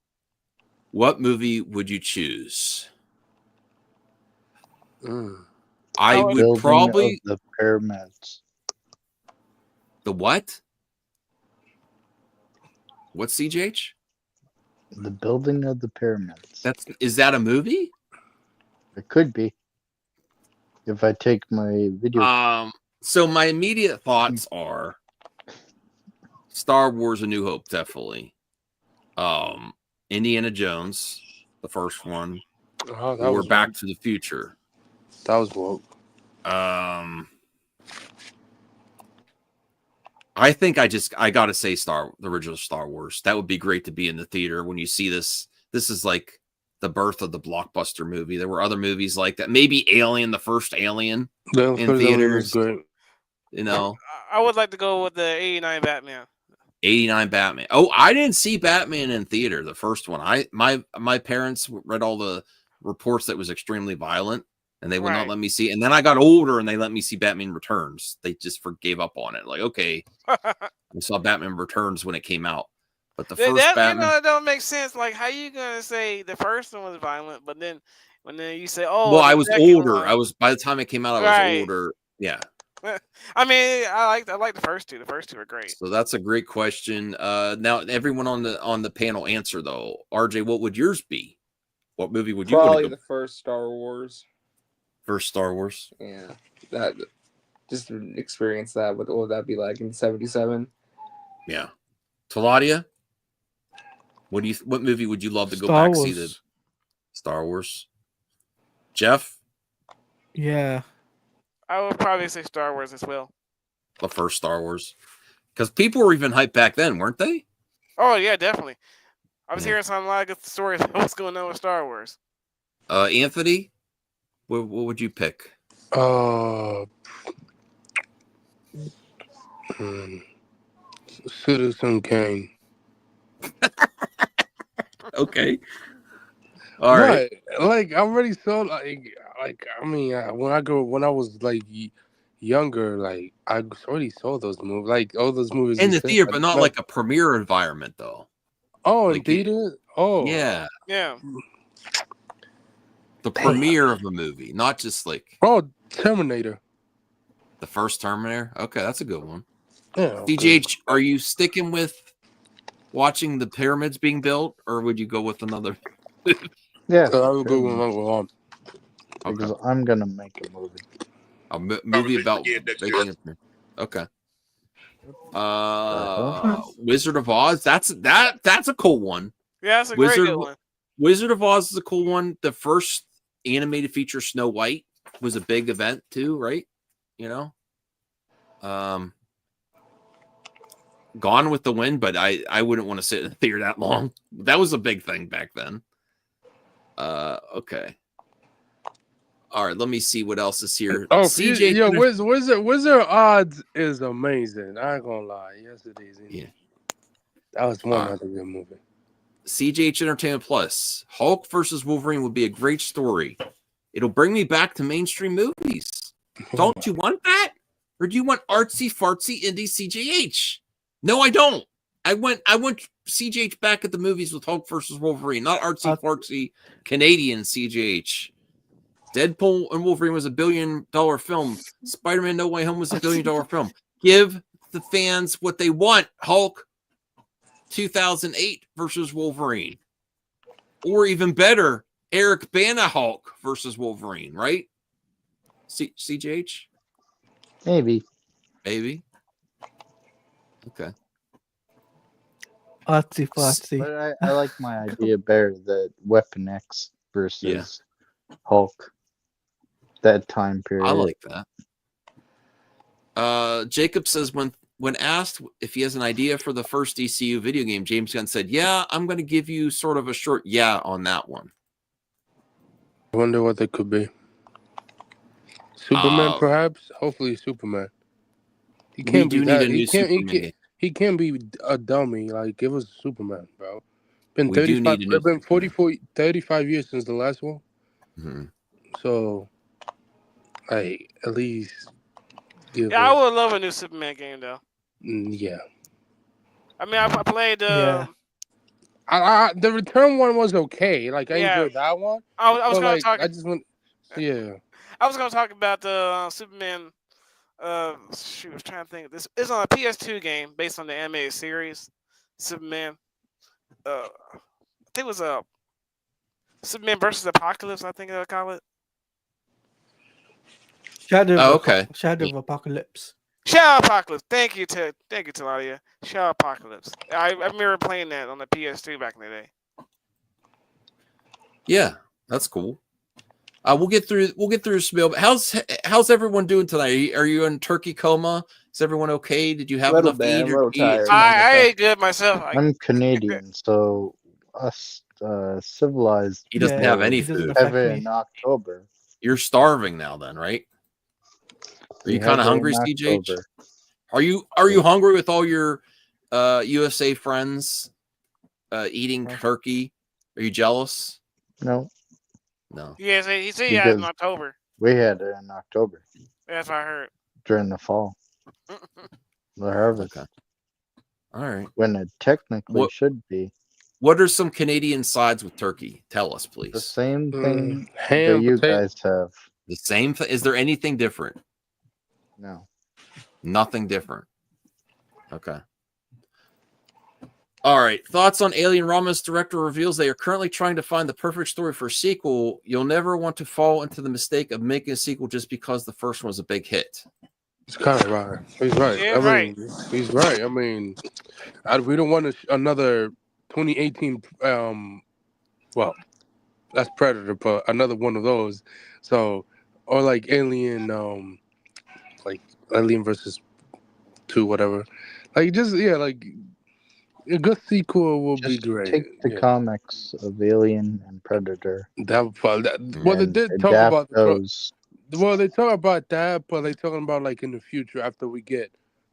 Speaker 8: what movie would you choose? I would
Speaker 14: Building
Speaker 8: probably
Speaker 14: of the pyramids.
Speaker 8: the what? What's CJH?
Speaker 14: The building of the pyramids.
Speaker 8: Is that a movie?
Speaker 14: It could be. If I take my video.
Speaker 8: So my immediate thoughts are Star Wars: A New Hope, definitely. Indiana Jones, the first one, or Back to the Future.
Speaker 11: That was woke.
Speaker 8: I think I gotta say the original Star Wars. That would be great to be in the theater when you see this. This is like the birth of the blockbuster movie. There were other movies like that. Maybe Alien, the first Alien in theaters.
Speaker 11: Great.
Speaker 8: You know,
Speaker 12: I would like to go with the 89 Batman.
Speaker 8: 89 Batman. Oh, I didn't see Batman in theater, the first one. My parents read all the reports that it was extremely violent, and they would not let me see it. And then I got older, and they let me see Batman Returns. They just gave up on it. Like, okay, I saw Batman Returns when it came out. But the first Batman,
Speaker 12: that don't make sense. Like, how you gonna say the first one was violent, but then when you say, "Oh,
Speaker 8: well,
Speaker 12: the
Speaker 8: I was
Speaker 12: second
Speaker 8: older.
Speaker 12: one,"
Speaker 8: I was by the time it came out, I was
Speaker 12: right?
Speaker 8: older. Yeah.
Speaker 12: I mean, I like the first two. The first two are great.
Speaker 8: So that's a great question. Now everyone on the panel answer though. RJ, what would yours be? What movie would you want
Speaker 10: Probably
Speaker 8: to go?
Speaker 10: the first Star Wars.
Speaker 8: First Star Wars.
Speaker 10: Yeah, that just to experience that. What would that be like in '77?
Speaker 8: Yeah. Taladia, what movie would you love to go
Speaker 9: Star
Speaker 8: back see?
Speaker 9: Wars.
Speaker 8: The Star Wars. Jeff,
Speaker 9: Yeah.
Speaker 12: I would probably say Star Wars as well.
Speaker 8: the first Star Wars, because people were even hyped back then, weren't they?
Speaker 12: Oh yeah, definitely. I was hearing some like good stories about what's going on with Star Wars.
Speaker 8: Anthony, what would you pick?
Speaker 11: Citizen Kane.
Speaker 8: Okay. All right.
Speaker 11: Like I already saw like I mean when I was like younger, like I already saw those movies, like all those movies
Speaker 8: In
Speaker 11: you
Speaker 8: the
Speaker 11: said.
Speaker 8: theater, but not like a premiere environment though.
Speaker 11: Oh,
Speaker 8: like
Speaker 11: in theater? Oh,
Speaker 8: yeah,
Speaker 12: Yeah.
Speaker 8: the premiere of a movie, not just like
Speaker 11: Terminator.
Speaker 8: the first Terminator. Okay, that's a good one.
Speaker 11: Yeah.
Speaker 8: DGH, are you sticking with watching the pyramids being built, or would you go with another?
Speaker 14: Yeah,
Speaker 11: I would go with
Speaker 14: pretty
Speaker 11: number one.
Speaker 14: because I'm gonna make a movie.
Speaker 8: A movie about making it. Okay. Wizard of Oz. That's a cool one.
Speaker 12: Yeah, that's a great good one.
Speaker 8: Wizard of Oz is a cool one. The first animated feature, Snow White, was a big event too, right? You know, Gone with the Wind, but I wouldn't want to sit in the theater that long. That was a big thing back then. Okay. All right, let me see what else is here.
Speaker 11: Oh,
Speaker 8: CJ,
Speaker 11: Wizard Odds is amazing. I ain't gonna lie. Yes, it is.
Speaker 8: Yeah.
Speaker 11: That was one other good movie.
Speaker 8: CJH Entertainment Plus. Hulk versus Wolverine would be a great story. It'll bring me back to mainstream movies. Don't you want that? Or do you want artsy fartsy indie CJH? No, I don't. I want CJH back at the movies with Hulk versus Wolverine, not artsy fartsy Canadian CJH. Deadpool and Wolverine was $1 billion film. Spider-Man No Way Home was $1 billion film. Give the fans what they want. Hulk 2008 versus Wolverine. Or even better, Eric Bana Hulk versus Wolverine, right? CJH?
Speaker 14: Maybe.
Speaker 8: Okay.
Speaker 9: Artsy fartsy.
Speaker 14: But I like my idea better, the Weapon X versus Hulk. That time period.
Speaker 8: I like that. Jacob says when asked if he has an idea for the first DCU video game, James Gunn said, "Yeah, I'm going to give you sort of a short yeah on that one."
Speaker 11: I wonder what they could be. Superman, perhaps. Hopefully, Superman. He can't be that. He can't be a dummy. Like, give us Superman, bro. Been 35 years since the last one.
Speaker 8: Mm-hmm.
Speaker 11: So, like, at least give
Speaker 12: I
Speaker 11: us.
Speaker 12: would love a new Superman game though.
Speaker 11: Yeah.
Speaker 12: I mean, I played
Speaker 11: the Return one was okay. Like, I enjoyed that one.
Speaker 12: I was going to talk.
Speaker 11: I just want. Yeah.
Speaker 12: I was going to talk about the Superman. I was trying to think. This is on a PS2 game based on the animated series, Superman. I think it was Superman versus Apocalypse. I think they'll call it.
Speaker 9: Shadow of Apocalypse.
Speaker 12: Shadow Apocalypse. Thank you, Taladia. Shadow Apocalypse. I remember playing that on the PS2 back in the day.
Speaker 8: Yeah, that's cool. We'll get through Spiel. But how's everyone doing tonight? Are you in turkey coma? Is everyone okay? Did you have enough to eat? Or
Speaker 12: tired. I ate good myself.
Speaker 14: I'm Canadian, so us civilized.
Speaker 8: He doesn't have any food.
Speaker 14: Have it in October.
Speaker 8: You're starving now, then, right? Are you kind of hungry, CJ? Are you hungry with all your USA friends eating turkey? Are you jealous?
Speaker 14: No.
Speaker 12: Yeah, he said he had it in October.
Speaker 14: We had it in October.
Speaker 12: That's what I heard.
Speaker 14: During the fall. The harvest.
Speaker 8: Okay. All right.
Speaker 14: when it technically should be.
Speaker 8: What are some Canadian sides with turkey? Tell us, please.
Speaker 14: The same thing that
Speaker 11: ham,
Speaker 14: you
Speaker 11: potato.
Speaker 14: guys have.
Speaker 8: The same thing. Is there anything different?
Speaker 14: No.
Speaker 8: Nothing different. Okay. All right. Thoughts on Alien Romulus director reveals they are currently trying to find the perfect story for a sequel. You'll never want to fall into the mistake of making a sequel just because the first one was a big hit.
Speaker 11: It's kind of right. He's right.
Speaker 12: Yeah,
Speaker 11: I
Speaker 12: right.
Speaker 11: mean, he's right. I mean, we don't want another 2018. Well, that's Predator, but another one of those. So, or like Alien, like Alien versus 2, whatever. Like just like a good sequel will be great.
Speaker 14: Take the comics of Alien and Predator.
Speaker 11: Well, they
Speaker 14: and
Speaker 11: did talk
Speaker 14: adapt
Speaker 11: about
Speaker 14: those.
Speaker 11: Well, they talk about that, but they talking about like in the future after we get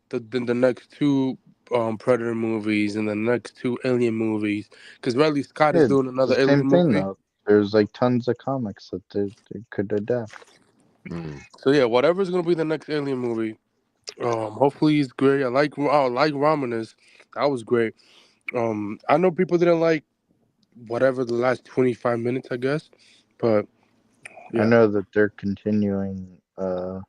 Speaker 11: the next 2 Predator movies and the next 2 Alien movies, because Ridley Scott is doing another
Speaker 14: the
Speaker 11: Alien
Speaker 14: same thing
Speaker 11: movie.
Speaker 14: though. There's like tons of comics that they could adapt.
Speaker 11: So yeah, whatever's gonna be the next Alien movie, hopefully it's great. I like Romulus. That was great. I know people didn't like whatever the last 25 minutes, I guess, but
Speaker 14: I know that they're continuing Alien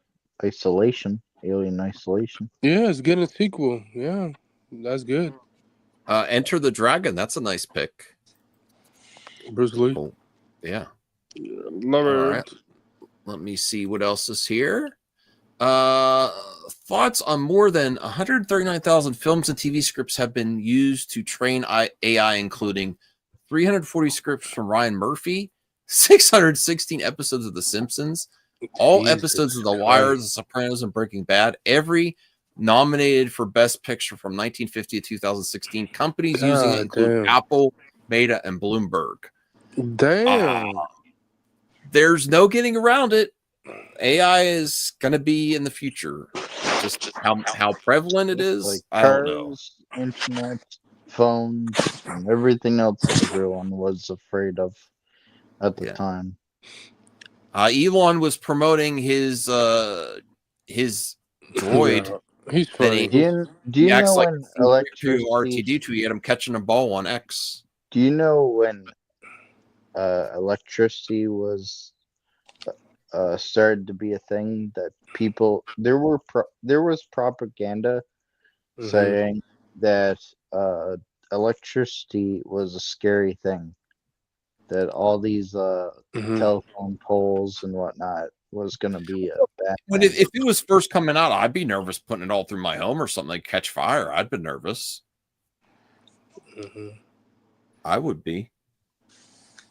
Speaker 14: Isolation.
Speaker 11: yeah, it's getting a sequel. Yeah, that's good.
Speaker 8: Enter the Dragon. That's a nice pick.
Speaker 11: Bruce Lee.
Speaker 8: Oh, yeah.
Speaker 11: Love
Speaker 8: All
Speaker 11: it.
Speaker 8: right. Let me see what else is here. Thoughts on more than 139,000 films and TV scripts have been used to train AI, including 340 scripts from Ryan Murphy, 616 episodes of The Simpsons, all
Speaker 11: Jesus
Speaker 8: episodes of The Wire,
Speaker 11: Christ.
Speaker 8: The Sopranos, and Breaking Bad, every nominated for Best Picture from 1950 to 2016. Companies using it include Apple, Meta, and Bloomberg.
Speaker 11: Damn.
Speaker 8: There's no getting around it. AI is going to be in the future. Just how prevalent it is,
Speaker 14: Like
Speaker 8: I don't know.
Speaker 14: cars, internet, phones, and everything else that everyone was afraid of at the time.
Speaker 8: Elon was promoting his droid.
Speaker 11: Yeah, he's
Speaker 8: that
Speaker 11: funny.
Speaker 14: Do you
Speaker 8: he acts
Speaker 14: know
Speaker 8: like
Speaker 14: when
Speaker 8: electricity
Speaker 14: electricity?
Speaker 8: R2D2. He had him catching a ball on X.
Speaker 14: Do you know when electricity was started to be a thing that people there was propaganda saying that electricity was a scary thing, that all these telephone poles and whatnot was going to be a bad
Speaker 8: When
Speaker 14: thing.
Speaker 8: if it was first coming out, I'd be nervous putting it all through my home or something like catch fire. I'd be nervous. I would be.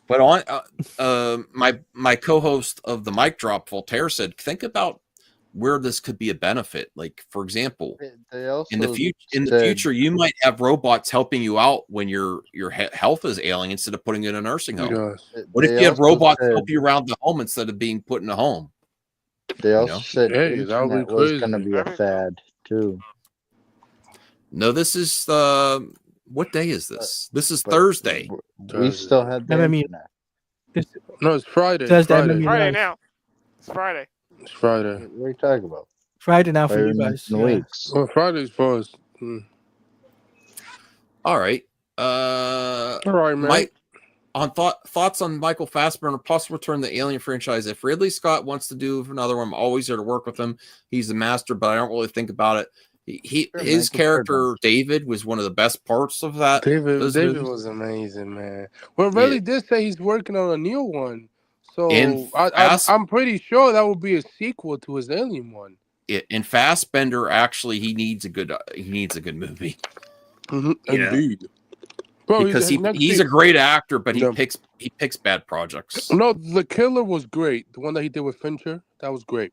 Speaker 8: But on my co-host of the Mic Drop, Voltaire, said, think about where this could be a benefit. Like, for example,
Speaker 14: They also
Speaker 8: in the future, you might have robots helping you out when your health is ailing instead of putting you in a nursing home.
Speaker 11: Yes.
Speaker 8: What if
Speaker 14: They
Speaker 8: you have
Speaker 14: also
Speaker 8: robots
Speaker 14: said-
Speaker 8: help you around the home instead of being put in a home?
Speaker 14: They also said
Speaker 11: Hey, that would be
Speaker 14: internet was
Speaker 11: crazy.
Speaker 14: going to be a fad too.
Speaker 8: No, this is what day is this? This is
Speaker 14: but
Speaker 8: Thursday.
Speaker 14: We still had the internet.
Speaker 11: No, it's Friday.
Speaker 9: Thursday,
Speaker 11: Friday.
Speaker 9: MMA
Speaker 12: Friday
Speaker 9: Live.
Speaker 12: now. It's Friday.
Speaker 11: It's Friday.
Speaker 14: What are you talking about?
Speaker 9: Friday now for you
Speaker 14: Minutes
Speaker 9: guys.
Speaker 14: and
Speaker 9: Yeah.
Speaker 14: weeks.
Speaker 11: Well, Friday's for us.
Speaker 8: All right.
Speaker 11: All right, man.
Speaker 8: Mike, on thoughts on Michael Fassbender possible return to the Alien franchise. If Ridley Scott wants to do another one, I'm always there to work with him. He's the master, but I don't really think about it. His character David was one of the best parts of that.
Speaker 11: David
Speaker 8: movies.
Speaker 11: was amazing, man. Well, Ridley did say he's working on a new one, so I'm pretty sure that will be a sequel to his Alien one.
Speaker 8: In Fassbender, actually, he needs a good movie.
Speaker 11: Indeed. Bro,
Speaker 8: because he's a great actor, but he picks bad projects.
Speaker 11: No, The Killer was great. The one that he did with Fincher, that was great.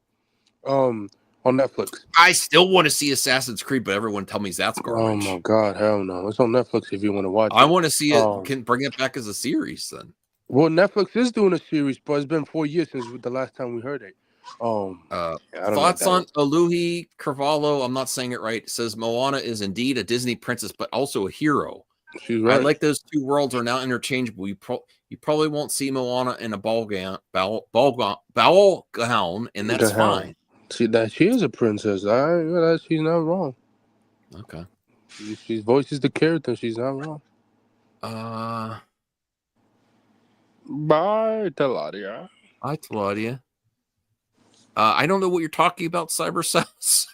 Speaker 11: On Netflix.
Speaker 8: I still want to see Assassin's Creed, but everyone tell me that's garbage.
Speaker 11: Oh my god, hell no! It's on Netflix if you want to watch it.
Speaker 8: I want to see it. Can bring it back as a series then.
Speaker 11: Well, Netflix is doing a series, but it's been 4 years since the last time we heard it.
Speaker 8: Thoughts on Aluhi Carvalho? I'm not saying it right. It says Moana is indeed a Disney princess, but also a hero.
Speaker 11: She's right.
Speaker 8: I like those two worlds are now interchangeable. You probably won't see Moana in a ball gown, and that's fine.
Speaker 11: See that she is a princess. She's not wrong.
Speaker 8: Okay.
Speaker 11: She voices the character. She's not wrong. Bye, Taladia.
Speaker 8: Hi, Taladia. I don't know what you're talking about, Cyber Cells.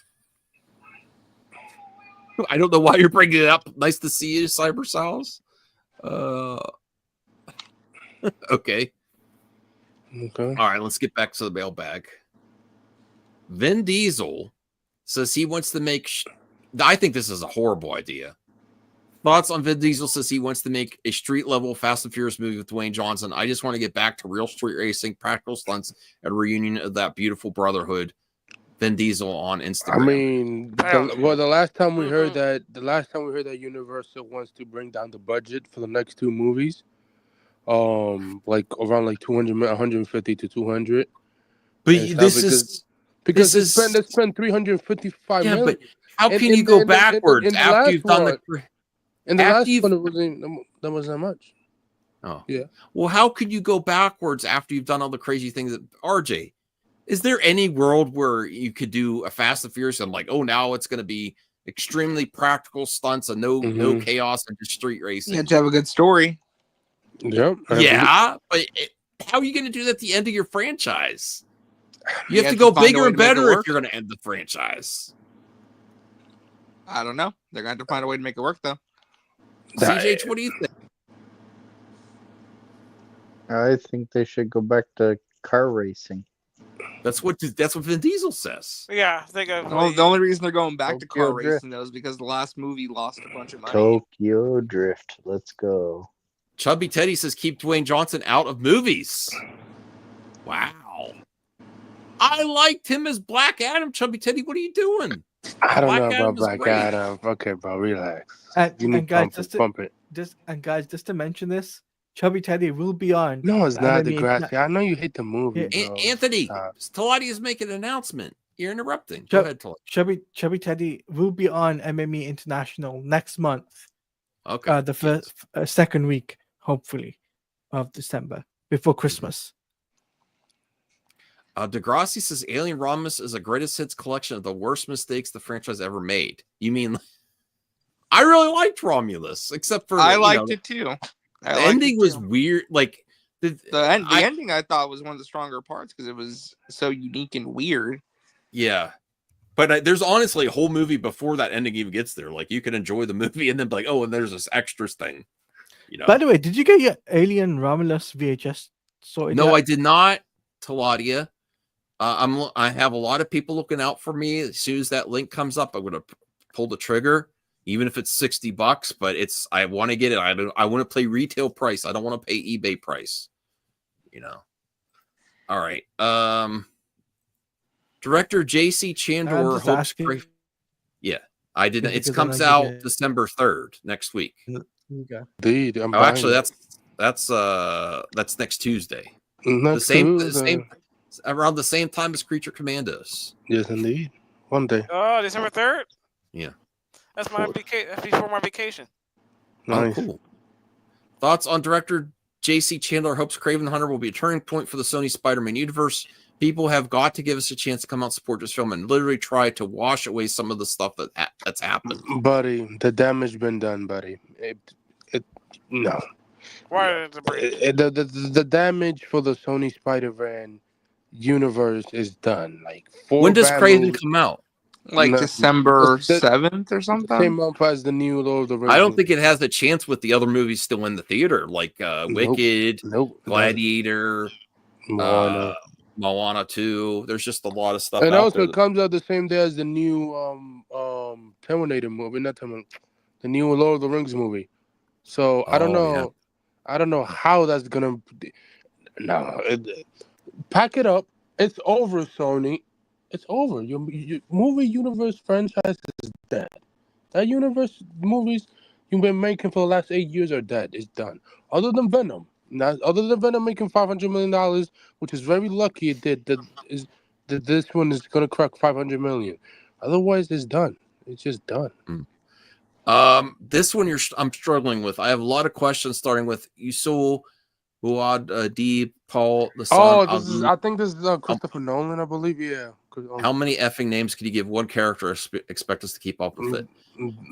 Speaker 8: I don't know why you're bringing it up. Nice to see you, Cyber Cells. Okay.
Speaker 11: Okay.
Speaker 8: All right, let's get back to the mailbag. Vin Diesel says he wants to make... I think this is a horrible idea. Thoughts on Vin Diesel says he wants to make a street-level Fast and Furious movie with Dwayne Johnson. I just want to get back to real street racing, practical stunts, and a reunion of that beautiful brotherhood. Vin Diesel on Instagram.
Speaker 11: I mean, the last time we heard that Universal wants to bring down the budget for the next two movies, like around like 200, 150 to 200.
Speaker 8: But this is
Speaker 11: they spent 355
Speaker 8: yeah,
Speaker 11: million.
Speaker 8: but how can you go backwards after you've done the?
Speaker 11: In the last one, that wasn't that much.
Speaker 8: Oh,
Speaker 11: yeah.
Speaker 8: Well, how could you go backwards after you've done all the crazy things that RJ? Is there any world where you could do a Fast and Furious and like, oh, now it's going to be extremely practical stunts and no chaos and just street racing?
Speaker 10: You have to have a good story.
Speaker 11: Yep.
Speaker 8: Yeah, but how are you going to do that at the end of your franchise? You have to go bigger and better if you're going to end the franchise.
Speaker 10: I don't know. They're going to have to find a way to make it work, though.
Speaker 8: CJ, what do you think?
Speaker 14: I think they should go back to car racing.
Speaker 8: That's what Vin Diesel says.
Speaker 12: Yeah, I think
Speaker 10: the only reason they're going back to car racing though is because the last movie lost a bunch of money.
Speaker 14: Tokyo Drift. Let's go.
Speaker 8: Chubby Teddy says keep Dwayne Johnson out of movies. Wow. I liked him as Black Adam. Chubby Teddy, what are you doing?
Speaker 11: I don't know about Black Adam. Okay, bro, relax.
Speaker 9: And guys, just to mention this, Chubby Teddy will be on.
Speaker 11: No, it's not the grass. I know you hate the movie.
Speaker 8: Anthony, Talati is making an announcement. You're interrupting. Go ahead, Talati.
Speaker 9: Chubby Teddy will be on MME International next month.
Speaker 8: Okay.
Speaker 9: The second week, hopefully, of December before Christmas.
Speaker 8: Degrassi says Alien Romulus is a greatest hits collection of the worst mistakes the franchise ever made. You mean? I really liked Romulus, except for
Speaker 10: I liked it too.
Speaker 8: The ending was weird. Like
Speaker 10: the ending, I thought was one of the stronger parts because it was so unique and weird.
Speaker 8: Yeah, but there's honestly a whole movie before that ending even gets there. Like you can enjoy the movie and then be like, oh, and there's this extras thing. You know.
Speaker 9: By the way, did you get your Alien Romulus VHS sorted?
Speaker 8: No, I did not. Taladia. I have a lot of people looking out for me. As soon as that link comes up, I'm gonna pull the trigger, even if it's $60. But I want to get it. I want to play retail price. I don't want to pay eBay price. You know. All right. Director J.C. Chandor hopes. Yeah, I did. It comes out December 3rd next week.
Speaker 11: Dude,
Speaker 8: actually, that's next Tuesday. The same. Around the same time as Creature Commandos.
Speaker 11: Yes, indeed. One day.
Speaker 12: Oh, December 3rd?
Speaker 8: Yeah.
Speaker 12: That's my That's before my vacation.
Speaker 11: Nice.
Speaker 8: Oh, cool. Thoughts on director J.C. Chandler hopes Kraven the Hunter will be a turning point for the Sony Spider-Man universe. People have got to give us a chance to come out and support this film and literally try to wash away some of the stuff that's happened.
Speaker 11: Buddy, the damage been done, buddy. No.
Speaker 12: Why
Speaker 11: the damage for the Sony Spider-Man universe is done. Like
Speaker 8: when does Kraven come out?
Speaker 10: Like December 7th or something?
Speaker 11: Same month as the new Lord of the Rings.
Speaker 8: I don't think it has a chance with the other movies still in the theater, like Wicked, Gladiator, Moana 2. There's just a lot of stuff.
Speaker 11: And also, it comes out the same day as the new Terminator movie, the new Lord of the Rings movie. So I don't know. Yeah. I don't know how that's gonna. Pack it up. It's over, Sony. It's over. Your movie universe franchise is dead. That universe movies you've been making for the last 8 years are dead. It's done. Other than Venom. Now, other than Venom making $500 million, which is very lucky it did, this one is going to crack $500 million. Otherwise, it's done. It's just done.
Speaker 8: This one I'm struggling with. I have a lot of questions, starting with Yusul, Buad, D, Paul, the son.
Speaker 11: I think this is Christopher Nolan, I believe. Yeah.
Speaker 8: How many effing names could you give one character expect us to keep up with it?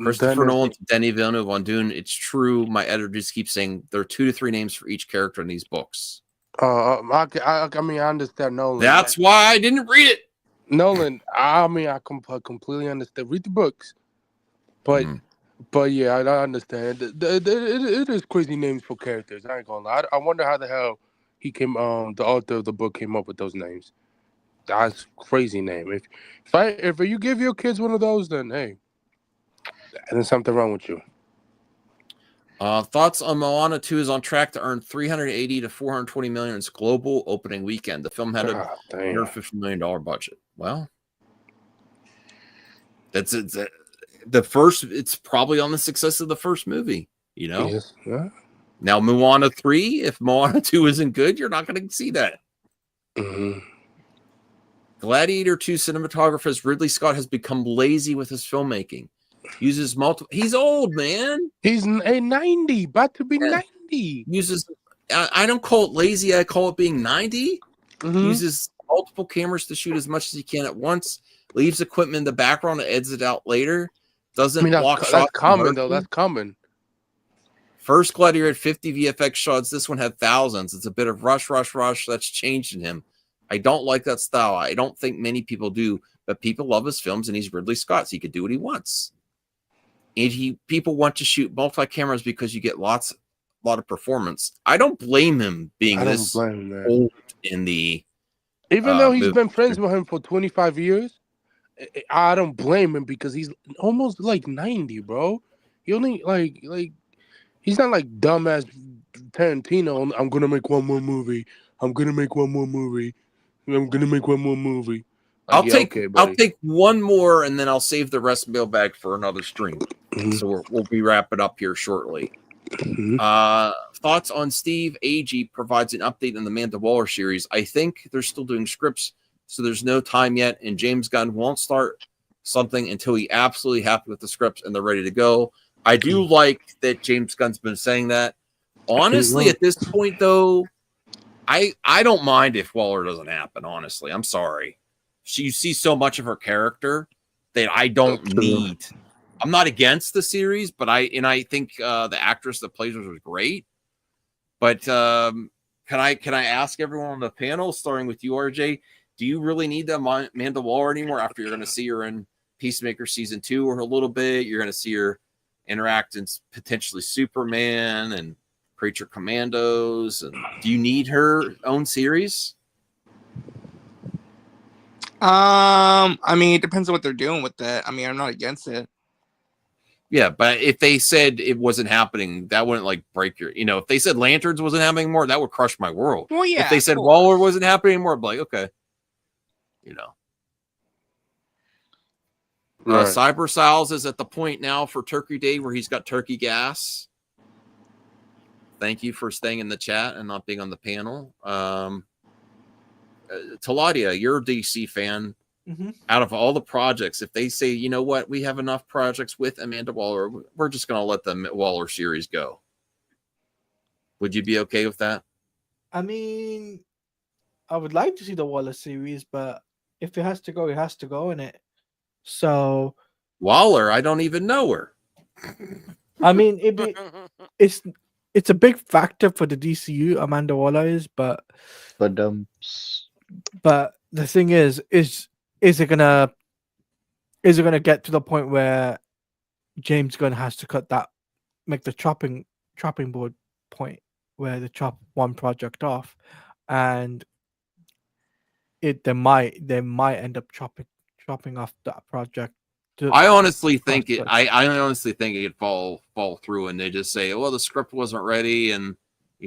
Speaker 8: Christopher Nolan to Denis Villeneuve on Dune. It's true. My editor just keeps saying there are 2 to 3 names for each character in these books.
Speaker 11: I mean, I understand Nolan.
Speaker 8: That's why I didn't read it.
Speaker 11: Nolan, I mean, I completely understand. Read the books, but yeah, I understand. It is crazy names for characters. I ain't gonna lie. I wonder how the hell he came. The author of the book came up with those names. That's crazy name. If you give your kids one of those, then hey, there's something wrong with you.
Speaker 8: Thoughts on Moana 2 is on track to earn $380 to $420 million in its global opening weekend. The film had a $150 million budget. Well, that's the first. It's probably on the success of the first movie. You know.
Speaker 11: Yes. Yeah.
Speaker 8: Now Moana 3. If Moana 2 isn't good, you're not going to see that. Gladiator 2 cinematographer Ridley Scott has become lazy with his filmmaking. Uses multiple. He's old, man.
Speaker 11: He's a 90, about to be 90.
Speaker 8: Uses. I don't call it lazy. I call it being 90. Uses multiple cameras to shoot as much as he can at once. Leaves equipment in the background to edit it out later. Doesn't block shots.
Speaker 11: That's common, though. That's common.
Speaker 8: First Gladiator had 50 VFX shots. This one had thousands. It's a bit of rush. That's changed in him. I don't like that style. I don't think many people do, but people love his films, and he's Ridley Scott, so he can do what he wants. And people want to shoot multi-cameras because you get a lot of performance. I don't blame him being this old in the.
Speaker 11: Even though he's been friends with him for 25 years, I don't blame him because he's almost like 90, bro. He only like he's not like dumbass Tarantino. I'm gonna make one more movie.
Speaker 8: I'll take one more, and then I'll save the rest mailbag for another stream. So we'll be wrapping up here shortly. Thoughts on Steve Agee provides an update on the Amanda Waller series. I think they're still doing scripts, so there's no time yet, and James Gunn won't start something until he's absolutely happy with the scripts and they're ready to go. I do like that James Gunn's been saying that. Honestly, at this point, though, I don't mind if Waller doesn't happen, honestly. I'm sorry. You see so much of her character that I don't need. I'm not against the series, but I think the actress that plays her was great. But can I ask everyone on the panel, starting with you, RJ, do you really need the Amanda Waller anymore after you're going to see her in Peacemaker season 2 or a little bit? You're going to see her interact in potentially Superman and Creature Commandos. And do you need her own series?
Speaker 10: I mean, it depends on what they're doing with that. I mean, I'm not against it.
Speaker 8: Yeah, but if they said it wasn't happening, that wouldn't like break your, if they said Lanterns wasn't happening anymore, that would crush my world.
Speaker 10: Well, yeah.
Speaker 8: If they said Waller wasn't happening anymore, I'd be like, okay. Right. Cyber Sal's is at the point now for Turkey Day where he's got turkey gas. Thank you for staying in the chat and not being on the panel. Taladia, you're a DC fan. Out of all the projects, if they say, you know what, we have enough projects with Amanda Waller, we're just going to let the Waller series go. Would you be okay with that?
Speaker 9: I mean, I would like to see the Waller series, but if it has to go, it has to go in it. So
Speaker 8: Waller, I don't even know her.
Speaker 9: I mean, it's a big factor for the DCU. Amanda Waller is, but the thing is it gonna get to the point where James Gunn has to make the chopping board point where they chop one project off, and they might end up chopping off that project.
Speaker 8: I honestly think it. I honestly think it could fall through, and they just say, "Well, the script wasn't ready," and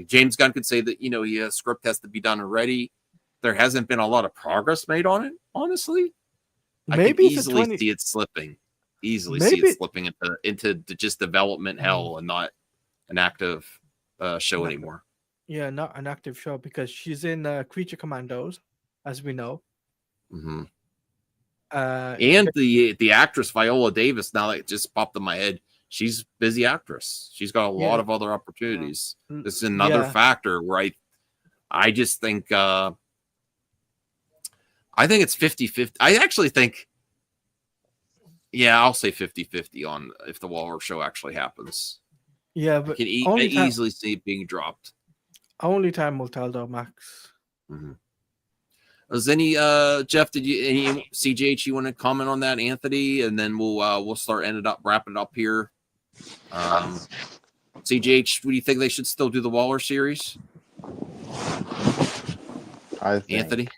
Speaker 8: James Gunn could say that the script has to be done already. There hasn't been a lot of progress made on it. Honestly, maybe I can easily see it slipping. Easily see it slipping into just development hell and not an active show anymore.
Speaker 9: Yeah, not an active show because she's in Creature Commandos, as we know.
Speaker 8: And the actress Viola Davis, now that it just popped in my head, she's a busy actress. She's got a lot of other opportunities. This is another factor where I just think I think it's 50-50. I actually think, yeah, I'll say 50-50 on if the Waller show actually happens.
Speaker 9: Yeah,
Speaker 8: I
Speaker 9: but
Speaker 8: can
Speaker 9: only time,
Speaker 8: easily see it being dropped.
Speaker 9: only time will tell, though, Max.
Speaker 8: Mm-hmm. Was any Jeff? Did you any CJH? You want to comment on that, Anthony? And then we'll start wrapping it up here. CJH, what do you think they should still do the Waller series?
Speaker 14: I think
Speaker 8: Anthony,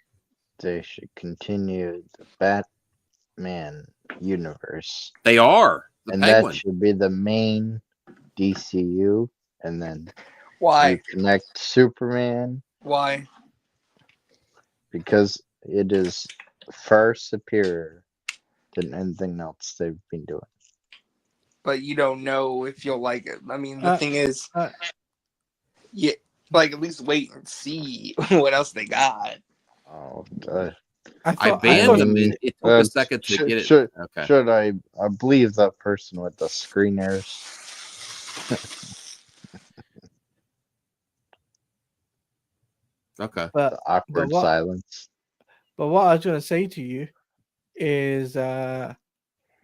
Speaker 14: they should continue the Batman universe.
Speaker 8: They are
Speaker 14: and
Speaker 8: Penguin.
Speaker 14: That should be the main DCU, and then
Speaker 10: Why?
Speaker 14: you connect Superman.
Speaker 10: Why?
Speaker 14: Because it is far superior than anything else they've been doing.
Speaker 10: But you don't know if you'll like it. I mean, the thing is, yeah, like at least wait and see what else they got.
Speaker 14: Oh,
Speaker 8: I banned them. It took a second to get it. Okay.
Speaker 14: Should I believe that person with the screeners?
Speaker 8: Okay.
Speaker 14: The awkward silence.
Speaker 9: But what I was going to say to you is,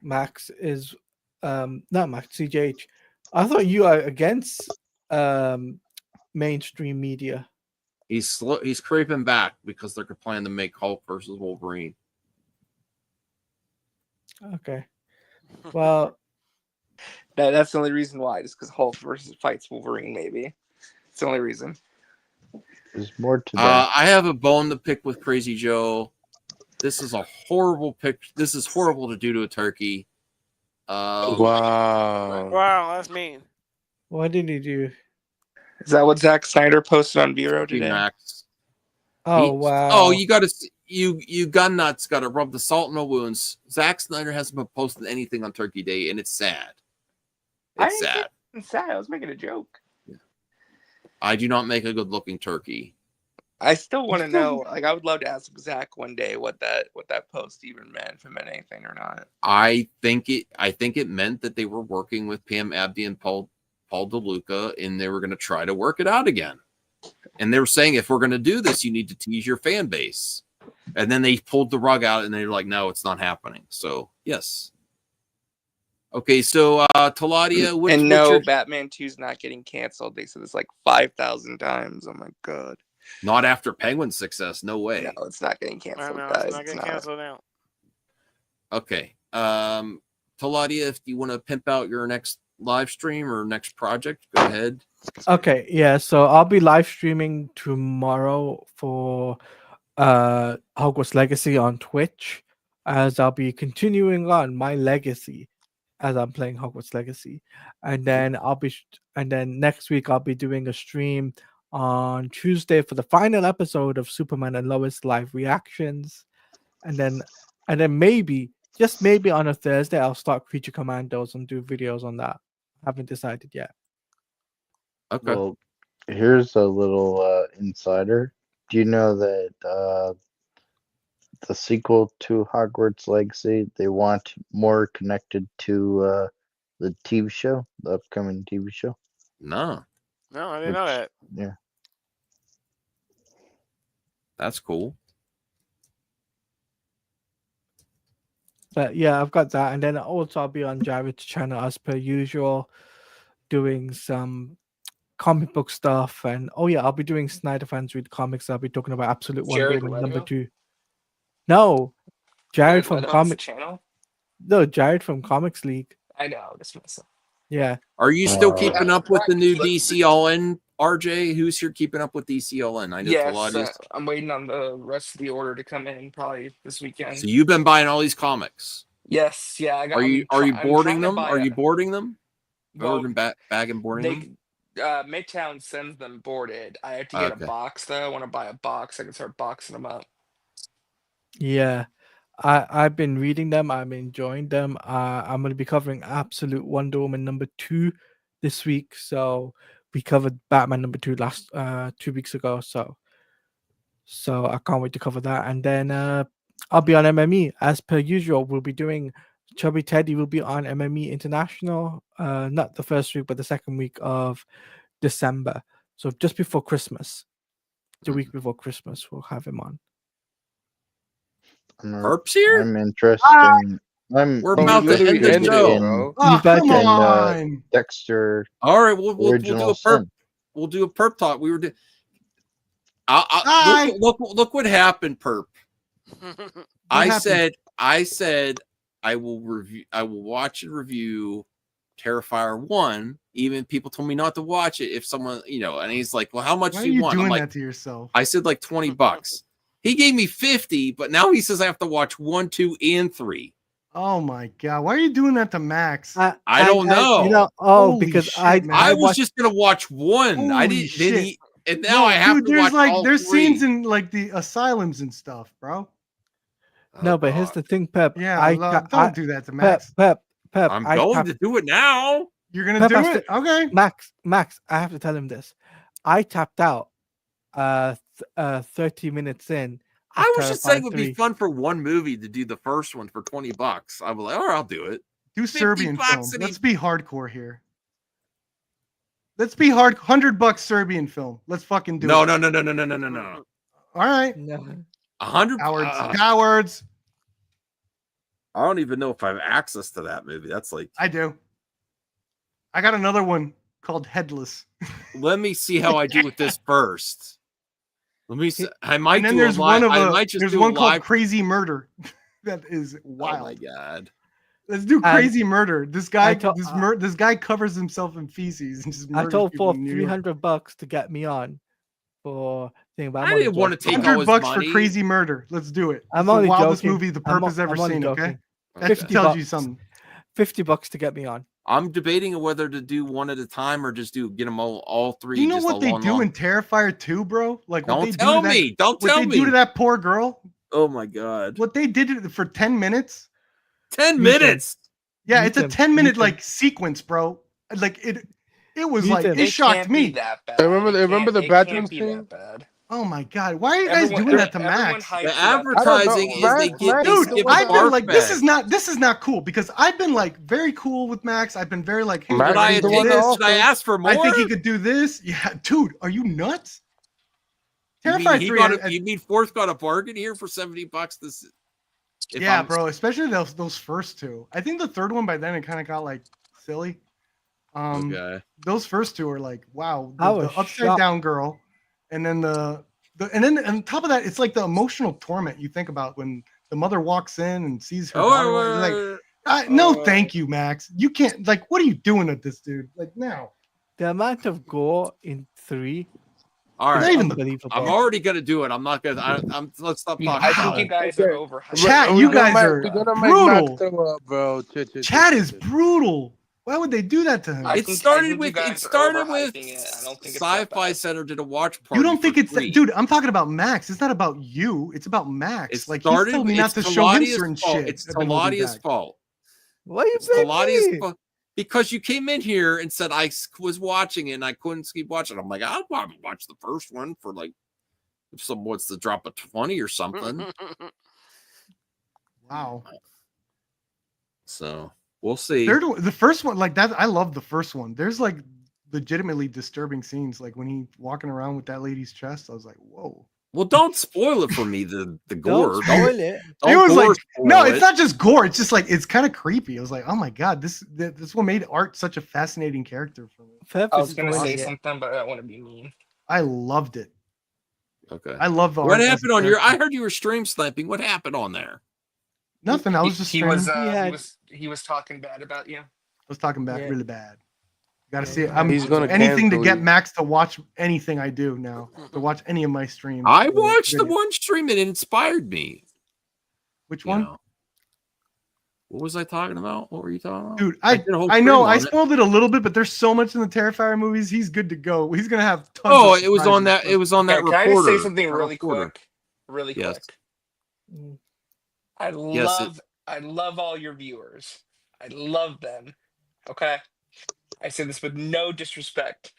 Speaker 9: Max is not Max, CJH. I thought you are against mainstream media.
Speaker 8: He's creeping back because they're planning to make Hulk versus Wolverine.
Speaker 9: Okay. Well,
Speaker 10: that's the only reason why. Just because Hulk versus fights Wolverine, maybe. It's the only reason.
Speaker 14: There's more to that.
Speaker 8: I have a bone to pick with Crazy Joe. This is a horrible pick. This is horrible to do to a turkey.
Speaker 12: Wow, that's mean.
Speaker 9: What did he do?
Speaker 10: Is that what Zack Snyder posted on Vero today?
Speaker 8: Max.
Speaker 9: Oh, wow.
Speaker 8: Oh, you got to you gun nuts got to rub the salt in the wounds. Zack Snyder hasn't been posting anything on Turkey Day, and it's sad. It's sad.
Speaker 10: It's sad. I was making a joke.
Speaker 8: I do not make a good-looking turkey.
Speaker 10: I still want to know. Like, I would love to ask Zach one day what that post even meant, if it meant anything or not.
Speaker 8: I think it meant that they were working with Pam Abdi and Paul DeLuca, and they were going to try to work it out again. And they were saying, if we're going to do this, you need to tease your fan base. And then they pulled the rug out, and they were like, no, it's not happening. So yes. Okay, so Taladia,
Speaker 10: Batman 2's not getting canceled. They said this like 5,000 times. Oh my god.
Speaker 8: Not after Penguin's success. No way.
Speaker 10: No, it's not getting canceled.
Speaker 12: It's not getting canceled now.
Speaker 8: Okay. Taladia, if you want to pimp out your next live stream or next project, go ahead.
Speaker 9: Okay, yeah. So I'll be live streaming tomorrow for Hogwarts Legacy on Twitch, as I'll be continuing on my legacy as I'm playing Hogwarts Legacy, and then next week I'll be doing a stream on Tuesday for the final episode of Superman and Lois live reactions, and then maybe, just maybe on a Thursday I'll start Creature Commandos and do videos on that. I haven't decided yet.
Speaker 8: Okay.
Speaker 14: Well, here's a little insider. Do you know that the sequel to Hogwarts Legacy, they want more connected to the TV show, the upcoming TV show?
Speaker 8: No,
Speaker 12: I didn't know that.
Speaker 14: Yeah.
Speaker 8: That's cool.
Speaker 9: But yeah, I've got that, and then also I'll be on Jared's channel as per usual, doing some comic book stuff, and I'll be doing Snyder Fans Read Comics. I'll be talking about Absolute Wonder Woman number 2. No, Jared from Comics
Speaker 10: channel.
Speaker 9: No, Jared from Comics League.
Speaker 10: I know this myself.
Speaker 9: Yeah.
Speaker 8: Are you still keeping up with the new DCLN, RJ? Who's here keeping up with DCLN? I know
Speaker 10: Yes, I'm waiting on the rest of the order to come in probably this weekend.
Speaker 8: So you've been buying all these comics.
Speaker 10: Yes, yeah.
Speaker 8: Are you boarding them? Are you boarding them? Bag and boarding them?
Speaker 10: Midtown sends them boarded. I have to get a box though. I want to buy a box. I can start boxing them up.
Speaker 9: Yeah, I've been reading them. I'm enjoying them. I'm going to be covering Absolute Wonder Woman number 2 this week. So we covered Batman number 2 last 2 weeks ago. So I can't wait to cover that. And then I'll be on MME as per usual. We'll be doing Chubby Teddy will be on MME International. Not the first week, but the second week of December. So just before Christmas, the week before Christmas, we'll have him on.
Speaker 8: Perp's here?
Speaker 14: I'm interested in.
Speaker 8: We're about to end the show.
Speaker 14: In,
Speaker 5: come
Speaker 14: in,
Speaker 5: on.
Speaker 14: Dexter.
Speaker 8: All right, we'll do
Speaker 14: Original
Speaker 8: a perp.
Speaker 14: Sin.
Speaker 8: We'll do a perp talk. We were doing.
Speaker 5: Hi.
Speaker 8: Look what happened, perp. I
Speaker 5: happened?
Speaker 8: said I will review. I will watch and review Terrifier 1. Even people told me not to watch it if someone, and he's like, well, how much
Speaker 5: Why
Speaker 8: do
Speaker 5: are
Speaker 8: you
Speaker 5: you
Speaker 8: want?
Speaker 5: doing
Speaker 8: I'm like,
Speaker 5: that to yourself?
Speaker 8: I said like $20. He gave me 50, but now he says I have to watch 1, 2, and 3.
Speaker 5: Oh my god! Why are you doing that to Max?
Speaker 8: I don't know.
Speaker 5: Holy
Speaker 9: because
Speaker 5: shit, man.
Speaker 8: I was just gonna watch 1. I
Speaker 5: Holy
Speaker 8: didn't.
Speaker 5: shit.
Speaker 8: Then and now I have to watch all
Speaker 5: there's
Speaker 8: 3.
Speaker 5: scenes in like the asylums and stuff, bro.
Speaker 9: No, but here's the thing, Pep.
Speaker 5: Yeah, don't do that to Max.
Speaker 9: Pep.
Speaker 8: I'm going to do it now.
Speaker 5: You're gonna do it? Okay.
Speaker 9: Max, I have to tell him this. I tapped out 30 minutes in.
Speaker 8: I was just saying it would be fun for one movie to do the first one for $20. I was like, all right, I'll do it.
Speaker 5: Do Serbian film. Let's be hardcore here. Let's be hard. $100 Serbian film. Let's fucking do it.
Speaker 8: No.
Speaker 5: All right.
Speaker 9: No.
Speaker 8: 100
Speaker 5: Cowards.
Speaker 8: I don't even know if I have access to that movie. That's like
Speaker 5: I do. I got another one called Headless.
Speaker 8: Let me see how I do with this first. Let me see. I might
Speaker 5: and then
Speaker 8: do
Speaker 5: there's
Speaker 8: a live.
Speaker 5: one
Speaker 8: I might just
Speaker 5: there's
Speaker 8: do
Speaker 5: one
Speaker 8: a
Speaker 5: called
Speaker 8: live.
Speaker 5: Crazy Murder. That is wild.
Speaker 8: Oh my god.
Speaker 5: Let's do Crazy Murder. This guy this guy covers himself in feces and just
Speaker 9: I
Speaker 5: murders
Speaker 9: told
Speaker 5: people
Speaker 9: for
Speaker 5: in New York.
Speaker 9: $300 to get me on for thing. But
Speaker 8: I didn't want to take all his
Speaker 5: $100
Speaker 8: money.
Speaker 5: for Crazy Murder. Let's do it.
Speaker 9: I'm
Speaker 5: It's
Speaker 9: only
Speaker 5: the wildest
Speaker 9: joking.
Speaker 5: movie the perp has ever
Speaker 9: I'm only
Speaker 5: seen.
Speaker 9: joking.
Speaker 5: Okay, that tells you something.
Speaker 9: $50 to get me on.
Speaker 8: I'm debating whether to do one at a time or just get them all 3.
Speaker 5: Do you know
Speaker 8: just
Speaker 5: what
Speaker 8: a
Speaker 5: they
Speaker 8: long,
Speaker 5: do
Speaker 8: long...
Speaker 5: in Terrifier 2, bro? Like what
Speaker 8: Don't
Speaker 5: they
Speaker 8: tell
Speaker 5: do to
Speaker 8: me.
Speaker 5: that,
Speaker 8: Don't
Speaker 5: what
Speaker 8: tell
Speaker 5: they
Speaker 8: me.
Speaker 5: do to that poor girl.
Speaker 8: Oh my god.
Speaker 5: What they did for 10 minutes.
Speaker 8: 10 minutes.
Speaker 5: Yeah, it's a 10-minute like sequence, bro. Like it was like it shocked me.
Speaker 10: That bad.
Speaker 11: Remember the bathroom scene?
Speaker 5: Oh my god, why are you guys doing that to Max?
Speaker 8: The advertising is they get
Speaker 5: dude.
Speaker 8: skip
Speaker 5: I've been
Speaker 8: barf
Speaker 5: like,
Speaker 8: bag.
Speaker 5: this is not cool because I've been like very cool with Max. I've been very like, hey,
Speaker 8: Should I ask for more?
Speaker 5: I think he could do this. Yeah, dude, are you nuts?
Speaker 8: You mean,
Speaker 5: Terrifier 3.
Speaker 8: You mean Fourth got a bargain here for $70? This.
Speaker 5: Yeah, bro. Especially those first 2. I think the third one by then it kind of got like silly.
Speaker 8: Okay.
Speaker 5: Those first 2 are like, wow,
Speaker 9: I
Speaker 5: the
Speaker 9: was
Speaker 5: upside
Speaker 9: shocked.
Speaker 5: down girl, and then and then on top of that, it's like the emotional torment you think about when the mother walks in and sees her daughter. No, thank you, Max. You can't. Like, what are you doing with this dude? Like now,
Speaker 9: The amount of gore in 3.
Speaker 8: All right.
Speaker 9: Unbelievable.
Speaker 8: I'm already gonna do it. I'm not gonna. Let's stop talking.
Speaker 10: I think
Speaker 8: about
Speaker 10: you
Speaker 8: it.
Speaker 10: guys are overhyped.
Speaker 5: Chat, you guys are brutal.
Speaker 11: Bro.
Speaker 5: Chat is brutal. Why would they do that to him?
Speaker 8: It started with Sci-Fi Center did a watch party.
Speaker 5: You don't think it's
Speaker 8: free.
Speaker 5: dude? I'm talking about Max. It's not about you. It's about Max.
Speaker 8: It
Speaker 5: Like
Speaker 8: started.
Speaker 5: he's telling me not
Speaker 8: It's
Speaker 5: to show him
Speaker 8: Teladia's
Speaker 5: certain
Speaker 8: fault.
Speaker 5: shit.
Speaker 8: It's
Speaker 5: I've been holding
Speaker 8: Teladia's
Speaker 5: back.
Speaker 8: fault.
Speaker 9: Why are you
Speaker 8: It's
Speaker 9: blaming
Speaker 8: Teladia's
Speaker 9: me?
Speaker 8: fault. Because you came in here and said I was watching it and I couldn't keep watching. I'm like, I'll probably watch the first one for like if someone wants to drop a 20 or something.
Speaker 5: Wow.
Speaker 8: So we'll see.
Speaker 5: The first one, like that, I love the first one. There's like legitimately disturbing scenes, like when he walking around with that lady's chest. I was like, whoa.
Speaker 8: Well, don't spoil it for me. The gore.
Speaker 9: Don't spoil it.
Speaker 5: It was like no,
Speaker 8: spoil
Speaker 5: it's
Speaker 8: it.
Speaker 5: not just gore. It's just like it's kind of creepy. I was like, oh my god, this one made Art such a fascinating character for me.
Speaker 10: I was gonna say something, but I don't want to be mean.
Speaker 5: I loved it.
Speaker 8: Okay.
Speaker 5: I love the
Speaker 8: What
Speaker 5: Art as
Speaker 8: happened
Speaker 5: a
Speaker 8: on your?
Speaker 5: character.
Speaker 8: I heard you were stream sniping. What happened on there?
Speaker 5: Nothing. I was just
Speaker 10: He
Speaker 5: streaming.
Speaker 10: was talking bad about you.
Speaker 5: I was talking back really bad. Gotta see it.
Speaker 11: He's gonna
Speaker 5: anything to
Speaker 11: cancel
Speaker 5: get
Speaker 11: you.
Speaker 5: Max to watch anything I do now. To watch any of my streams.
Speaker 8: I
Speaker 5: or
Speaker 8: watched the
Speaker 5: videos.
Speaker 8: one stream. It inspired me.
Speaker 5: Which
Speaker 8: You
Speaker 5: one?
Speaker 8: know. What was I talking about? What were you talking about?
Speaker 5: Dude,
Speaker 8: did a whole
Speaker 5: I know
Speaker 8: stream
Speaker 5: I
Speaker 8: on it.
Speaker 5: spoiled it a little bit, but there's so much in the Terrifier movies. He's good to go. He's gonna have tons.
Speaker 8: Oh,
Speaker 5: of
Speaker 8: it was on that.
Speaker 5: surprises.
Speaker 8: It was on that
Speaker 10: Can I
Speaker 8: reporter.
Speaker 10: just say something
Speaker 8: that
Speaker 10: really
Speaker 8: reporter.
Speaker 10: quick? Really
Speaker 8: Yes.
Speaker 10: quick. I
Speaker 8: Yes,
Speaker 10: love all your viewers. I love them. Okay. I say this with no disrespect.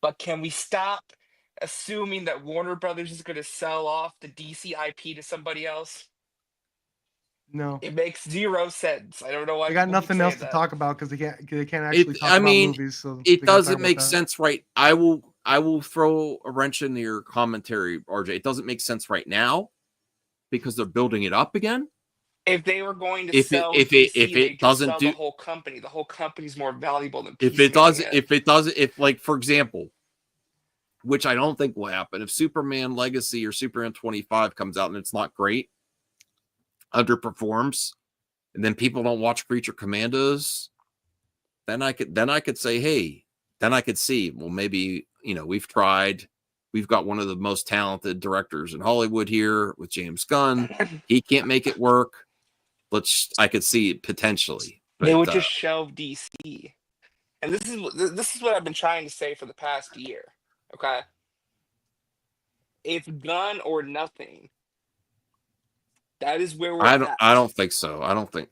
Speaker 10: But can we stop assuming that Warner Brothers is going to sell off the DC IP to somebody else?
Speaker 5: No,
Speaker 10: It makes zero sense. I don't know why.
Speaker 5: I got
Speaker 10: people keep
Speaker 5: nothing else
Speaker 10: saying
Speaker 5: to
Speaker 10: that.
Speaker 5: talk about because they can't actually talk
Speaker 8: I
Speaker 5: about
Speaker 8: mean,
Speaker 5: movies. So
Speaker 8: it
Speaker 5: they gotta talk
Speaker 8: doesn't
Speaker 5: about
Speaker 8: make
Speaker 5: that.
Speaker 8: sense, right? I will throw a wrench into your commentary, RJ. It doesn't make sense right now because they're building it up again.
Speaker 10: If they were going to
Speaker 8: If
Speaker 10: sell
Speaker 8: it
Speaker 10: DC,
Speaker 8: doesn't
Speaker 10: sell
Speaker 8: do
Speaker 10: the whole company's more valuable than
Speaker 8: if like for example, which I don't think will happen, if Superman Legacy or Superman 25 comes out and it's not great, underperforms, and then people don't watch Creature Commandos, then I could say, hey, then I could see, well, maybe, we've tried. We've got one of the most talented directors in Hollywood here with James Gunn. He can't make it work. I could see it potentially.
Speaker 10: They would just shelve DC. And this is what I've been trying to say for the past year. Okay. It's Gunn or nothing. That is where we're at.
Speaker 8: I don't think so.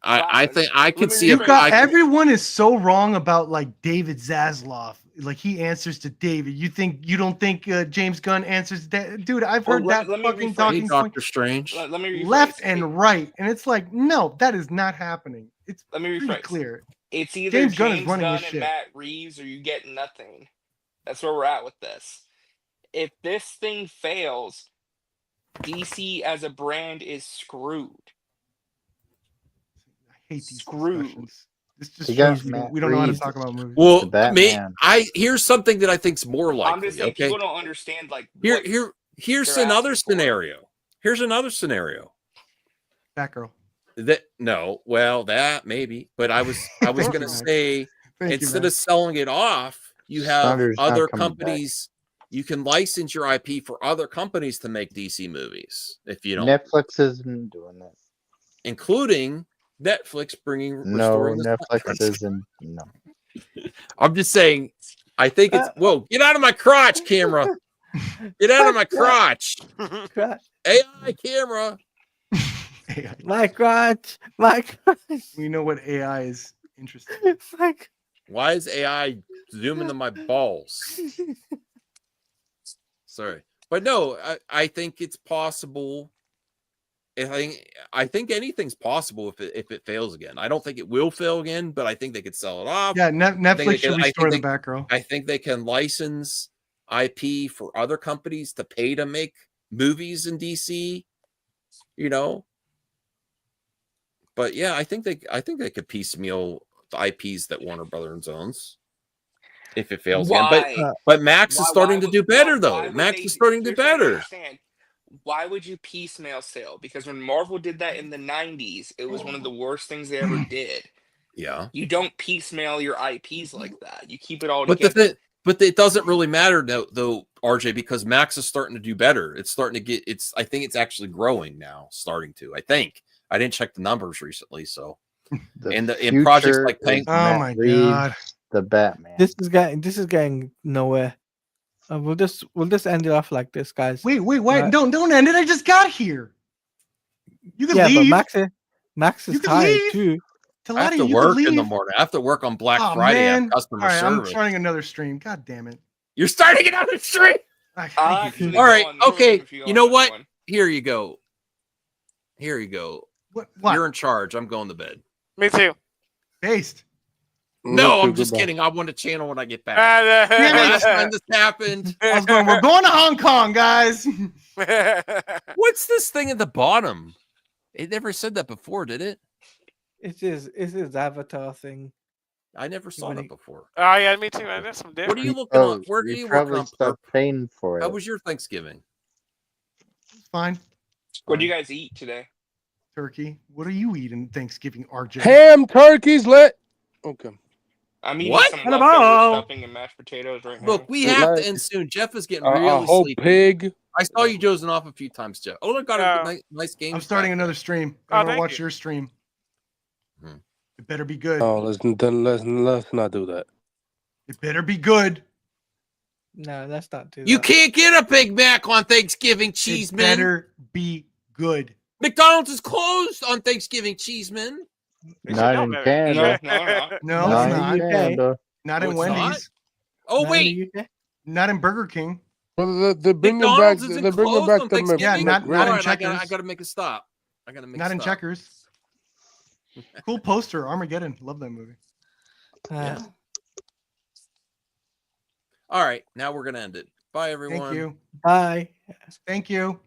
Speaker 8: I think I could see
Speaker 5: everyone is so wrong about like David Zaslav. Like he answers to David. You don't think James Gunn answers that? Dude, I've heard that fucking talking point.
Speaker 8: Doctor Strange.
Speaker 10: Let me rephrase.
Speaker 5: Left and right, and it's like, no, that is not happening. It's pretty clear.
Speaker 10: It's either
Speaker 5: James Gunn is running this
Speaker 10: and
Speaker 5: shit.
Speaker 10: Matt Reeves, or you get nothing. That's where we're at with this. If this thing fails, DC as a brand is screwed.
Speaker 5: I hate these
Speaker 10: screwed.
Speaker 5: discussions. This just shows we don't know how to talk about movies.
Speaker 8: Well, here's something that I think's more likely.
Speaker 10: I'm just saying people don't understand. Like
Speaker 8: here's another scenario. Here's another scenario.
Speaker 5: Batgirl.
Speaker 8: That maybe, but I was gonna say instead of selling it off, you have other companies. You can license your IP for other companies to make DC movies if you don't.
Speaker 14: Netflix isn't doing that.
Speaker 8: Including Netflix restoring
Speaker 14: Netflix isn't. No.
Speaker 8: I'm just saying. I think it's. Whoa! Get out of my crotch, camera. Get out of my crotch. AI camera.
Speaker 9: My crotch.
Speaker 5: We know what AI is interesting.
Speaker 8: Why is AI zooming to my balls? Sorry, but no, I think it's possible. I think anything's possible if it fails again. I don't think it will fail again, but I think they could sell it off.
Speaker 5: Yeah, Netflix should restore the Batgirl.
Speaker 8: I think they can license IP for other companies to pay to make movies in DC. But yeah, I think they could piecemeal the IPs that Warner Brothers owns. If it fails again, but Max is starting to do better though. Max is starting to do better.
Speaker 10: Why would you piecemeal sale? Because when Marvel did that in the 90s, it was one of the worst things they ever did.
Speaker 8: Yeah.
Speaker 10: You don't piecemeal your IPs like that. You keep it all together.
Speaker 8: But it doesn't really matter though, RJ, because Max is starting to do better. It's starting to I think it's actually growing now, starting to. I think. I didn't check the numbers recently, so in projects like
Speaker 5: oh my god.
Speaker 14: The Batman.
Speaker 9: This is getting nowhere. We'll just end it off like this, guys.
Speaker 5: Wait! Don't end it. I just got here. You can leave.
Speaker 9: But Max is tired too.
Speaker 8: I have to work in the morning. I have to work on Black Friday. I have customer service.
Speaker 5: I'm starting another stream. God damn it!
Speaker 8: You're starting another stream.
Speaker 5: All
Speaker 8: right. Okay. You know what? Here you go.
Speaker 5: What?
Speaker 8: You're in charge. I'm going to bed.
Speaker 12: Me too.
Speaker 5: Based.
Speaker 8: No, I'm just kidding. I want to channel when I get back. Last time this happened.
Speaker 5: We're going to Hong Kong, guys.
Speaker 8: What's this thing at the bottom? It never said that before, did it?
Speaker 9: It's his avatar thing.
Speaker 8: I never saw that before.
Speaker 12: Oh yeah, me too, man. That's some different.
Speaker 8: What are you looking on? Where are you working on?
Speaker 14: Start paying for it.
Speaker 8: How was your Thanksgiving?
Speaker 5: It's fine.
Speaker 10: What do you guys eat today?
Speaker 5: Turkey. What are you eating Thanksgiving, RJ?
Speaker 11: Ham, turkeys, lit. Okay.
Speaker 10: I'm eating some leftover stuffing and mashed potatoes right now.
Speaker 8: Look, we have to end soon. Jeff is getting really
Speaker 11: whole
Speaker 8: sleepy.
Speaker 11: pig.
Speaker 8: I saw you dozing off a few times, Jeff. Oh, I got a nice game.
Speaker 5: I'm starting another stream. I'm gonna watch your stream. It better be good.
Speaker 11: Oh, let's not do that.
Speaker 5: It better be good.
Speaker 9: No, let's not do that.
Speaker 8: You can't get a Big Mac on Thanksgiving, Cheeseman.
Speaker 5: It better be good.
Speaker 8: McDonald's is closed on Thanksgiving, Cheeseman.
Speaker 14: Not in Canada.
Speaker 5: No,
Speaker 14: not in Canada.
Speaker 5: Not in Wendy's.
Speaker 8: Not? Oh wait,
Speaker 5: not in Burger King.
Speaker 11: Well, they're bringing back. They're bringing back the.
Speaker 5: Yeah, not in Checkers.
Speaker 8: I gotta make a stop.
Speaker 5: Not in Checkers. Cool poster, Armageddon. Love that movie.
Speaker 8: All right, now we're gonna end it. Bye, everyone.
Speaker 5: Thank you.
Speaker 9: Bye.
Speaker 5: Thank you.